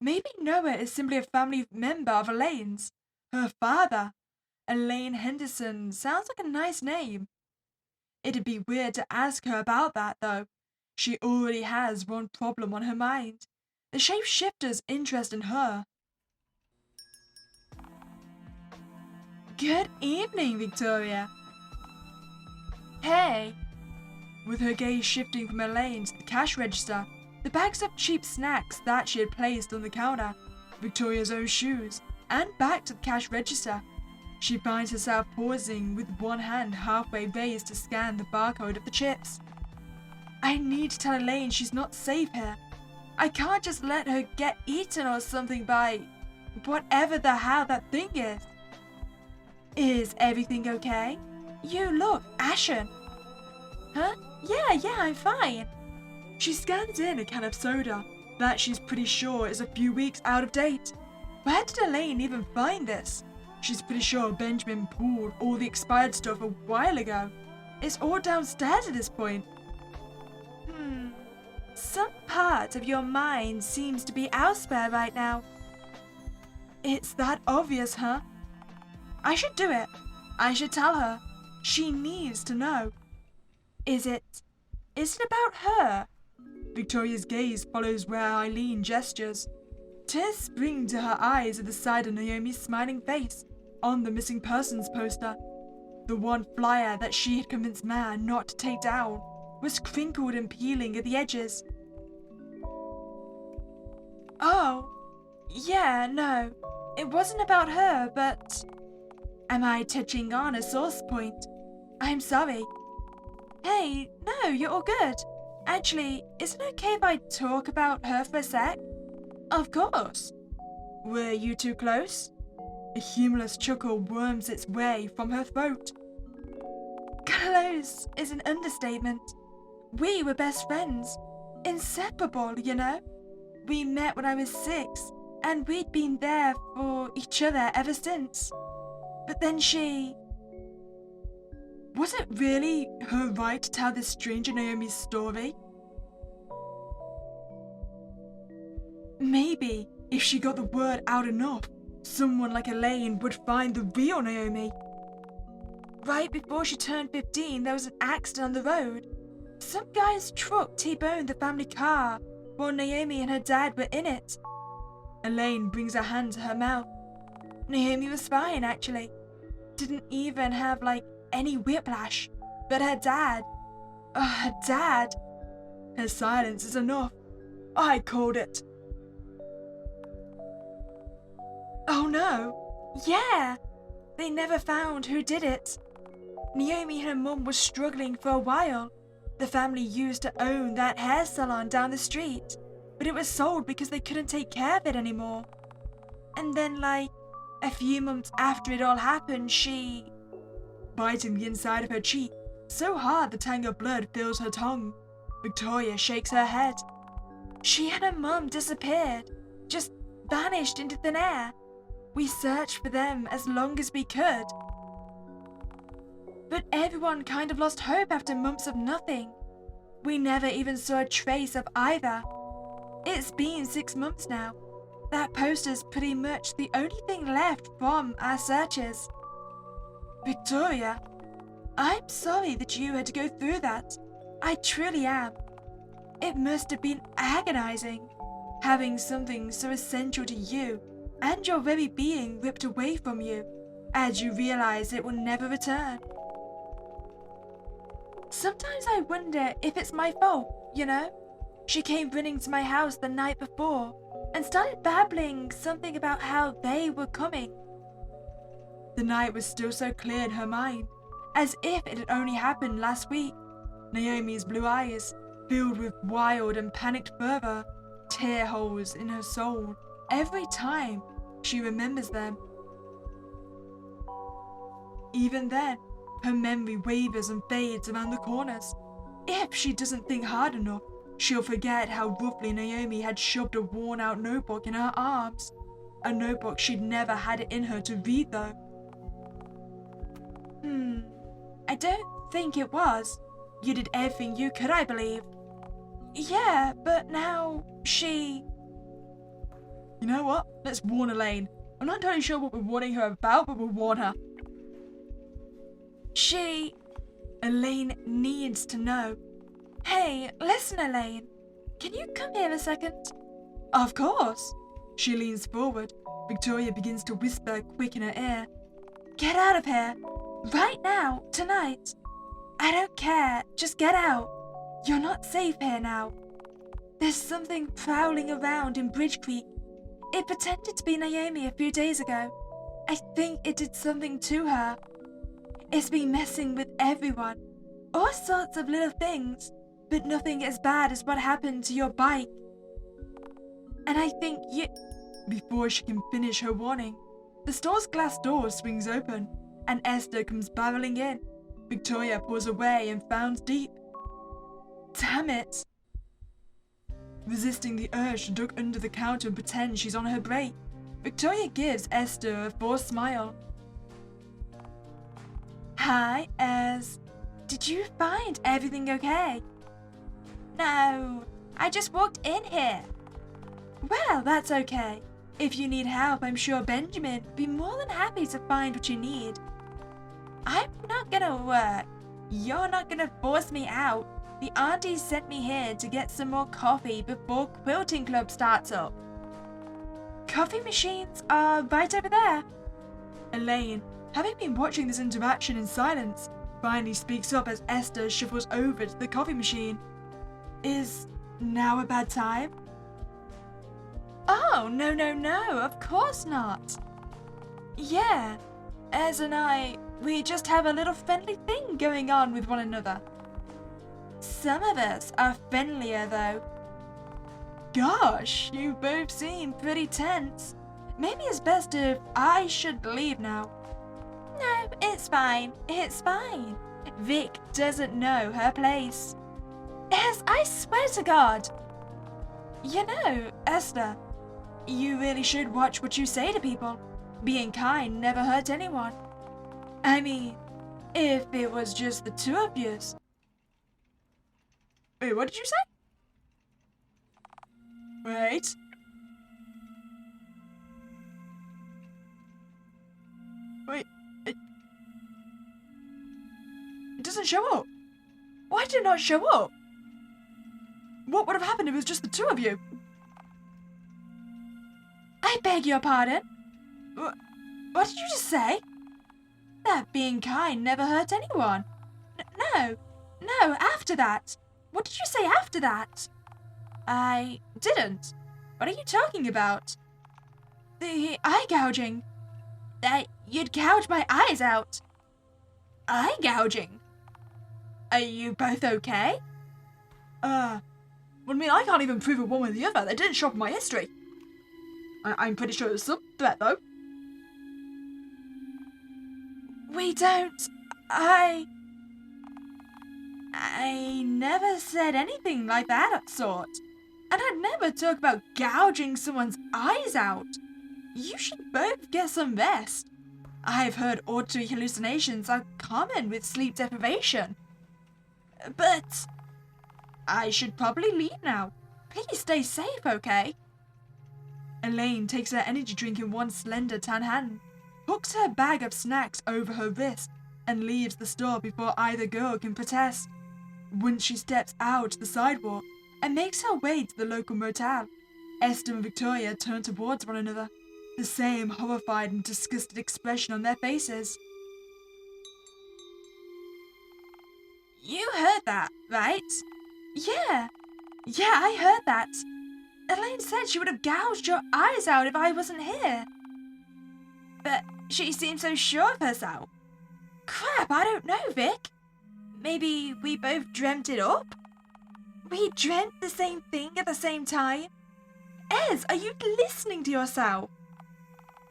Maybe Noah is simply a family member of Elaine's. Her father, Elaine Henderson, sounds like a nice name. It'd be weird to ask her about that, though. She already has one problem on her mind. The Shapeshifter's interest in her. Good evening, Victoria. Hey. With her gaze shifting from Elaine to the cash register, the bags of cheap snacks that she had placed on the counter, Victoria's own shoes, and back to the cash register, she finds herself pausing with one hand halfway raised to scan the barcode of the chips. I need to tell Elaine she's not safe here. I can't just let her get eaten or something by whatever the hell that thing is. Is everything okay? You look ashen. Huh? Yeah, I'm fine. She scans in a can of soda that she's pretty sure is a few weeks out of date. Where did Elaine even find this? She's pretty sure Benjamin pulled all the expired stuff a while ago. It's all downstairs at this point. Some part of your mind seems to be elsewhere right now. It's that obvious, huh? I should do it. I should tell her. She needs to know. Is it about her? Victoria's gaze follows where Eileen gestures. Tears spring to her eyes at the side of Naomi's smiling face on the missing persons poster. The one flyer that she had convinced Man not to take down was crinkled and peeling at the edges. Oh, yeah, no, it wasn't about her, but... Am I touching on a source point? I'm sorry. Hey, no, you're all good. Actually, is it okay if I talk about her for a sec? Of course. Were you too close? A humorless chuckle worms its way from her throat. Close is an understatement. We were best friends. Inseparable, you know. We met when I was 6. and we'd been there for each other ever since. But then she... Was it really her right to tell this stranger Naomi's story? Maybe, if she got the word out enough, someone like Elaine would find the real Naomi. Right before she turned 15, there was an accident on the road. Some guy's truck T-boned the family car while Naomi and her dad were in it. Elaine brings her hand to her mouth. Naomi was fine, actually. Didn't even have, any whiplash. But her dad... her dad... Her silence is enough. I called it. Oh no! Yeah! They never found who did it. Naomi and her mum were struggling for a while. The family used to own that hair salon down the street, but it was sold because they couldn't take care of it anymore. And then, a few months after it all happened, she... Biting the inside of her cheek, so hard the tang of blood fills her tongue. Victoria shakes her head. She and her mum disappeared, just vanished into thin air. We searched for them as long as we could. But everyone kind of lost hope after months of nothing. We never even saw a trace of either. It's been 6 months now. That poster's pretty much the only thing left from our searches. Victoria, I'm sorry that you had to go through that. I truly am. It must have been agonizing, having something so essential to you and your very being ripped away from you as you realize it will never return. Sometimes I wonder if it's my fault, you know? She came running to my house the night before and started babbling something about how they were coming. The night was still so clear in her mind, as if it had only happened last week. Naomi's blue eyes, filled with wild and panicked fervor, tear holes in her soul every time she remembers them. Even then, her memory wavers and fades around the corners. If she doesn't think hard enough, she'll forget how roughly Naomi had shoved a worn-out notebook in her arms. A notebook she'd never had it in her to read, though. I don't think it was. You did everything you could, I believe. Yeah, but now she... You know what? Let's warn Elaine. I'm not entirely sure what we're warning her about, but we'll warn her. Elaine needs to know. Hey, listen, Elaine. Can you come here a second? Of course. She leans forward. Victoria begins to whisper quick in her ear. Get out of here. Right now, tonight. I don't care. Just get out. You're not safe here now. There's something prowling around in Bridge Creek. It pretended to be Naomi a few days ago. I think it did something to her. It's been messing with everyone. All sorts of little things, but nothing as bad as what happened to your bike. And I think you... Before she can finish her warning, the store's glass door swings open, and Esther comes barreling in. Victoria pulls away and frowns deep. Damn it! Resisting the urge to duck under the counter and pretend she's on her break, Victoria gives Esther a forced smile. Hi, did you find everything okay? No, I just walked in here. Well, that's okay. If you need help, I'm sure Benjamin would be more than happy to find what you need. I'm not gonna work. You're not gonna force me out. The aunties sent me here to get some more coffee before quilting club starts up. Coffee machines are right over there. Elaine, having been watching this interaction in silence, finally speaks up as Esther shuffles over to the coffee machine. Is now a bad time? Oh, no, of course not. Yeah, Ez and I, we just have a little friendly thing going on with one another. Some of us are friendlier, though. Gosh, you both seem pretty tense. Maybe it's best if I should leave now. No, it's fine. Vic doesn't know her place. Ez, I swear to God. You know, Esther, You really should watch what you say to people. Being kind never hurt anyone. I mean, if it was just the two of yous. Wait, what did you say? Wait. Wait, it doesn't show up. Why did it not show up? What would have happened if it was just the two of you? I beg your pardon? What did you just say? That being kind never hurt anyone. No, after that. What did you say after that? I didn't. What are you talking about? The eye gouging. That you'd gouge my eyes out. Eye gouging? Are you both okay? Well, I mean, I can't even prove it one way or the other. They didn't show up in my history. I'm pretty sure it was some threat, though. We don't... I never said anything like that sort. And I'd never talk about gouging someone's eyes out. You should both get some rest. I've heard auditory hallucinations are common with sleep deprivation. But I should probably leave now. Please stay safe, okay? Elaine takes her energy drink in one slender tan hand, hooks her bag of snacks over her wrist, and leaves the store before either girl can protest. Once she steps out the sidewalk and makes her way to the local motel, Esther and Victoria turn towards one another, the same horrified and disgusted expression on their faces. You heard that, right? Yeah, I heard that. Elaine said she would have gouged your eyes out if I wasn't here. But she seemed so sure of herself. Crap, I don't know, Vic. Maybe we both dreamt it up? We dreamt the same thing at the same time? Ez, are you listening to yourself?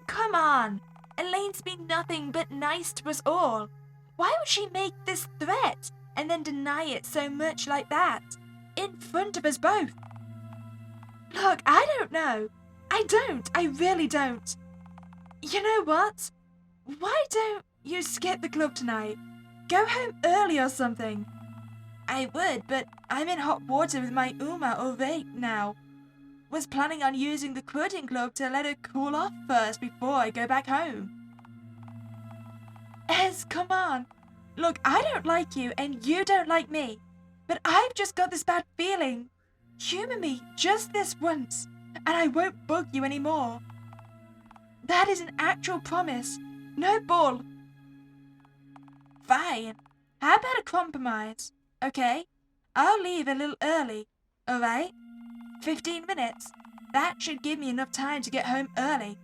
Come on, Elaine's been nothing but nice to us all. Why would she make this threat and then deny it so much like that? In front of us both? Look, I don't know. I really don't. You know what? Why don't you skip the club tonight? Go home early or something. I would, but I'm in hot water with my Uma right now. Was planning on using the quoting club to let her cool off first before I go back home. Ez, come on. Look, I don't like you and you don't like me, but I've just got this bad feeling. Humor me just this once, and I won't bug you anymore. That is an actual promise. No bull. Fine. How about a compromise? Okay? I'll leave a little early, alright? 15 minutes. That should give me enough time to get home early.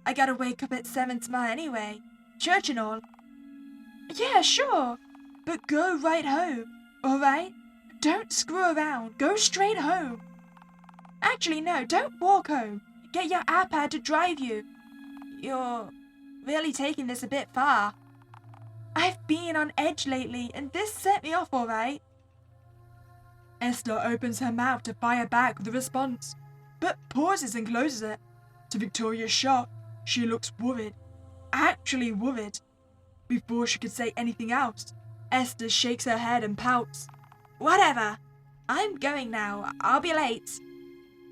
I gotta wake up at 7 tomorrow anyway. Church and all. Yeah, sure. But go right home, alright? Don't screw around. Go straight home. Actually, no, don't walk home. Get your iPad to drive you. You're really taking this a bit far. I've been on edge lately, and this set me off alright. Esther opens her mouth to fire back with a response, but pauses and closes it. To Victoria's shock, she looks worried. Actually worried. Before she could say anything else, Esther shakes her head and pouts. Whatever. I'm going now. I'll be late.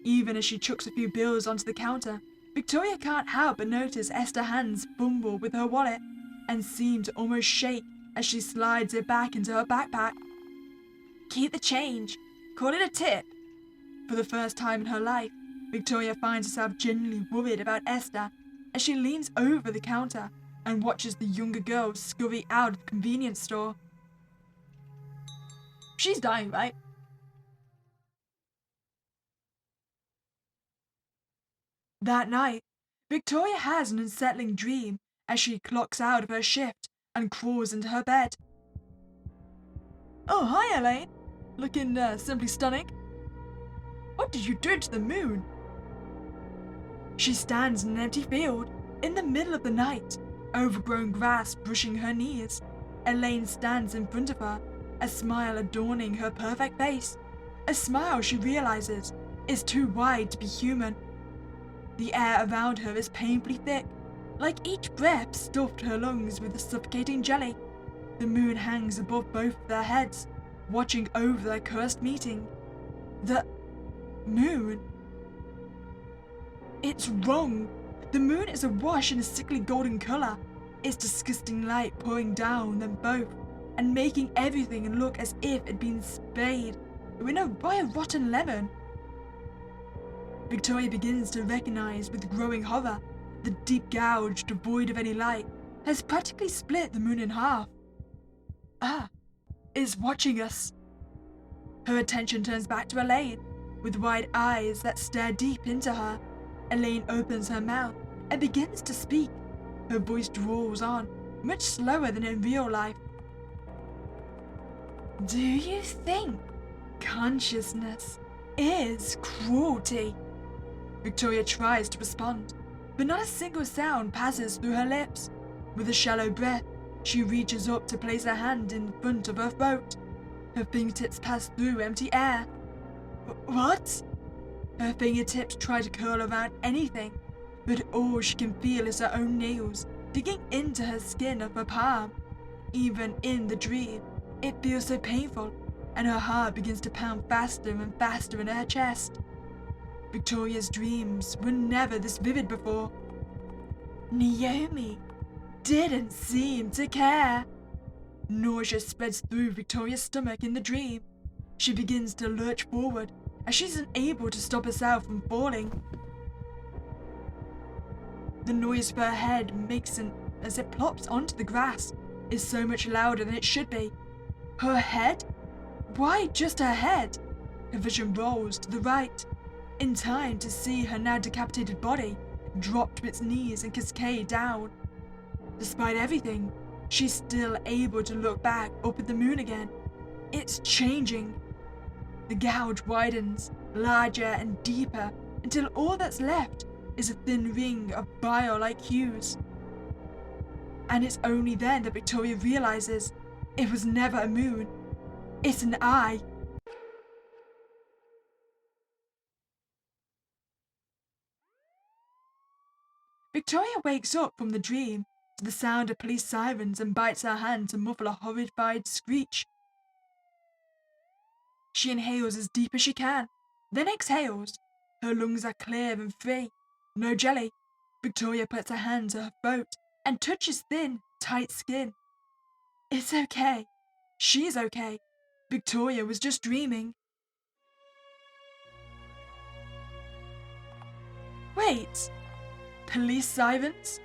Even as she chucks a few bills onto the counter, Victoria can't help but notice Esther's hands fumble with her wallet and seem to almost shake as she slides it back into her backpack. Keep the change. Call it a tip. For the first time in her life, Victoria finds herself genuinely worried about Esther as she leans over the counter and watches the younger girl scurry out of the convenience store. She's dying, right? That night, Victoria has an unsettling dream as she clocks out of her shift and crawls into her bed. Oh, hi, Elaine. Looking simply stunning. What did you do to the moon? She stands in an empty field in the middle of the night, overgrown grass brushing her knees. Elaine stands in front of her, a smile adorning her perfect face, a smile she realizes is too wide to be human. The air around her is painfully thick, like each breath stuffed her lungs with a suffocating jelly. The moon hangs above both their heads, watching over their cursed meeting. The moon. It's wrong. The moon is awash in a sickly golden colour, its disgusting light pouring down them both and making everything look as if it had been sprayed by a rotten lemon. Victoria begins to recognize with growing horror the deep gouge, devoid of any light, has practically split the moon in half. Is watching us. Her attention turns back to Elaine, with wide eyes that stare deep into her. Elaine opens her mouth and begins to speak. Her voice drawls on, much slower than in real life. Do you think consciousness is cruelty? Victoria tries to respond, but not a single sound passes through her lips. With a shallow breath, she reaches up to place her hand in front of her throat. Her fingertips pass through empty air. What? Her fingertips try to curl around anything, but all she can feel is her own nails digging into her skin of her palm. Even in the dream, it feels so painful, and her heart begins to pound faster and faster in her chest. Victoria's dreams were never this vivid before. Naomi didn't seem to care. Nausea spreads through Victoria's stomach in the dream. She begins to lurch forward as she's unable to stop herself from falling. The noise of her head makes as it plops onto the grass is so much louder than it should be. Her head? Why just her head? Her vision rolls to the right, in time to see her now decapitated body drop to its knees and cascade down. Despite everything, she's still able to look back up at the moon again. It's changing. The gouge widens, larger and deeper, until all that's left is a thin ring of bile-like hues. And it's only then that Victoria realizes it was never a moon. It's an eye. Victoria wakes up from the dream to the sound of police sirens and bites her hand to muffle a horrified screech. She inhales as deep as she can, then exhales. Her lungs are clear and free. No jelly. Victoria puts her hand to her throat and touches thin, tight skin. It's okay. She's okay. Victoria was just dreaming. Wait. Police sirens?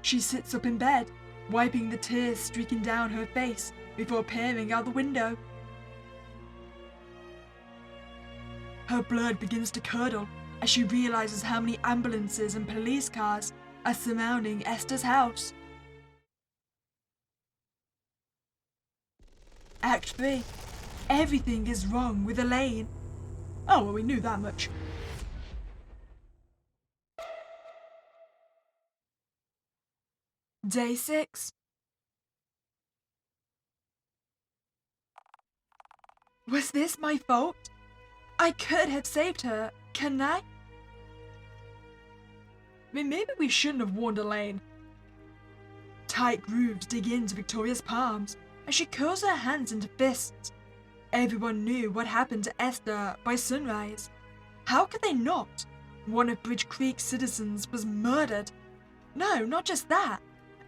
She sits up in bed, wiping the tears streaking down her face before peering out the window. Her blood begins to curdle as she realizes how many ambulances and police cars are surrounding Esther's house. Act 3. Everything is wrong with Elaine. Oh, well, we knew that much. Day 6. Was this my fault? I could have saved her, couldn't I? Maybe we shouldn't have warned Elaine. Tight grooves dig into Victoria's palms as she curls her hands into fists. Everyone knew what happened to Esther by sunrise. How could they not? One of Bridge Creek's citizens was murdered. No, not just that.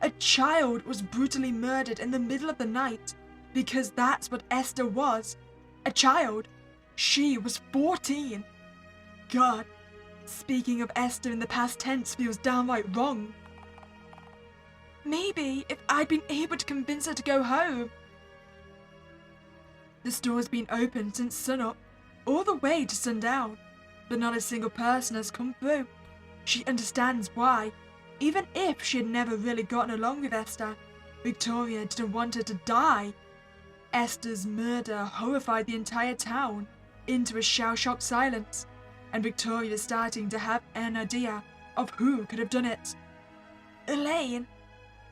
A child was brutally murdered in the middle of the night because that's what Esther was. A child. She was 14. God, speaking of Esther in the past tense feels downright wrong. Maybe if I'd been able to convince her to go home. The store's been open since sunup, all the way to sundown, but not a single person has come through. She understands why. Even if she had never really gotten along with Esther, Victoria didn't want her to die. Esther's murder horrified the entire town into a shell-shocked silence, and Victoria is starting to have an idea of who could have done it. Elaine!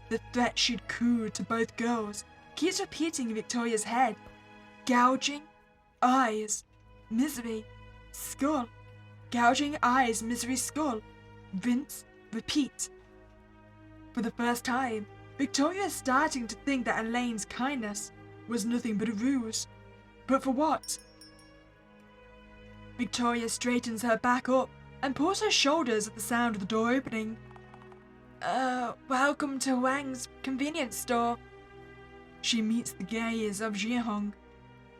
The threat she'd cooed to both girls keeps repeating in Victoria's head. Gouging eyes, misery, skull. Gouging eyes, misery, skull. rinse, repeat. For the first time, Victoria is starting to think that Elaine's kindness was nothing but a ruse. But for what? Victoria straightens her back up and pulls her shoulders at the sound of the door opening. Welcome to Wang's convenience store. She meets the gaze of Jiahong.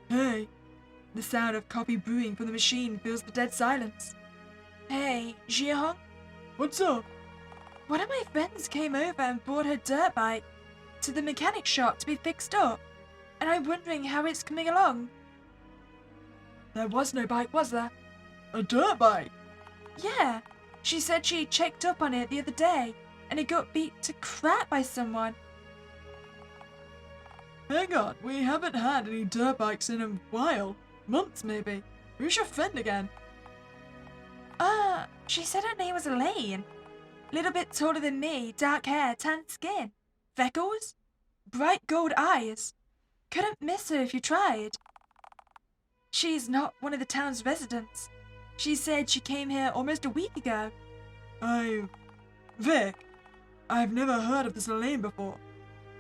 Hey. The sound of coffee brewing from the machine fills the dead silence. Hey, Jiahong? What's up? One of my friends came over and brought her dirt bike to the mechanic shop to be fixed up, and I'm wondering how it's coming along. There was no bike, was there? A dirt bike? Yeah. She said she checked up on it the other day, and it got beat to crap by someone. Hang on, we haven't had any dirt bikes in a while. Months, maybe. Who's your friend again? She said her name was Elaine. Little bit taller than me, dark hair, tan skin. Freckles? Bright gold eyes. Couldn't miss her if you tried. She's not one of the town's residents. She said she came here almost a week ago. Vic, I've never heard of this Elaine before.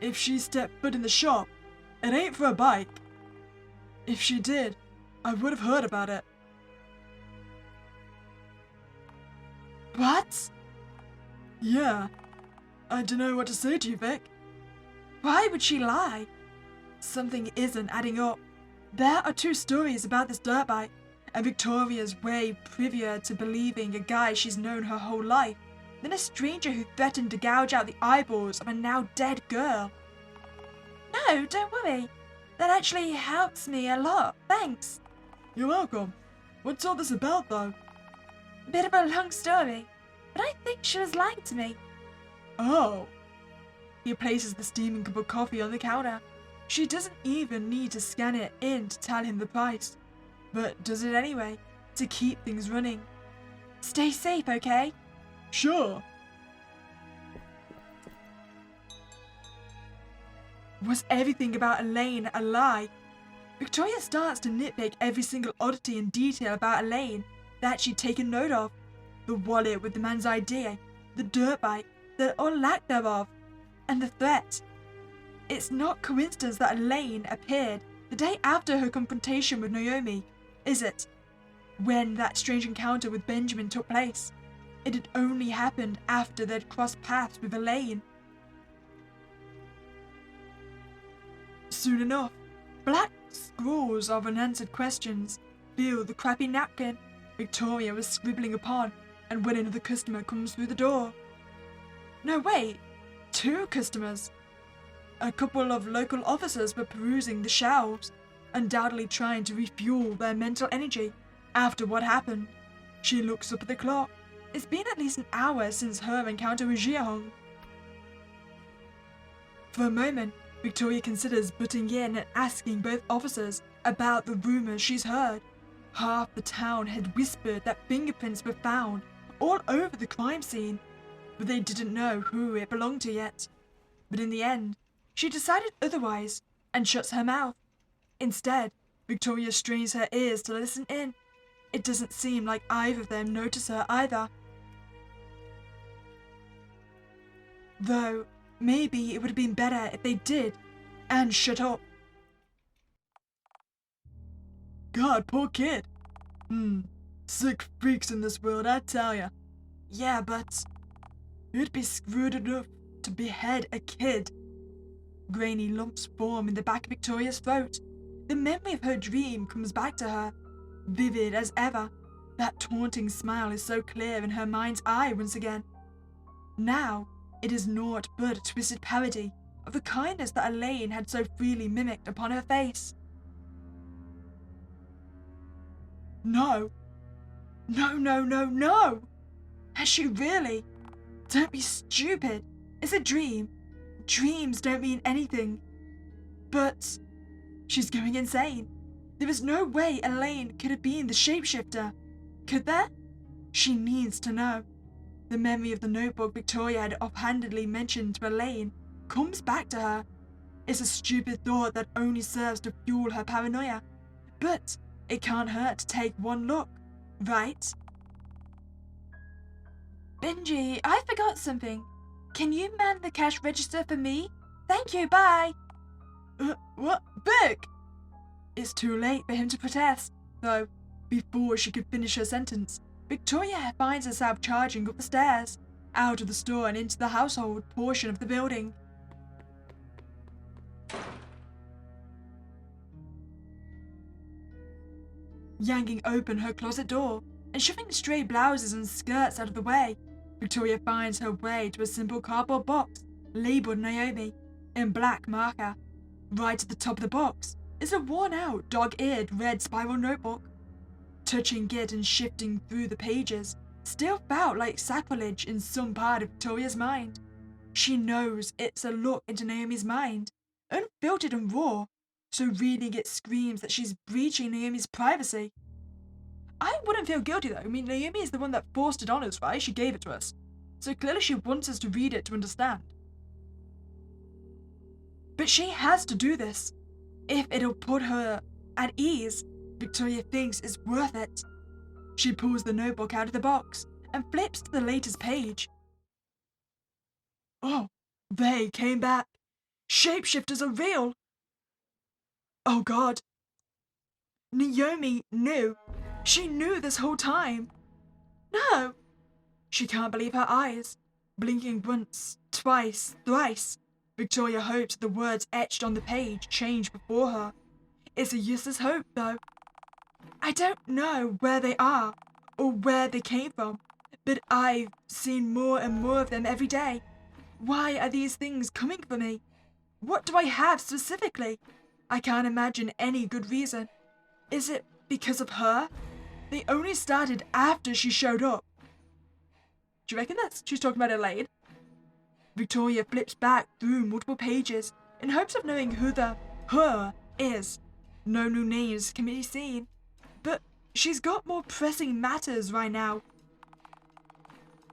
If she stepped foot in the shop, it ain't for a bike. If she did, I would have heard about it. What? Yeah. I don't know what to say to you, Vic. Why would she lie? Something isn't adding up. There are two stories about this dirt bike, and Victoria's way privyer to believing a guy she's known her whole life than a stranger who threatened to gouge out the eyeballs of a now dead girl. No, don't worry. That actually helps me a lot, thanks. You're welcome. What's all this about, though? Bit of a long story, but I think she was lying to me. Oh. He places the steaming cup of coffee on the counter. She doesn't even need to scan it in to tell him the price, but does it anyway, to keep things running. Stay safe, okay? Sure. Was everything about Elaine a lie? Victoria starts to nitpick every single oddity and detail about Elaine that she'd taken note of. The wallet with the man's ID, the dirt bike, or lack thereof, and the threat. It's not coincidence that Elaine appeared the day after her confrontation with Naomi, is it? When that strange encounter with Benjamin took place, it had only happened after they'd crossed paths with Elaine. Soon enough, black scrawls of unanswered questions fill the crappy napkin Victoria was scribbling upon, and when another customer comes through the door. No, wait, 2 customers. A couple of local officers were perusing the shelves, undoubtedly trying to refuel their mental energy after what happened. She looks up at the clock. It's been at least an hour since her encounter with Jiahong. For a moment, Victoria considers butting in and asking both officers about the rumors she's heard. Half the town had whispered that fingerprints were found all over the crime scene, but they didn't know who it belonged to yet. But in the end, she decided otherwise and shuts her mouth. Instead, Victoria strains her ears to listen in. It doesn't seem like either of them notice her either. Though, maybe it would have been better if they did, and shut up. God, poor kid. Sick freaks in this world, I tell ya. Yeah, but who'd be screwed enough to behead a kid? Grainy lumps form in the back of Victoria's throat. The memory of her dream comes back to her, vivid as ever. That taunting smile is so clear in her mind's eye once again. Now, it is naught but a twisted parody of the kindness that Elaine had so freely mimicked upon her face. No. No, no, no, no! Has she really? Don't be stupid. It's a dream. Dreams don't mean anything. But she's going insane. There is no way Elaine could have been the shapeshifter. Could there? She needs to know. The memory of the notebook Victoria had offhandedly mentioned to Elaine comes back to her. It's a stupid thought that only serves to fuel her paranoia. But it can't hurt to take one look, right? Benji, I forgot something. Can you man the cash register for me? Thank you, bye. What? Vic! It's too late for him to protest, though. Before she could finish her sentence, Victoria finds herself charging up the stairs, out of the store and into the household portion of the building. Yanking open her closet door and shoving stray blouses and skirts out of the way, Victoria finds her way to a simple cardboard box labelled Naomi in black marker. Right at the top of the box is a worn-out, dog-eared red spiral notebook. Touching it and shifting through the pages still felt like sacrilege in some part of Victoria's mind. She knows it's a look into Naomi's mind, unfiltered and raw, so reading it screams that she's breaching Naomi's privacy. I wouldn't feel guilty though. I mean, Naomi is the one that forced it on us, right? She gave it to us. So clearly she wants us to read it to understand. But she has to do this. If it'll put her at ease, Victoria thinks it's worth it. She pulls the notebook out of the box and flips to the latest page. Oh, they came back. Shapeshifters are real. Oh God. Naomi knew. She knew this whole time. No. She can't believe her eyes. Blinking once, twice, thrice. Victoria hopes the words etched on the page change before her. It's a useless hope, though. I don't know where they are or where they came from, but I've seen more and more of them every day. Why are these things coming for me? What do I have specifically? I can't imagine any good reason. Is it because of her? They only started after she showed up. Do you reckon she's talking about Elaine? Victoria flips back through multiple pages in hopes of knowing who the her is. No new names can be seen, but she's got more pressing matters right now.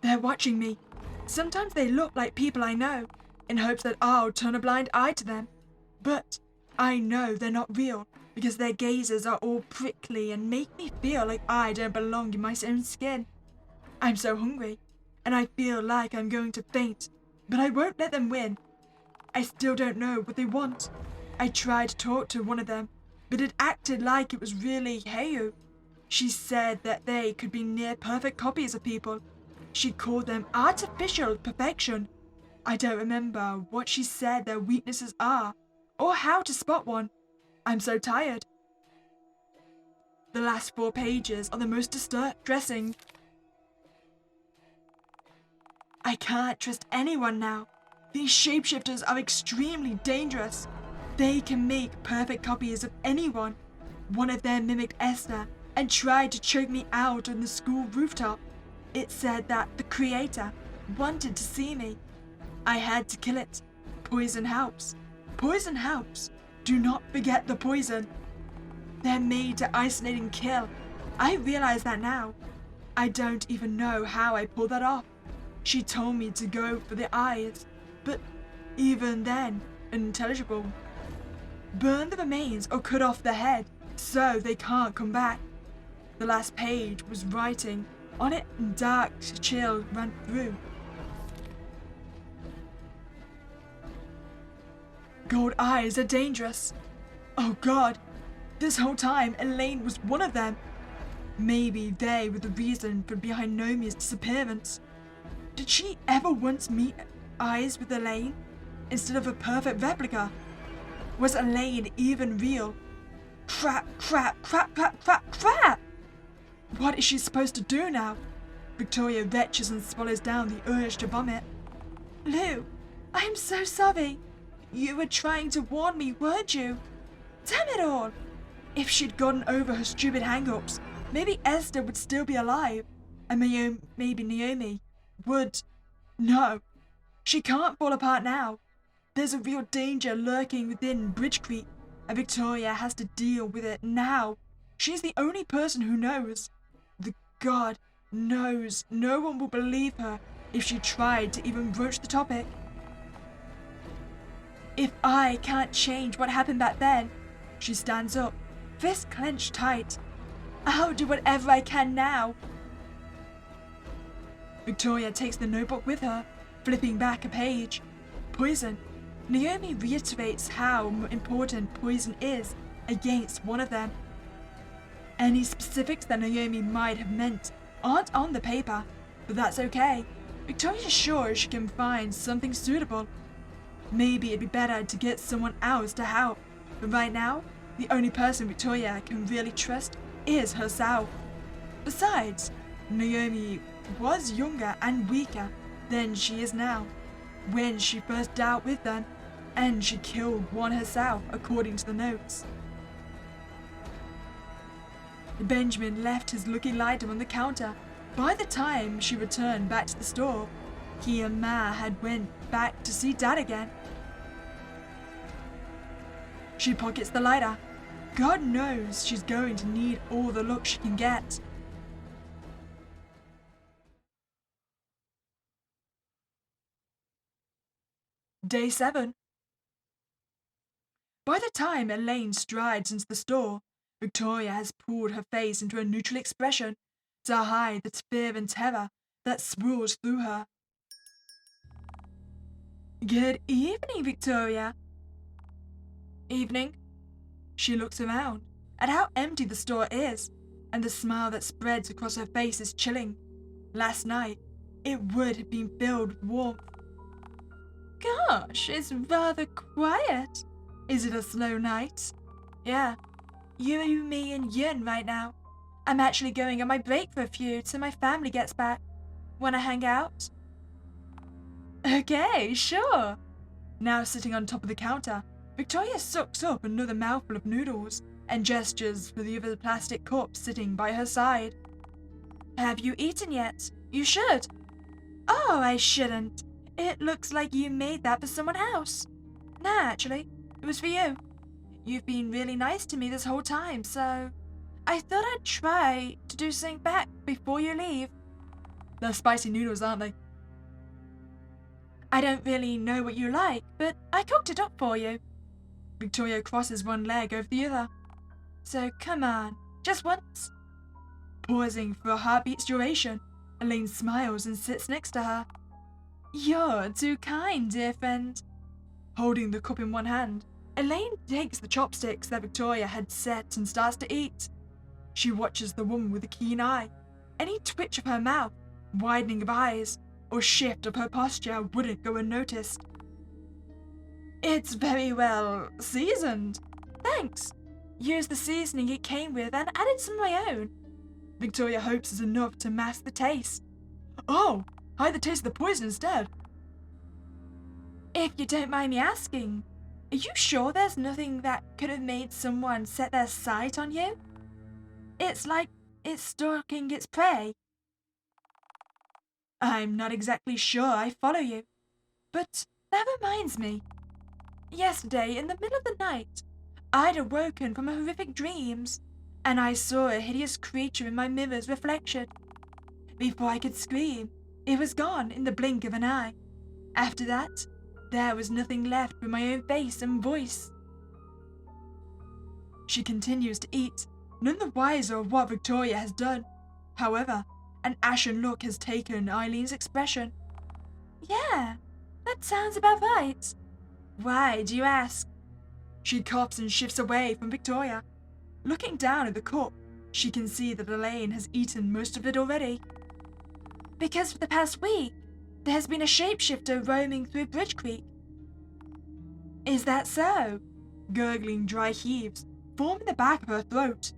They're watching me. Sometimes they look like people I know, in hopes that I'll turn a blind eye to them. But I know they're not real, because their gazes are all prickly and make me feel like I don't belong in my own skin. I'm so hungry, and I feel like I'm going to faint, but I won't let them win. I still don't know what they want. I tried to talk to one of them, but it acted like it was really Heyu. She said that they could be near-perfect copies of people. She called them artificial perfection. I don't remember what she said their weaknesses are, or how to spot one. I'm so tired. The last 4 pages are the most distressing. I can't trust anyone now. These shapeshifters are extremely dangerous. They can make perfect copies of anyone. One of them mimicked Esther and tried to choke me out on the school rooftop. It said that the creator wanted to see me. I had to kill it. Poison helps. Poison helps. Do not forget the poison. They're made to isolate and kill. I realize that now. I don't even know how I pulled that off. She told me to go for the eyes, but even then, unintelligible. Burn the remains or cut off the head, so they can't come back. The last page was writing on it and dark chill ran through. Gold eyes are dangerous. Oh God, this whole time Elaine was one of them. Maybe they were the reason for behind Naomi's disappearance. Did she ever once meet eyes with Elaine instead of a perfect replica? Was Elaine even real? Crap, crap, crap, crap, crap, crap! What is she supposed to do now? Victoria retches and swallows down the urge to vomit. Lou, I'm so sorry. You were trying to warn me, weren't you? Damn it all! If she'd gotten over her stupid hang-ups, maybe Esther would still be alive, and maybe Naomi would. No, she can't fall apart now. There's a real danger lurking within Bridge Creek, and Victoria has to deal with it now. She's the only person who knows. The God knows no one will believe her if she tried to even broach the topic. If I can't change what happened back then, she stands up, fist clenched tight. I'll do whatever I can now. Victoria takes the notebook with her, flipping back a page. Poison. Naomi reiterates how important poison is against one of them. Any specifics that Naomi might have meant aren't on the paper, but that's okay. Victoria's sure she can find something suitable. Maybe it'd be better to get someone else to help, but right now, the only person Victoria can really trust is herself. Besides, Naomi was younger and weaker than she is now, when she first dealt with them, and she killed one herself according to the notes. Benjamin left his looking item on the counter. By the time she returned back to the store, he and Ma had went back to see Dad again. She pockets the lighter. God knows she's going to need all the luck she can get. Day 7. By the time Elaine strides into the store, Victoria has pulled her face into a neutral expression to hide the fear and terror that swirls through her. Good evening, Victoria. Evening. She looks around at how empty the store is, and the smile that spreads across her face is chilling. Last night, it would have been filled with warmth. Gosh, it's rather quiet. Is it a slow night? Yeah. You, me, and Yin right now. I'm actually going on my break for a few till my family gets back. Wanna hang out? Okay, sure. Now sitting on top of the counter, Victoria sucks up another mouthful of noodles and gestures for the other plastic cup sitting by her side. Have you eaten yet? You should. Oh, I shouldn't. It looks like you made that for someone else. Nah, actually, it was for you. You've been really nice to me this whole time, so I thought I'd try to do something back before you leave. They're spicy noodles, aren't they? I don't really know what you like, but I cooked it up for you. Victoria crosses one leg over the other. So come on, just once. Pausing for a heartbeat's duration, Elaine smiles and sits next to her. You're too kind, dear friend. Holding the cup in one hand, Elaine takes the chopsticks that Victoria had set and starts to eat. She watches the woman with a keen eye. Any twitch of her mouth, widening of eyes, or shift of her posture wouldn't go unnoticed. It's very well seasoned. Thanks. Used the seasoning it came with and added some of my own. Victoria hopes is enough to mask the taste. Oh, hide the taste of the poison instead. If you don't mind me asking, are you sure there's nothing that could have made someone set their sight on you? It's like it's stalking its prey. I'm not exactly sure I follow you. But that reminds me. Yesterday, in the middle of the night, I'd awoken from horrific dreams, and I saw a hideous creature in my mirror's reflection. Before I could scream, it was gone in the blink of an eye. After that, there was nothing left but my own face and voice. She continues to eat, none the wiser of what Victoria has done. However, an ashen look has taken Eileen's expression. Yeah, that sounds about right. Why, do you ask? She coughs and shifts away from Victoria. Looking down at the cup, she can see that Elaine has eaten most of it already. Because for the past week, there has been a shapeshifter roaming through Bridge Creek. Is that so? Gurgling dry heaves form in the back of her throat.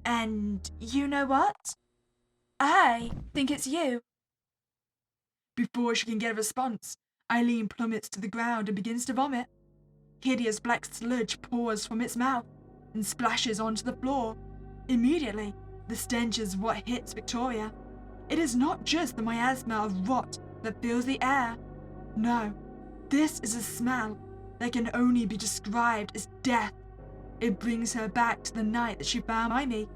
And you know what? I think it's you. Before she can get a response, Eileen plummets to the ground and begins to vomit. Hideous black sludge pours from its mouth and splashes onto the floor. Immediately, the stench is what hits Victoria. It is not just the miasma of rot that fills the air. No, this is a smell that can only be described as death. It brings her back to the night that she found me.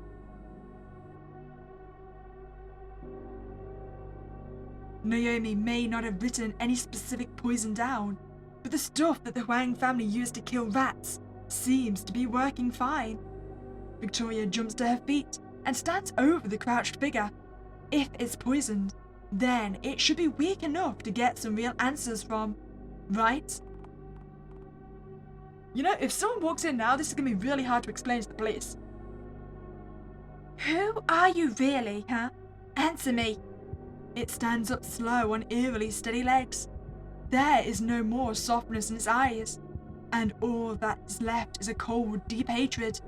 Naomi may not have written any specific poison down, but the stuff that the Huang family used to kill rats seems to be working fine. Victoria jumps to her feet and stands over the crouched figure. If it's poisoned, then it should be weak enough to get some real answers from, right? You know, if someone walks in now, this is gonna be really hard to explain to the police. Who are you really, huh? Answer me. It stands up slow on eerily steady legs. There is no more softness in its eyes, and all that is left is a cold, deep hatred.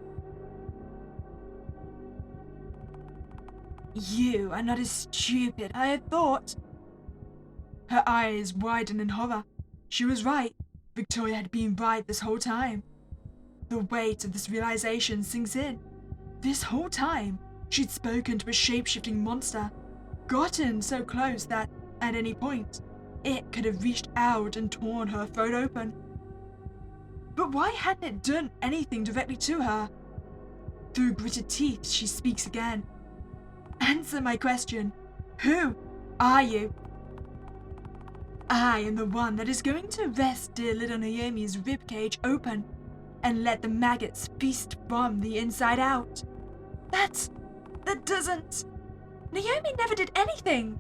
You are not as stupid I had thought. Her eyes widened in horror. She was right. Victoria had been right this whole time. The weight of this realization sinks in. This whole time, she'd spoken to a shape-shifting monster, gotten so close that, at any point, it could have reached out and torn her throat open. But why hadn't it done anything directly to her? Through gritted teeth, she speaks again. Answer my question. Who are you? I am the one that is going to wrest dear little Naomi's ribcage open and let the maggots feast from the inside out. That doesn't... Naomi never did anything.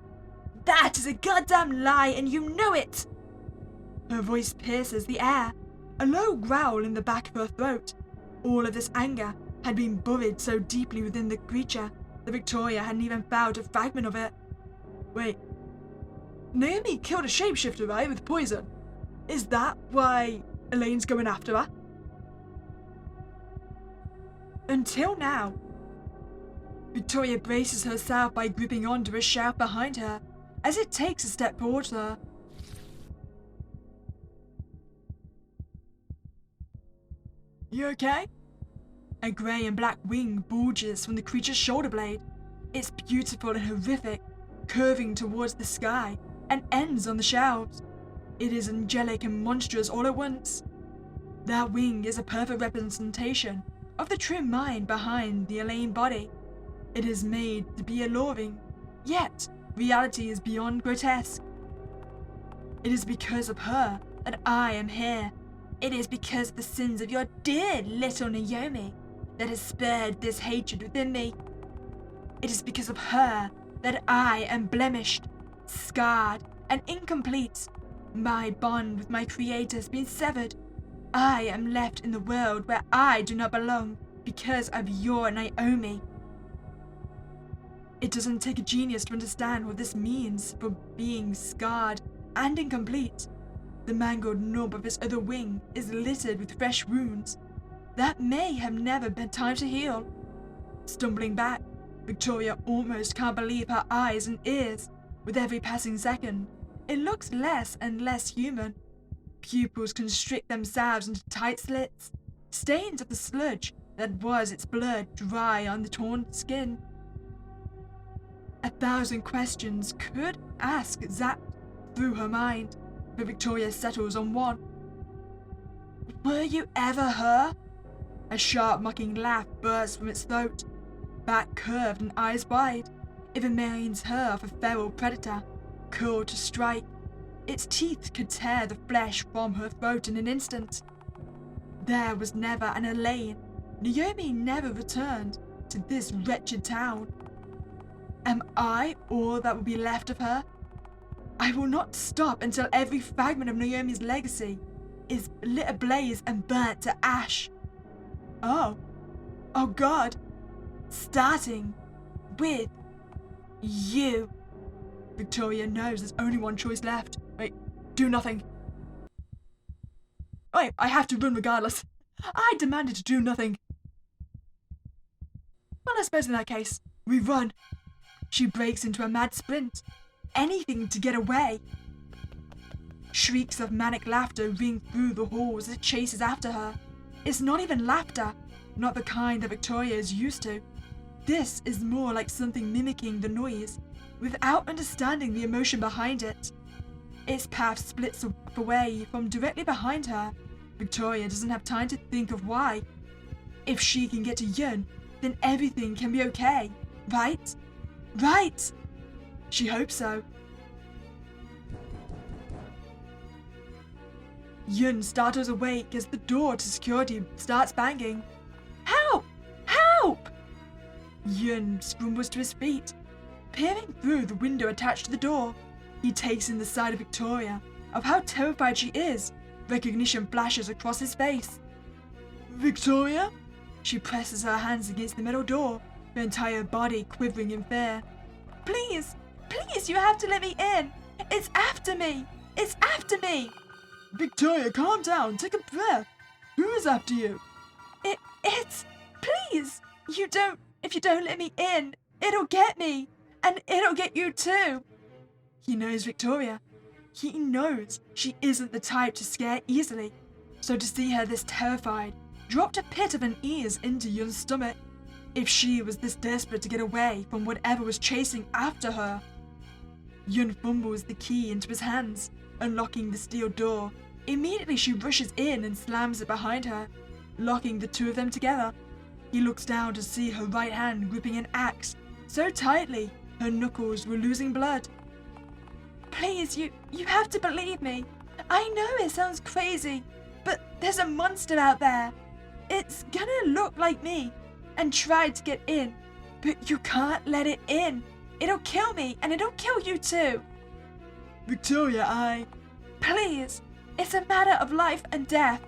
That is a goddamn lie, and you know it! Her voice pierces the air, a low growl in the back of her throat. All of this anger had been buried so deeply within the creature that Victoria hadn't even found a fragment of it. Wait. Naomi killed a shapeshifter, right, with poison? Is that why Elaine's going after her? Until now. Victoria braces herself by gripping onto a shelf behind her as it takes a step towards her. You okay? A grey and black wing bulges from the creature's shoulder blade. It's beautiful and horrific, curving towards the sky and ends on the shelves. It is angelic and monstrous all at once. That wing is a perfect representation of the true mind behind the Elaine body. It is made to be alluring, yet reality is beyond grotesque. It is because of her that I am here. It is because of the sins of your dear little Naomi that has spurred this hatred within me. It is because of her that I am blemished, scarred, and incomplete. My bond with my Creator has been severed. I am left in the world where I do not belong because of your Naomi. It doesn't take a genius to understand what this means for being scarred and incomplete. The mangled knob of his other wing is littered with fresh wounds that may have never been time to heal. Stumbling back, Victoria almost can't believe her eyes and ears. With every passing second, it looks less and less human. Pupils constrict themselves into tight slits. Stains of the sludge that was its blood dry on the torn skin. 1,000 questions could ask zapped through her mind, but Victoria settles on one. Were you ever her? A sharp mocking laugh bursts from its throat, back curved and eyes wide. It reminds her of a feral predator, curled to strike. Its teeth could tear the flesh from her throat in an instant. There was never an Elaine. Naomi never returned to this wretched town. Am I all that will be left of her? I will not stop until every fragment of Naomi's legacy is lit ablaze and burnt to ash. Oh God. Starting with you. Victoria knows there's only one choice left. Wait, do nothing. Wait, I have to run regardless. I demanded to do nothing. Well, I suppose in that case, we run. She breaks into a mad sprint. Anything to get away. Shrieks of manic laughter ring through the halls as it chases after her. It's not even laughter, not the kind that Victoria is used to. This is more like something mimicking the noise, without understanding the emotion behind it. Its path splits away from directly behind her. Victoria doesn't have time to think of why. If she can get to Yun, then everything can be okay, right? Right! She hopes so. Yun startles awake as the door to security starts banging. Help! Help! Yun scrambles to his feet. Peering through the window attached to the door, he takes in the sight of Victoria. Of how terrified she is, recognition flashes across his face. Victoria? She presses her hands against the metal door, her entire body quivering in fear. Please, please, you have to let me in. It's after me. It's after me. Victoria, calm down. Take a breath. Who is after you? It's... Please. If you don't let me in, it'll get me. And it'll get you too. He knows Victoria. He knows she isn't the type to scare easily. So to see her this terrified dropped a pit of unease into Yun's stomach. If she was this desperate to get away from whatever was chasing after her. Yun fumbles the key into his hands, unlocking the steel door. Immediately she rushes in and slams it behind her, locking the two of them together. He looks down to see her right hand gripping an axe so tightly her knuckles were losing blood. Please, you have to believe me. I know it sounds crazy, but there's a monster out there. It's gonna look like me and try to get in, but you can't let it in. It'll kill me and it'll kill you too. Victoria, Please, it's a matter of life and death.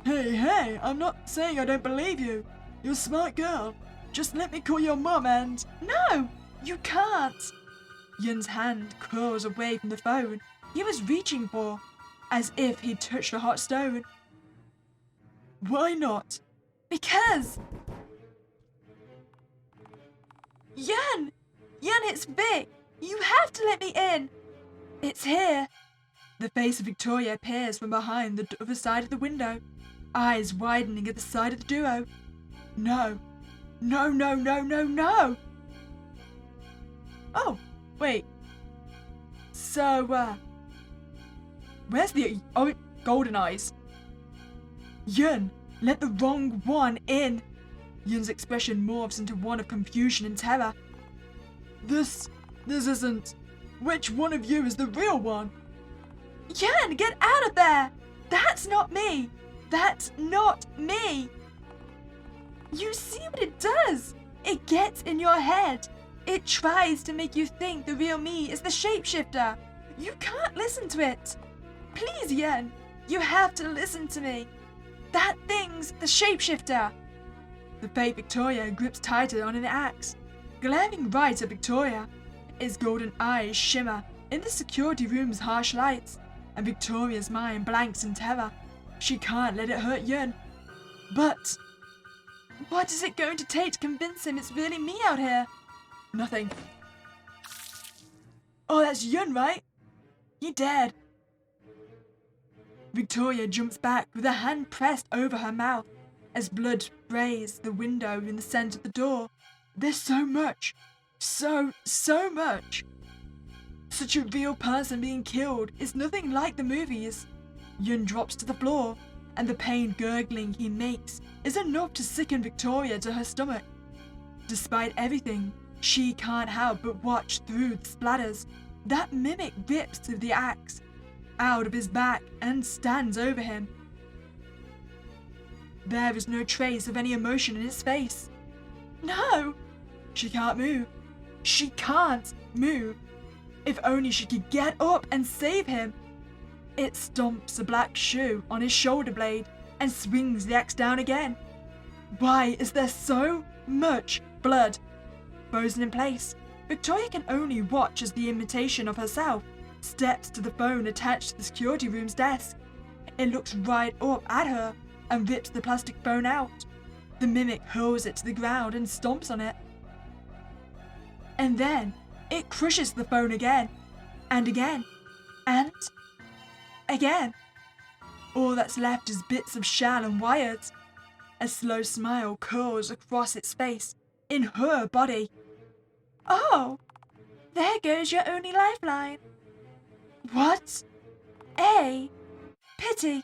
Hey, I'm not saying I don't believe you. You're a smart girl. Just let me call your mom and... No, you can't. Yun's hand curls away from the phone he was reaching for, as if he'd touched a hot stone. Why not? Because... Yun, it's Vic. You have to let me in. It's here. The face of Victoria appears from behind the other side of the window, eyes widening at the side of the duo. No. Oh, wait. So, where's the golden eyes? Yun, let the wrong one in. Yun's expression morphs into one of confusion and terror. This isn't... Which one of you is the real one? Yun, get out of there! That's not me! That's not me! You see what it does? It gets in your head. It tries to make you think the real me is the shapeshifter. You can't listen to it. Please, Yun, you have to listen to me. That thing's the shapeshifter. The fake Victoria grips tighter on an axe, glaring right at Victoria. Its golden eyes shimmer in the security room's harsh lights, and Victoria's mind blanks in terror. She can't let it hurt Yun. But what is it going to take to convince him it's really me out here? Nothing. Oh, that's Yun, right? He dead. Victoria jumps back with her hand pressed over her mouth as blood sprays the window in the center of the door. There's so much. So much. Such a real person being killed is nothing like the movies. Yun drops to the floor, and the pain gurgling he makes is enough to sicken Victoria to her stomach. Despite everything, she can't help but watch through the splatters. That mimic rips through the axe out of his back and stands over him. There is no trace of any emotion in his face. No! She can't move. She can't move. If only she could get up and save him. It stomps a black shoe on his shoulder blade and swings the axe down again. Why is there so much blood? Frozen in place, Victoria can only watch as the imitation of herself steps to the phone attached to the security room's desk. It looks right up at her and rips the plastic phone out. The mimic hurls it to the ground and stomps on it. And then it crushes the phone again, and again, and again. All that's left is bits of shell and wires. A slow smile curls across its face, in her body. Oh, there goes your only lifeline. What? Pity.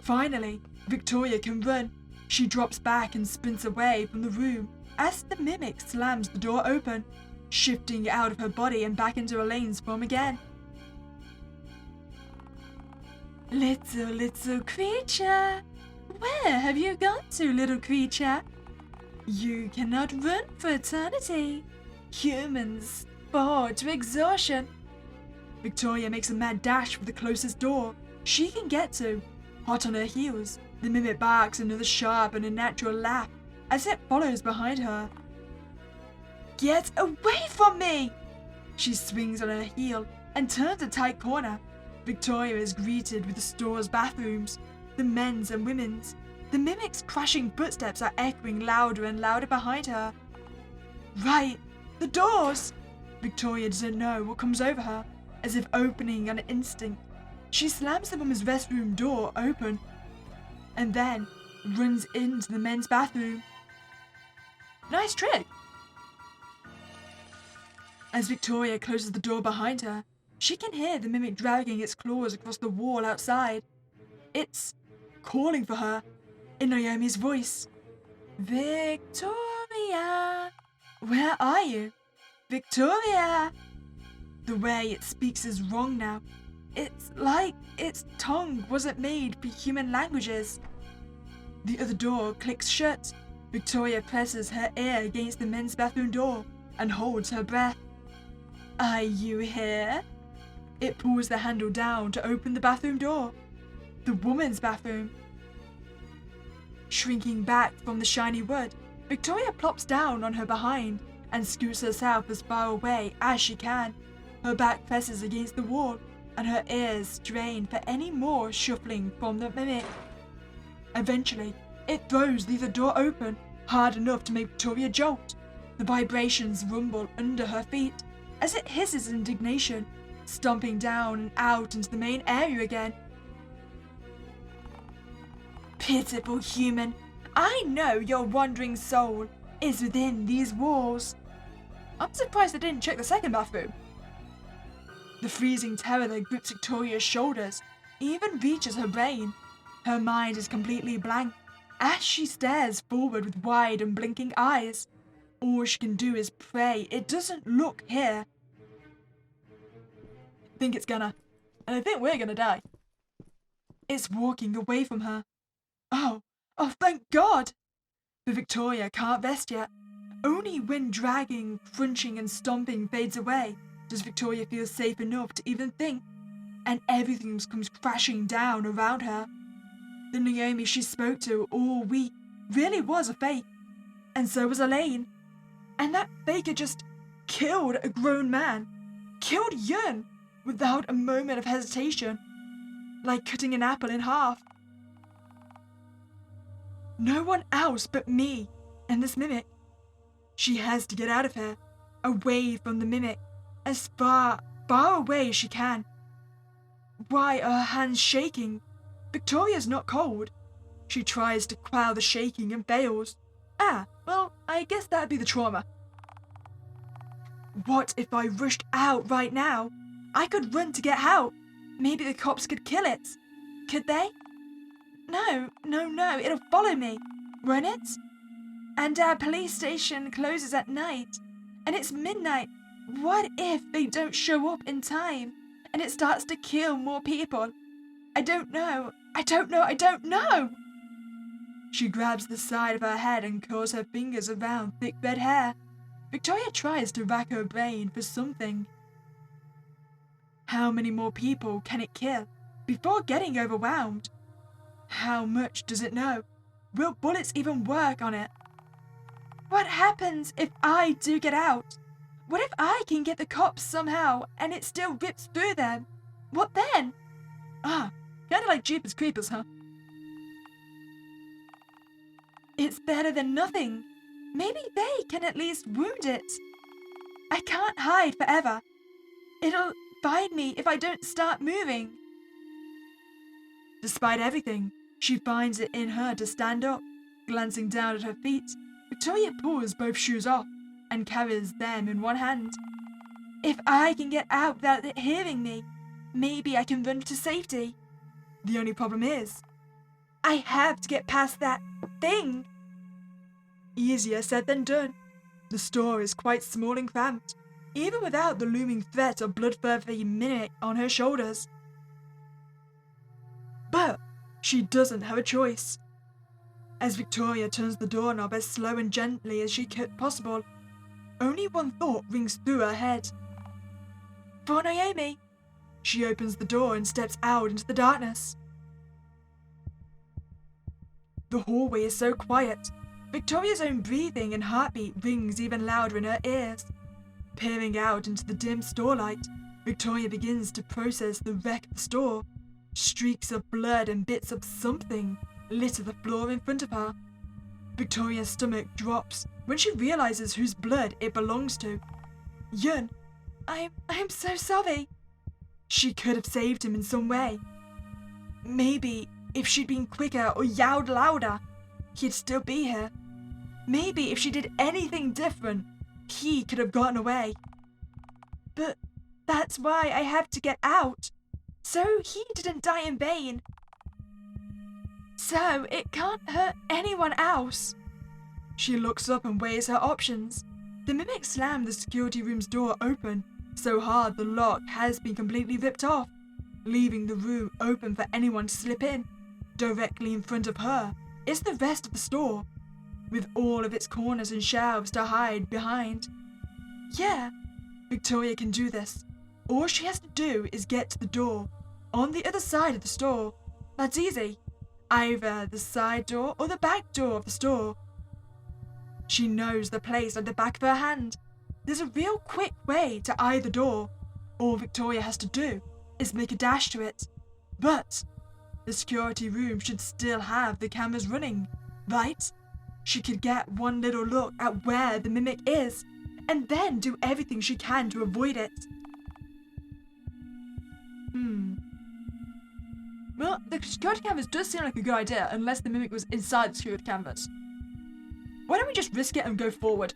Finally, Victoria can run. She drops back and sprints away from the room as the mimic slams the door open, shifting out of her body and back into Elaine's form again. Little creature, where have you gone to, little creature? You cannot run for eternity. Humans fall to exhaustion. Victoria makes a mad dash for the closest door she can get to. Hot on her heels, the mimic barks another sharp and unnatural laugh as it follows behind her. Get away from me! She swings on her heel and turns a tight corner. Victoria is greeted with the store's bathrooms, the men's and women's. The mimic's crashing footsteps are echoing louder and louder behind her. Right, the doors! Victoria doesn't know what comes over her, as if opening on instinct. She slams the woman's restroom door open, and then runs into the men's bathroom. Nice trick! As Victoria closes the door behind her, she can hear the mimic dragging its claws across the wall outside. It's calling for her in Naomi's voice. Victoria, where are you? Victoria! The way it speaks is wrong now. It's like its tongue wasn't made for human languages. The other door clicks shut. Victoria presses her ear against the men's bathroom door and holds her breath. Are you here? It pulls the handle down to open the bathroom door. The woman's bathroom. Shrinking back from the shiny wood, Victoria plops down on her behind and scoots herself as far away as she can. Her back presses against the wall, and her ears strain for any more shuffling from the mimic. Eventually, it throws the other door open, hard enough to make Victoria jolt. The vibrations rumble under her feet as it hisses in indignation, stomping down and out into the main area again. Pitiful human, I know your wandering soul is within these walls. I'm surprised they didn't check the second bathroom. The freezing terror that grips Victoria's shoulders even reaches her brain. Her mind is completely blank as she stares forward with wide and blinking eyes. All she can do is pray it doesn't look here. I think it's gonna. And I think we're gonna die. It's walking away from her. Oh, thank God! But Victoria can't rest yet. Only when dragging, crunching and stomping fades away does Victoria feel safe enough to even think, and everything comes crashing down around her. The Naomi she spoke to all week really was a fake, and so was Elaine. And that faker just killed a grown man, killed Yun, without a moment of hesitation, like cutting an apple in half. No one else but me and this mimic. She has to get out of here, away from the mimic, as far away as she can. Why are her hands shaking? Victoria's not cold. She tries to quell the shaking and fails. Well, I guess that'd be the trauma. What if I rushed out right now? I could run to get help. Maybe the cops could kill it. Could they? No, it'll follow me, won't it? And our police station closes at night, and it's midnight. What if they don't show up in time, and it starts to kill more people? I don't know. She grabs the side of her head and curls her fingers around thick red hair. Victoria tries to rack her brain for something. How many more people can it kill before getting overwhelmed? How much does it know? Will bullets even work on it? What happens if I do get out? What if I can get the cops somehow and it still rips through them? What then? Kinda like Jeepers Creepers, huh? It's better than nothing. Maybe they can at least wound it. I can't hide forever. It'll find me if I don't start moving. Despite everything, she finds it in her to stand up. Glancing down at her feet, Victoria pulls both shoes off and carries them in one hand. If I can get out without it hearing me, maybe I can run to safety. The only problem is, I have to get past that thing. Easier said than done. The store is quite small and cramped, even without the looming threat of bloodthirsty mimic on her shoulders. But she doesn't have a choice. As Victoria turns the doorknob as slow and gently as she could possible, only one thought rings through her head. For Naomi! She opens the door and steps out into the darkness. The hallway is so quiet. Victoria's own breathing and heartbeat rings even louder in her ears. Peering out into the dim store light, Victoria begins to process the wreck of the store. Streaks of blood and bits of something litter the floor in front of her. Victoria's stomach drops when she realizes whose blood it belongs to. Yun, I'm so sorry. She could have saved him in some way. Maybe if she'd been quicker or yelled louder, he'd still be here. Maybe if she did anything different, he could have gotten away. But that's why I have to get out, so he didn't die in vain. So it can't hurt anyone else. She looks up and weighs her options. The mimic slammed the security room's door open so hard the lock has been completely ripped off, leaving the room open for anyone to slip in. Directly in front of her is the rest of the store, with all of its corners and shelves to hide behind. Yeah, Victoria can do this. All she has to do is get to the door on the other side of the store. That's easy. Either the side door or the back door of the store. She knows the place at the back of her hand. There's a real quick way to either door. All Victoria has to do is make a dash to it. But the security room should still have the cameras running, right? She could get one little look at where the mimic is, and then do everything she can to avoid it. Well, the security cameras does seem like a good idea, unless the mimic was inside the security cameras. Why don't we just risk it and go forward?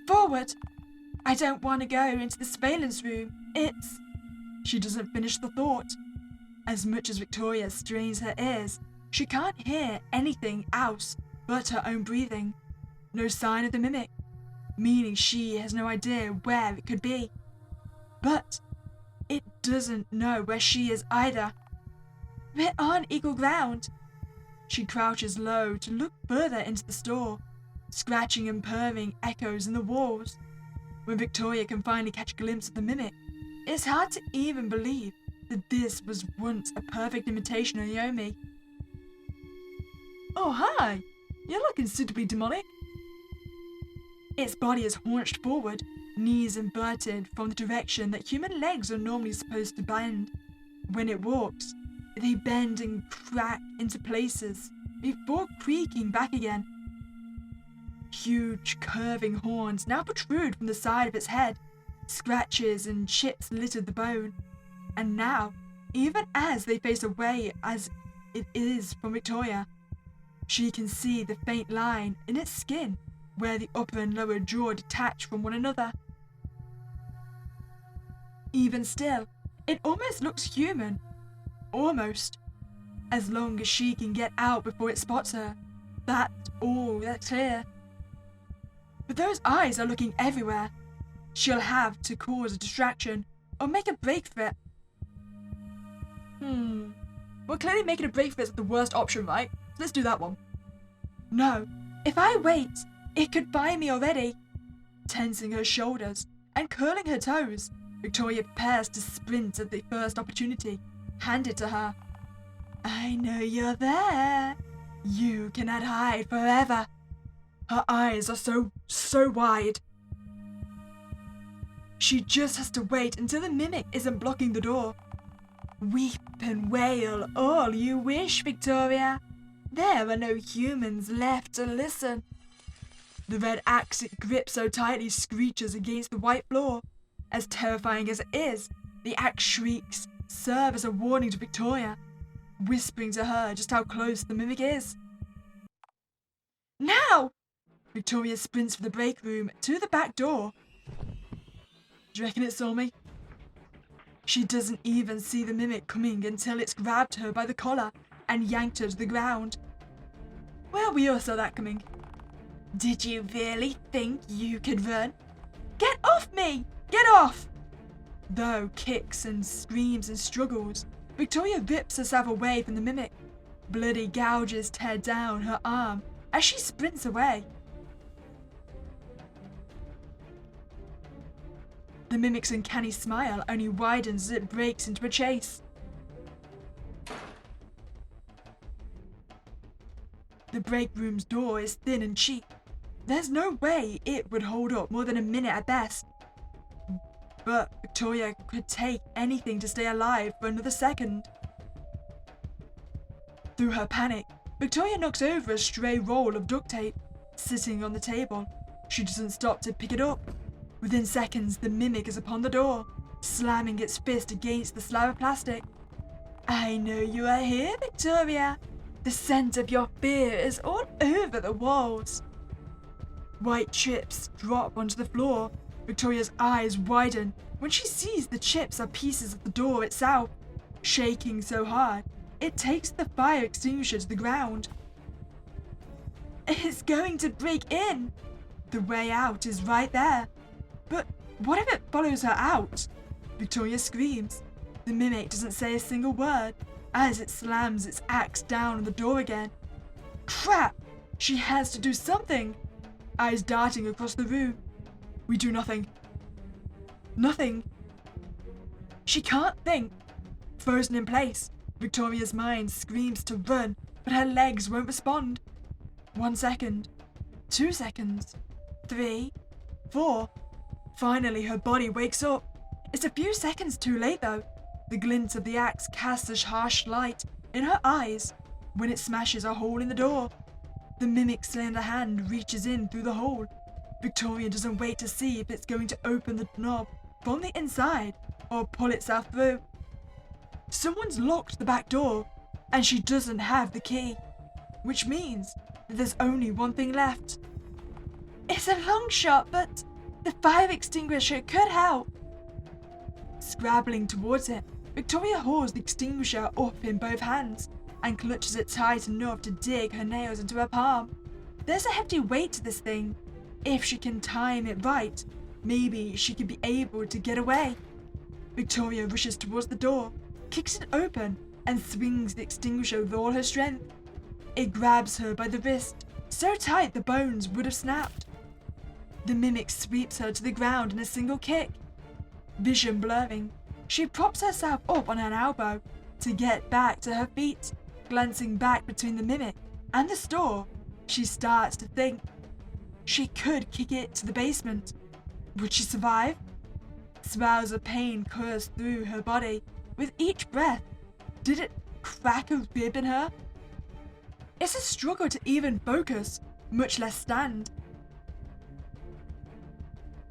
Forward? I don't want to go into the surveillance room. It's... She doesn't finish the thought. As much as Victoria strains her ears, she can't hear anything else but her own breathing. No sign of the mimic, meaning she has no idea where it could be. But it doesn't know where she is either. We're on equal ground. She crouches low to look further into the store, scratching and purring echoes in the walls. When Victoria can finally catch a glimpse of the mimic, it's hard to even believe that this was once a perfect imitation of Naomi. Oh, hi! You're looking suitably demonic. Its body is hunched forward, knees inverted from the direction that human legs are normally supposed to bend. When it walks, they bend and crack into places before creaking back again. Huge curving horns now protrude from the side of its head. Scratches and chips littered the bone. And now, even as they face away as it is from Victoria, she can see the faint line in its skin where the upper and lower jaw detach from one another. Even still, it almost looks human. Almost. As long as she can get out before it spots her. That's all that's clear. But those eyes are looking everywhere. She'll have to cause a distraction or make a break for it. Well, clearly making a break for it is the worst option, right? So let's do that one. No. If I wait, it could find me already. Tensing her shoulders and curling her toes, Victoria prepares to sprint at the first opportunity handed to her. I know you're there. You cannot hide forever. Her eyes are so wide. She just has to wait until the mimic isn't blocking the door. Weep and wail all you wish, Victoria. There are no humans left to listen. The red axe it grips so tightly screeches against the white floor. As terrifying as it is, the axe shrieks serve as a warning to Victoria, whispering to her just how close the mimic is. Now! Victoria sprints from the break room to the back door. Do you reckon it saw me? She doesn't even see the mimic coming until it's grabbed her by the collar and yanked her to the ground. Well, we all saw that coming. Did you really think you could run? Get off me! Get off! Though kicks and screams and struggles, Victoria rips herself away from the mimic. Bloody gouges tear down her arm as she sprints away. The mimic's uncanny smile only widens as it breaks into a chase. The break room's door is thin and cheap. There's no way it would hold up more than a minute at best. But Victoria could take anything to stay alive for another second. Through her panic, Victoria knocks over a stray roll of duct tape sitting on the table. She doesn't stop to pick it up. Within seconds, the mimic is upon the door, slamming its fist against the slab of plastic. I know you are here, Victoria. The scent of your fear is all over the walls. White chips drop onto the floor. Victoria's eyes widen when she sees the chips are pieces of the door itself. Shaking so hard, it takes the fire extinguisher to the ground. It's going to break in. The way out is right there. But what if it follows her out? Victoria screams. The mimic doesn't say a single word as it slams its axe down on the door again. Crap! She has to do something. Eyes darting across the room. We do nothing. Nothing. She can't think. Frozen in place, Victoria's mind screams to run, but her legs won't respond. 1 second. 2 seconds. 3. 4. Finally, her body wakes up. It's a few seconds too late, though. The glint of the axe casts a harsh light in her eyes when it smashes a hole in the door. The mimic's slender hand reaches in through the hole. Victoria doesn't wait to see if it's going to open the knob from the inside or pull itself through. Someone's locked the back door, and she doesn't have the key, which means that there's only one thing left. It's a long shot, but the fire extinguisher could help. Scrabbling towards it, Victoria hauls the extinguisher up in both hands and clutches it tight enough to dig her nails into her palm. There's a hefty weight to this thing. If she can time it right, maybe she could be able to get away. Victoria rushes towards the door, kicks it open, and swings the extinguisher with all her strength. It grabs her by the wrist, so tight the bones would have snapped. The mimic sweeps her to the ground in a single kick. Vision blurring, she props herself up on an elbow to get back to her feet. Glancing back between the mimic and the store, she starts to think. She could kick it to the basement. Would she survive? Swells of pain coursed through her body with each breath. Did it crack a rib in her? It's a struggle to even focus, much less stand.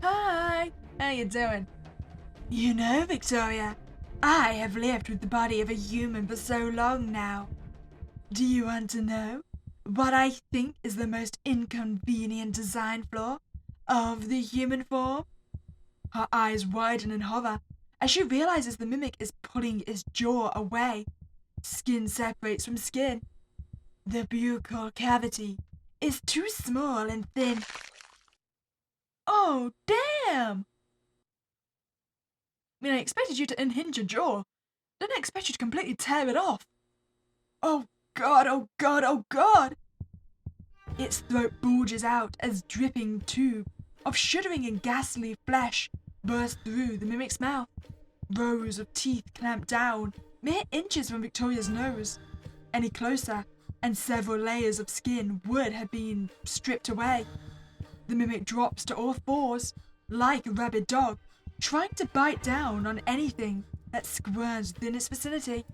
Hi, how you doing? You know, Victoria, I have lived with the body of a human for so long now. Do you want to know what I think is the most inconvenient design flaw of the human form? Her eyes widen and hover as she realizes the mimic is pulling its jaw away. Skin separates from skin. The buccal cavity is too small and thin. Oh, damn! I mean, I expected you to unhinge your jaw. Didn't expect you to completely tear it off. Oh God, oh God, oh God! Its throat bulges out as dripping tube of shuddering and ghastly flesh bursts through the mimic's mouth. Rows of teeth clamp down, mere inches from Victoria's nose. Any closer, and several layers of skin would have been stripped away. The mimic drops to all fours, like a rabid dog, trying to bite down on anything that squirms within its vicinity.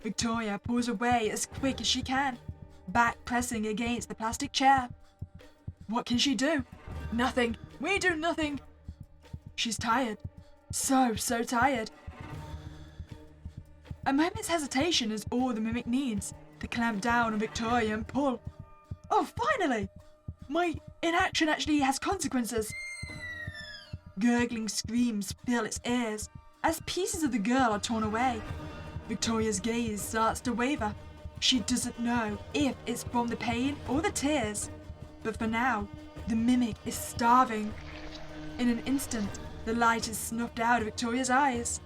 Victoria pulls away as quick as she can, back pressing against the plastic chair. What can she do? Nothing. We do nothing. She's tired. So tired. A moment's hesitation is all the mimic needs to clamp down on Victoria and pull. Oh, finally! My inaction actually has consequences. Gurgling screams fill its ears as pieces of the girl are torn away. Victoria's gaze starts to waver. She doesn't know if it's from the pain or the tears, but for now, the mimic is starving. In an instant, the light is snuffed out of Victoria's eyes.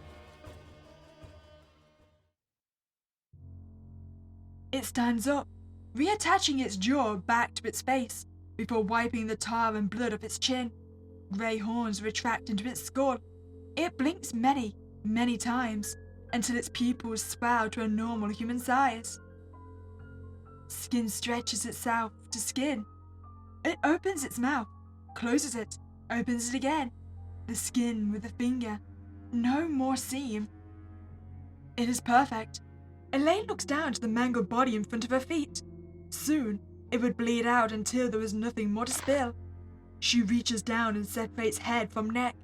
It stands up, reattaching its jaw back to its face before wiping the tar and blood off its chin. Grey horns retract into its skull. It blinks many, many times until its pupils swell to a normal human size. Skin stretches itself to skin. It opens its mouth, closes it, opens it again. The skin with a finger. No more seam. It is perfect. Elaine looks down to the mangled body in front of her feet. Soon, it would bleed out until there was nothing more to spill. She reaches down and separates head from neck.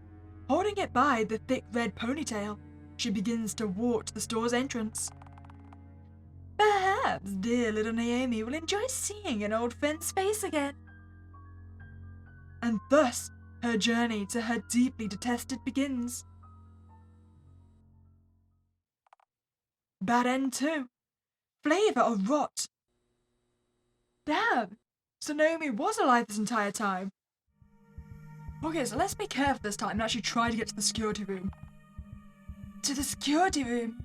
Holding it by the thick red ponytail, she begins to walk to the store's entrance. Perhaps dear little Naomi will enjoy seeing an old friend's face again. And thus, her journey to her deeply detested begins. Bad end 2. Flavor of rot. Damn, so Naomi was alive this entire time. Okay, so let's be careful this time and actually try to get to the security room. To the security room?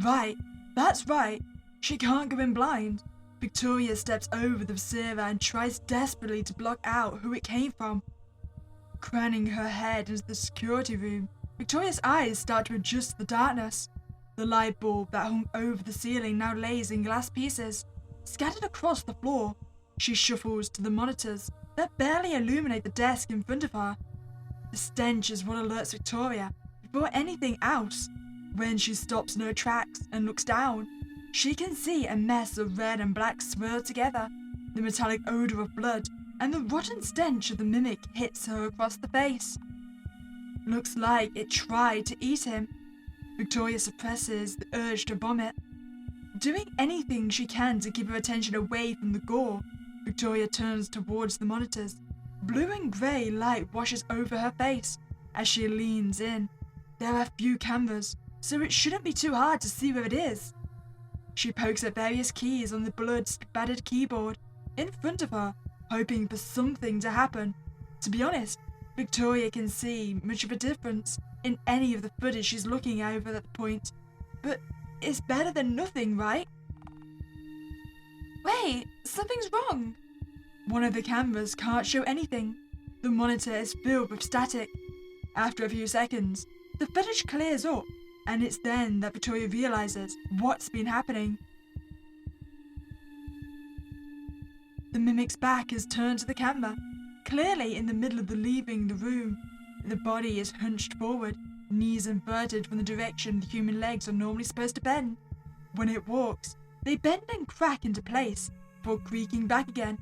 Right, that's right. She can't go in blind. Victoria steps over the receiver and tries desperately to block out who it came from. Craning her head into the security room, Victoria's eyes start to adjust to the darkness. The light bulb that hung over the ceiling now lays in glass pieces, scattered across the floor. She shuffles to the monitors that barely illuminate the desk in front of her. The stench is what alerts Victoria before anything else. When she stops in her tracks and looks down, she can see a mess of red and black swirled together. The metallic odor of blood and the rotten stench of the mimic hits her across the face. Looks like it tried to eat him. Victoria suppresses the urge to vomit. Doing anything she can to keep her attention away from the gore, Victoria turns towards the monitors. Blue and grey light washes over her face as she leans in. There are few cameras, so it shouldn't be too hard to see where it is. She pokes at various keys on the blood-spattered keyboard in front of her, hoping for something to happen. To be honest, Victoria can see much of a difference in any of the footage she's looking over at the point, but it's better than nothing, right? Wait, something's wrong. One of the cameras can't show anything. The monitor is filled with static. After a few seconds, the footage clears up, and it's then that Victoria realizes what's been happening. The mimic's back is turned to the camera, clearly in the middle of leaving the room. The body is hunched forward, knees inverted from the direction the human legs are normally supposed to bend. When it walks, they bend and crack into place before creaking back again.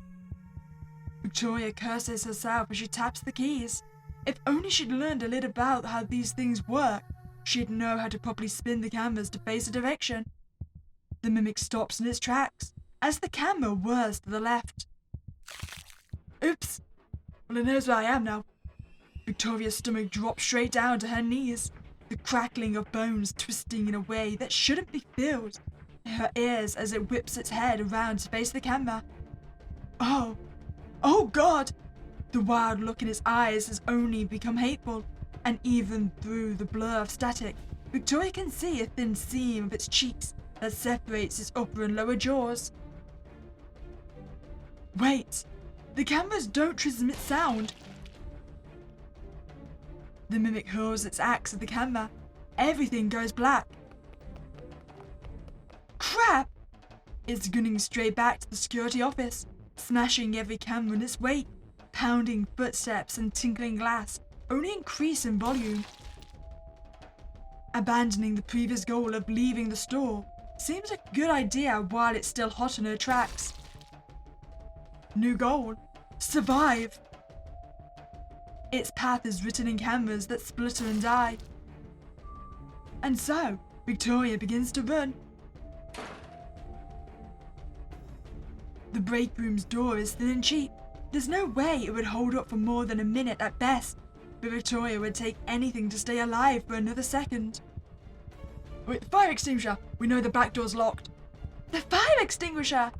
Victoria curses herself as she taps the keys. If only she'd learned a little about how these things work, she'd know how to properly spin the cameras to face a direction. The mimic stops in its tracks as the camera whirs to the left. Oops! Well, it knows where I am now. Victoria's stomach drops straight down to her knees, the crackling of bones twisting in a way that shouldn't be filled. Her ears as it whips its head around to face the camera. Oh! Oh God! The wild look in its eyes has only become hateful, and even through the blur of static, Victoria can see a thin seam of its cheeks that separates its upper and lower jaws. Wait! The cameras don't transmit sound! The mimic hurls its axe at the camera. Everything goes black. Crap! It's gunning straight back to the security office, smashing every camera in its wake. Pounding footsteps and tinkling glass only increase in volume. Abandoning the previous goal of leaving the store seems a good idea while it's still hot on her tracks. New goal: survive. Its path is written in cameras that splutter and die. And so, Victoria begins to run. The break room's door is thin and cheap. There's no way it would hold up for more than a minute at best, but Victoria would take anything to stay alive for another second. Wait, fire extinguisher! We know the back door's locked. The fire extinguisher!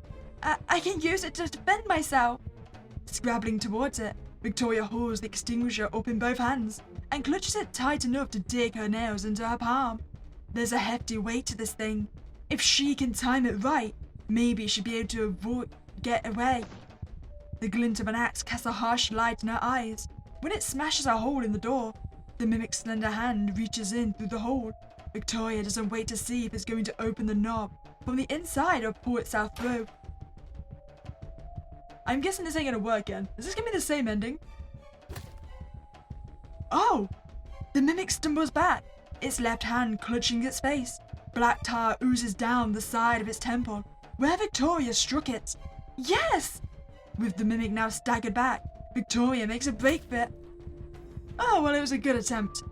I can use it to defend myself! Scrabbling towards it, Victoria holds the extinguisher up in both hands and clutches it tight enough to dig her nails into her palm. There's a hefty weight to this thing. If she can time it right, Maybe she'd be able to get away. The glint of an axe casts a harsh light in her eyes. When it smashes a hole in the door, the mimic's slender hand reaches in through the hole. Victoria doesn't wait to see if it's going to open the knob from the inside or pull itself through. I'm guessing this ain't gonna work again. Is this gonna be the same ending? Oh! The mimic stumbles back, its left hand clutching its face. Black tar oozes down the side of its temple, where Victoria struck it. Yes! With the mimic now staggered back, Victoria makes a break for it. Oh, well, it was a good attempt.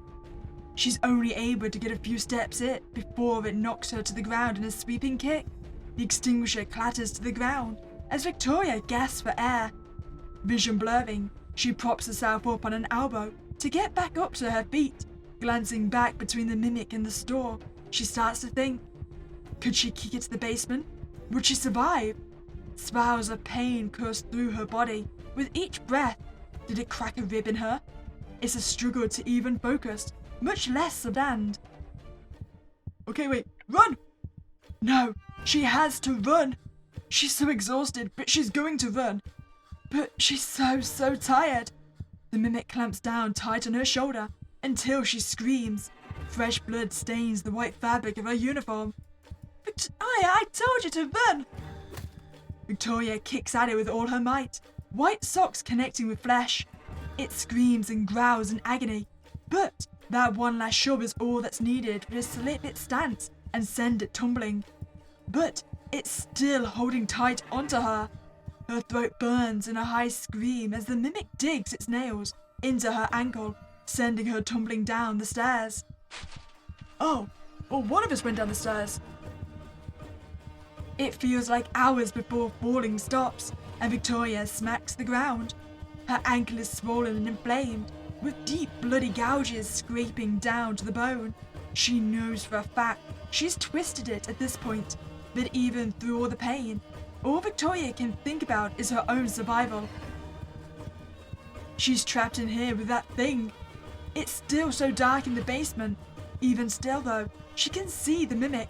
She's only able to get a few steps in before it knocks her to the ground in a sweeping kick. The extinguisher clatters to the ground as Victoria gasps for air. Vision blurring, she props herself up on an elbow to get back up to her feet. Glancing back between the mimic and the store, she starts to think. Could she kick it to the basement? Would she survive? Spirals of pain coursed through her body with each breath. Did it crack a rib in her? It's a struggle to even focus, much less stand. Okay, wait, run! No, she has to run. She's so exhausted, but she's going to run. But she's so tired. The mimic clamps down tight on her shoulder until she screams. Fresh blood stains the white fabric of her uniform. I told you to run! Victoria kicks at it with all her might, white socks connecting with flesh. It screams and growls in agony, but that one last shove is all that's needed to slip its stance and send it tumbling. But it's still holding tight onto her. Her throat burns in a high scream as the mimic digs its nails into her ankle, sending her tumbling down the stairs. Oh, well, one of us went down the stairs. It feels like hours before falling stops, and Victoria smacks the ground. Her ankle is swollen and inflamed, with deep bloody gouges scraping down to the bone. She knows for a fact she's twisted it at this point, but even through all the pain, all Victoria can think about is her own survival. She's trapped in here with that thing. It's still so dark in the basement. Even still though, she can see the mimic.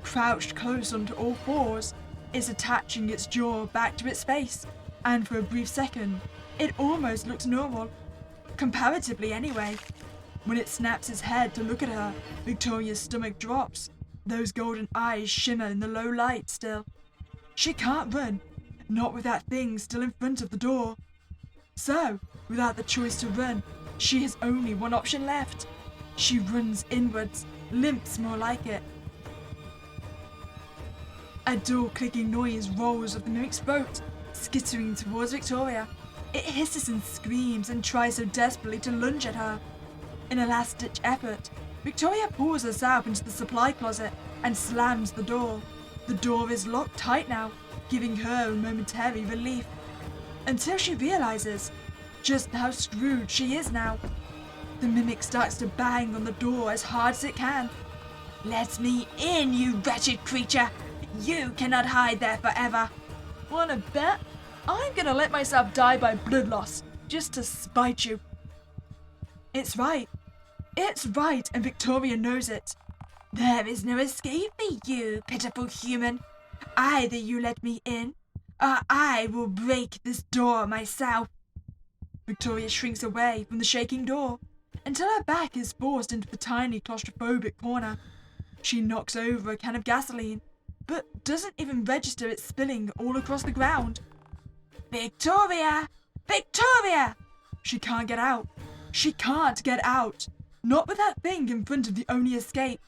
Crouched close onto all fours, it's attaching its jaw back to its face, and for a brief second, it almost looks normal. Comparatively anyway. When it snaps its head to look at her, Victoria's stomach drops. Those golden eyes shimmer in the low light still. She can't run, not with that thing still in front of the door. So, without the choice to run, she has only one option left. She runs inwards, limps more like it. A dull clicking noise rolls off the mimic's throat, skittering towards Victoria. It hisses and screams and tries so desperately to lunge at her. In a last-ditch effort, Victoria pulls herself into the supply closet and slams the door. The door is locked tight now, giving her a momentary relief, until she realizes just how screwed she is now. The mimic starts to bang on the door as hard as it can. "Let me in, you wretched creature! You cannot hide there forever!" Wanna bet? I'm gonna let myself die by blood loss, just to spite you. It's right. It's right, and Victoria knows it. There is no escape for you, pitiful human. Either you let me in, or I will break this door myself. Victoria shrinks away from the shaking door until her back is forced into the tiny claustrophobic corner. She knocks over a can of gasoline, but doesn't even register it spilling all across the ground. Victoria! Victoria! She can't get out. She can't get out. Not with that thing in front of the only escape.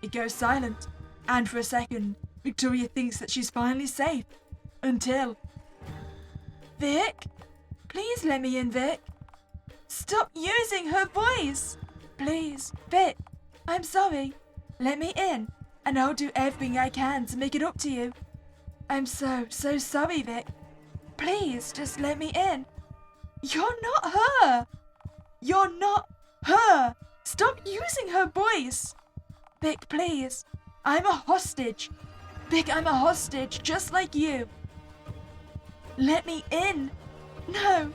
It goes silent, and for a second, Victoria thinks that she's finally safe. Until... Vic? Please let me in, Vic. Stop using her voice! Please, Vic, I'm sorry. Let me in, and I'll do everything I can to make it up to you. I'm so sorry, Vic. Please, just let me in. You're not her! You're not her! Stop using her voice! Vic, please. I'm a hostage. Vic, I'm a hostage, just like you. Let me in. No!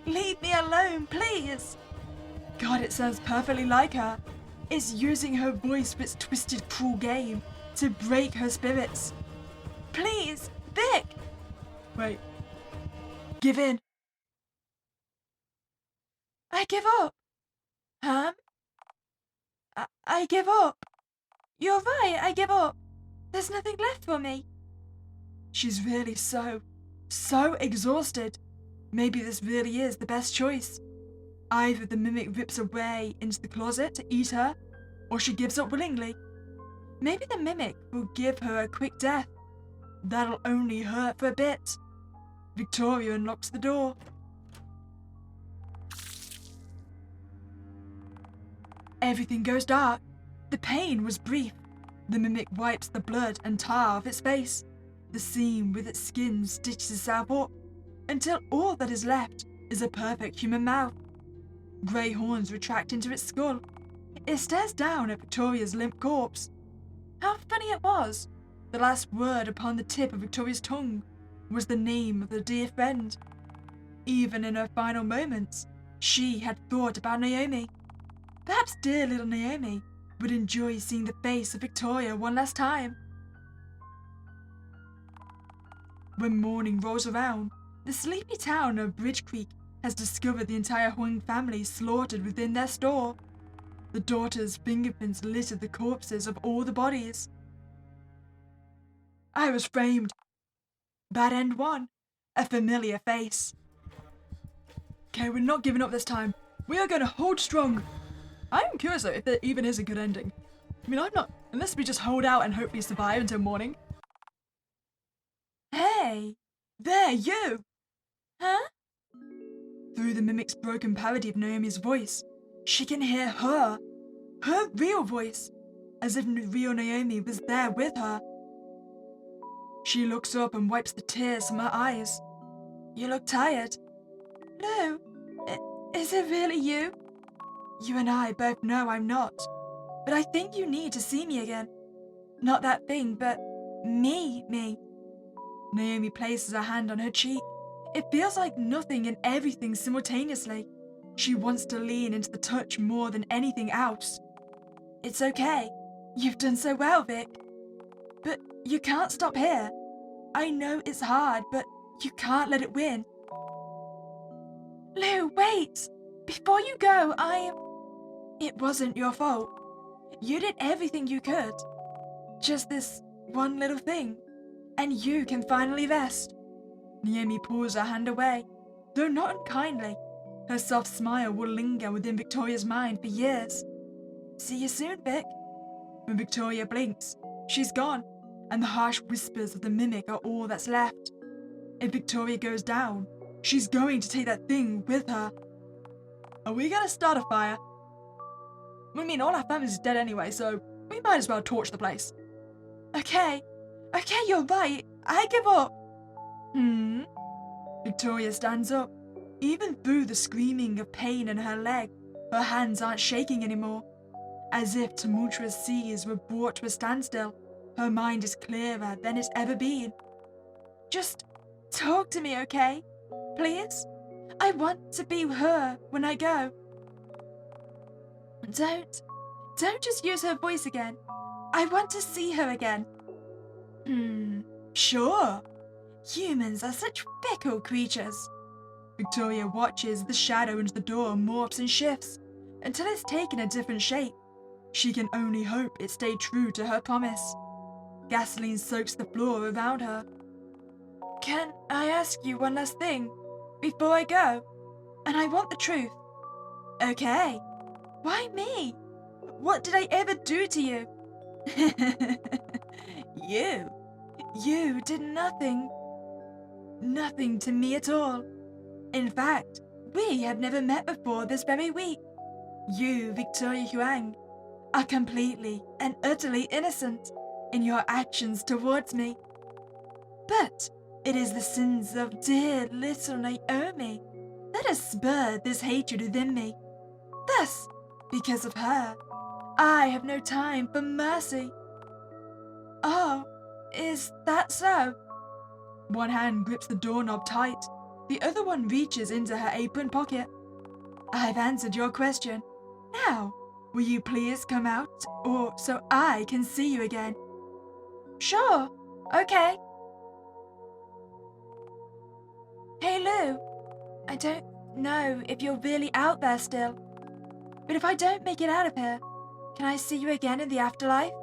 Leave me alone, please. God, it sounds perfectly like her. It's using her voice for its twisted, cruel game. to break her spirits. Please, Vic! Wait. Give in. I give up. I give up. You're right, I give up. There's nothing left for me. She's really so exhausted. Maybe this really is the best choice. Either the mimic rips away into the closet to eat her, or she gives up willingly. Maybe the mimic will give her a quick death. That'll only hurt for a bit. Victoria unlocks the door. Everything goes dark. The pain was brief. The mimic wipes the blood and tar off its face. The seam with its skin stitches itself up, until all that is left is a perfect human mouth. Grey horns retract into its skull. It stares down at Victoria's limp corpse. How funny it was! The last word upon the tip of Victoria's tongue was the name of the dear friend. Even in her final moments, she had thought about Naomi. Perhaps dear little Naomi would enjoy seeing the face of Victoria one last time. When morning rolls around, the sleepy town of Bridge Creek has discovered the entire Huang family slaughtered within their store. The daughter's fingerprints littered the corpses of all the bodies. I was framed. Bad end one. A familiar face. Okay, we're not giving up this time. We are going to hold strong. I'm curious though if there even is a good ending. I mean, I'm not, unless we just hold out and hopefully survive until morning. Hey! There, you! Huh? Through the mimic's broken parody of Naomi's voice, she can hear her real voice, as if real Naomi was there with her. She looks up and wipes the tears from her eyes. You look tired. No, is it really you? You and I both know I'm not, but I think you need to see me again. Not that thing, but me. Naomi places her hand on her cheek. It feels like nothing and everything simultaneously. She wants to lean into the touch more than anything else. It's okay. You've done so well, Vic. But you can't stop here. I know it's hard, but you can't let it win. Lou, wait! Before you go, It wasn't your fault. You did everything you could. Just this one little thing, and you can finally rest. Naomi pulls her hand away, though not unkindly. Her soft smile will linger within Victoria's mind for years. See you soon, Vic. When Victoria blinks, she's gone, and the harsh whispers of the mimic are all that's left. If Victoria goes down, she's going to take that thing with her. Are we gonna start a fire? I mean, all our family's dead anyway, so we might as well torch the place. Okay, you're right. I give up. Victoria stands up. Even through the screaming of pain in her leg, her hands aren't shaking anymore. As if tumultuous seas were brought to a standstill, her mind is clearer than it's ever been. Just talk to me, okay? Please? I want to be her when I go. Don't just use her voice again. I want to see her again. Sure. Humans are such fickle creatures. Victoria watches the shadow into the door morphs and shifts until it's taken a different shape. She can only hope it stayed true to her promise. Gasoline soaks the floor around her. Can I ask you one last thing before I go? And I want the truth. Okay. Why me? What did I ever do to you? You did nothing. Nothing to me at all. In fact, we have never met before this very week. You, Victoria Huang, are completely and utterly innocent in your actions towards me. But it is the sins of dear little Naomi that has spurred this hatred within me. Thus, because of her, I have no time for mercy. Oh, is that so? One hand grips the doorknob tight. The other one reaches into her apron pocket. I've answered your question. Now, will you please come out, or so I can see you again? Sure. Okay. Hey, Lou. I don't know if you're really out there still, but if I don't make it out of here, can I see you again in the afterlife?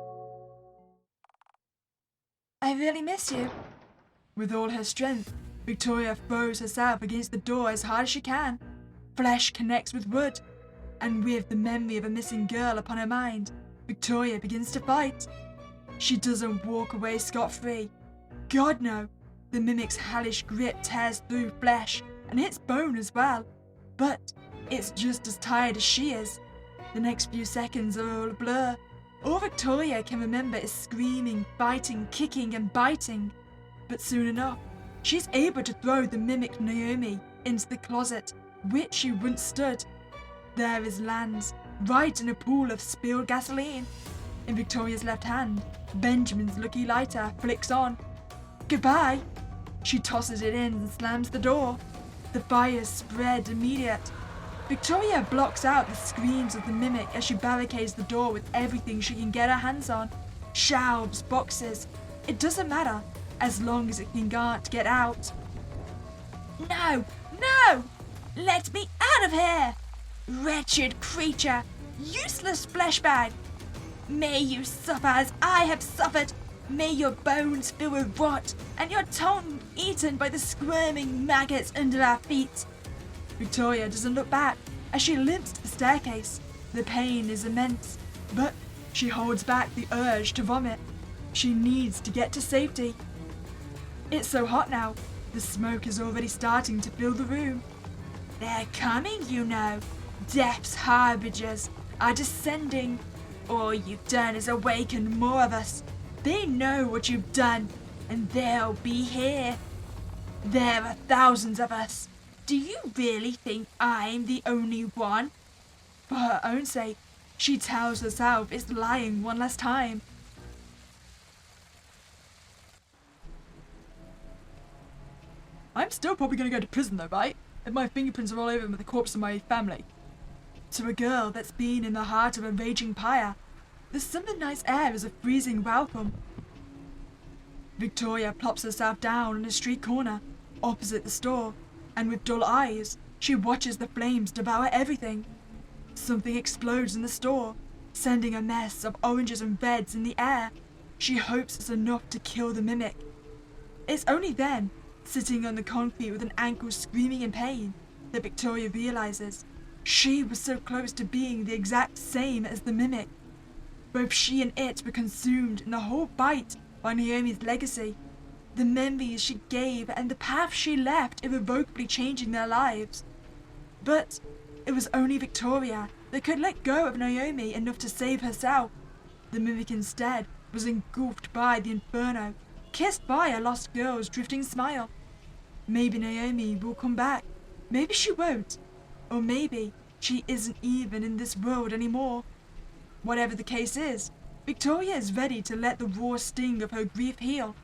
I really miss you. With all her strength, Victoria throws herself against the door as hard as she can. Flesh connects with wood, and with the memory of a missing girl upon her mind, Victoria begins to fight. She doesn't walk away scot-free. God no, the mimic's hellish grip tears through flesh and hits bone as well. But it's just as tired as she is. The next few seconds are all a blur. All Victoria can remember is screaming, fighting, kicking and biting. But soon enough, she's able to throw the mimic Naomi into the closet, which she once stood. There is lands, right in a pool of spilled gasoline. In Victoria's left hand, Benjamin's lucky lighter flicks on. Goodbye! She tosses it in and slams the door. The fire spread immediate. Victoria blocks out the screams of the mimic as she barricades the door with everything she can get her hands on. Shelves, boxes, it doesn't matter, as long as it can't get out. No! No! Let me out of here! Wretched creature! Useless flesh bag! May you suffer as I have suffered! May your bones fill with rot, and your tongue eaten by the squirming maggots under our feet! Victoria doesn't look back as she limps to the staircase. The pain is immense, but she holds back the urge to vomit. She needs to get to safety. It's so hot now, the smoke is already starting to fill the room. They're coming, you know. Death's harbingers are descending. All you've done is awaken more of us. They know what you've done, and they'll be here. There are thousands of us. Do you really think I'm the only one? For her own sake, she tells herself it's lying one last time. I'm still probably going to go to prison though, right? If my fingerprints are all over the corpse of my family. To a girl that's been in the heart of a raging pyre, the summer night's air is a freezing welcome. Victoria plops herself down in a street corner, opposite the store, and with dull eyes, she watches the flames devour everything. Something explodes in the store, sending a mess of oranges and reds in the air. She hopes it's enough to kill the mimic. It's only then, sitting on the concrete with an ankle screaming in pain, that Victoria realizes she was so close to being the exact same as the mimic. Both she and it were consumed in the whole bite by Naomi's legacy, the memories she gave and the path she left irrevocably changing their lives. But it was only Victoria that could let go of Naomi enough to save herself. The mimic instead was engulfed by the inferno, kissed by a lost girl's drifting smile. Maybe Naomi will come back, maybe she won't, or maybe she isn't even in this world anymore. Whatever the case is, Victoria is ready to let the raw sting of her grief heal,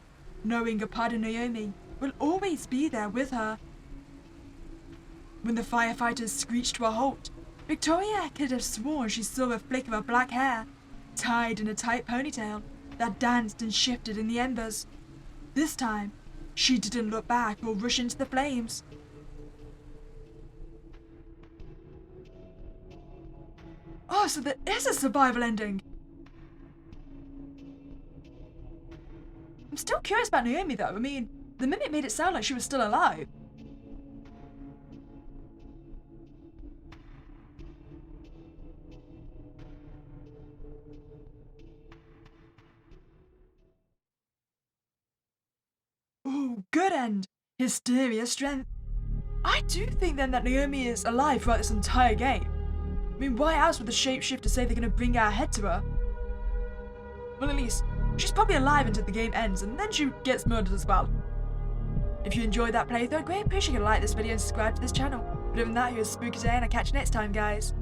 knowing a part of Naomi will always be there with her. When the firefighters screeched to a halt, Victoria could have sworn she saw a flick of her black hair, tied in a tight ponytail, that danced and shifted in the embers. This time, she didn't look back or rush into the flames. Oh, so there is a survival ending! I'm still curious about Naomi though. I mean, the mimic made it sound like she was still alive. Ooh, good end. Hysteria strength. I do think then that Naomi is alive throughout this entire game. I mean, why else would the Shapeshifter say they're going to bring our head to her? Well, at least, she's probably alive until the game ends, and then she gets murdered as well. If you enjoyed that playthrough, I'd greatly appreciate you to like this video and subscribe to this channel. But other than that, here's Spooky Day, and I'll catch you next time, guys.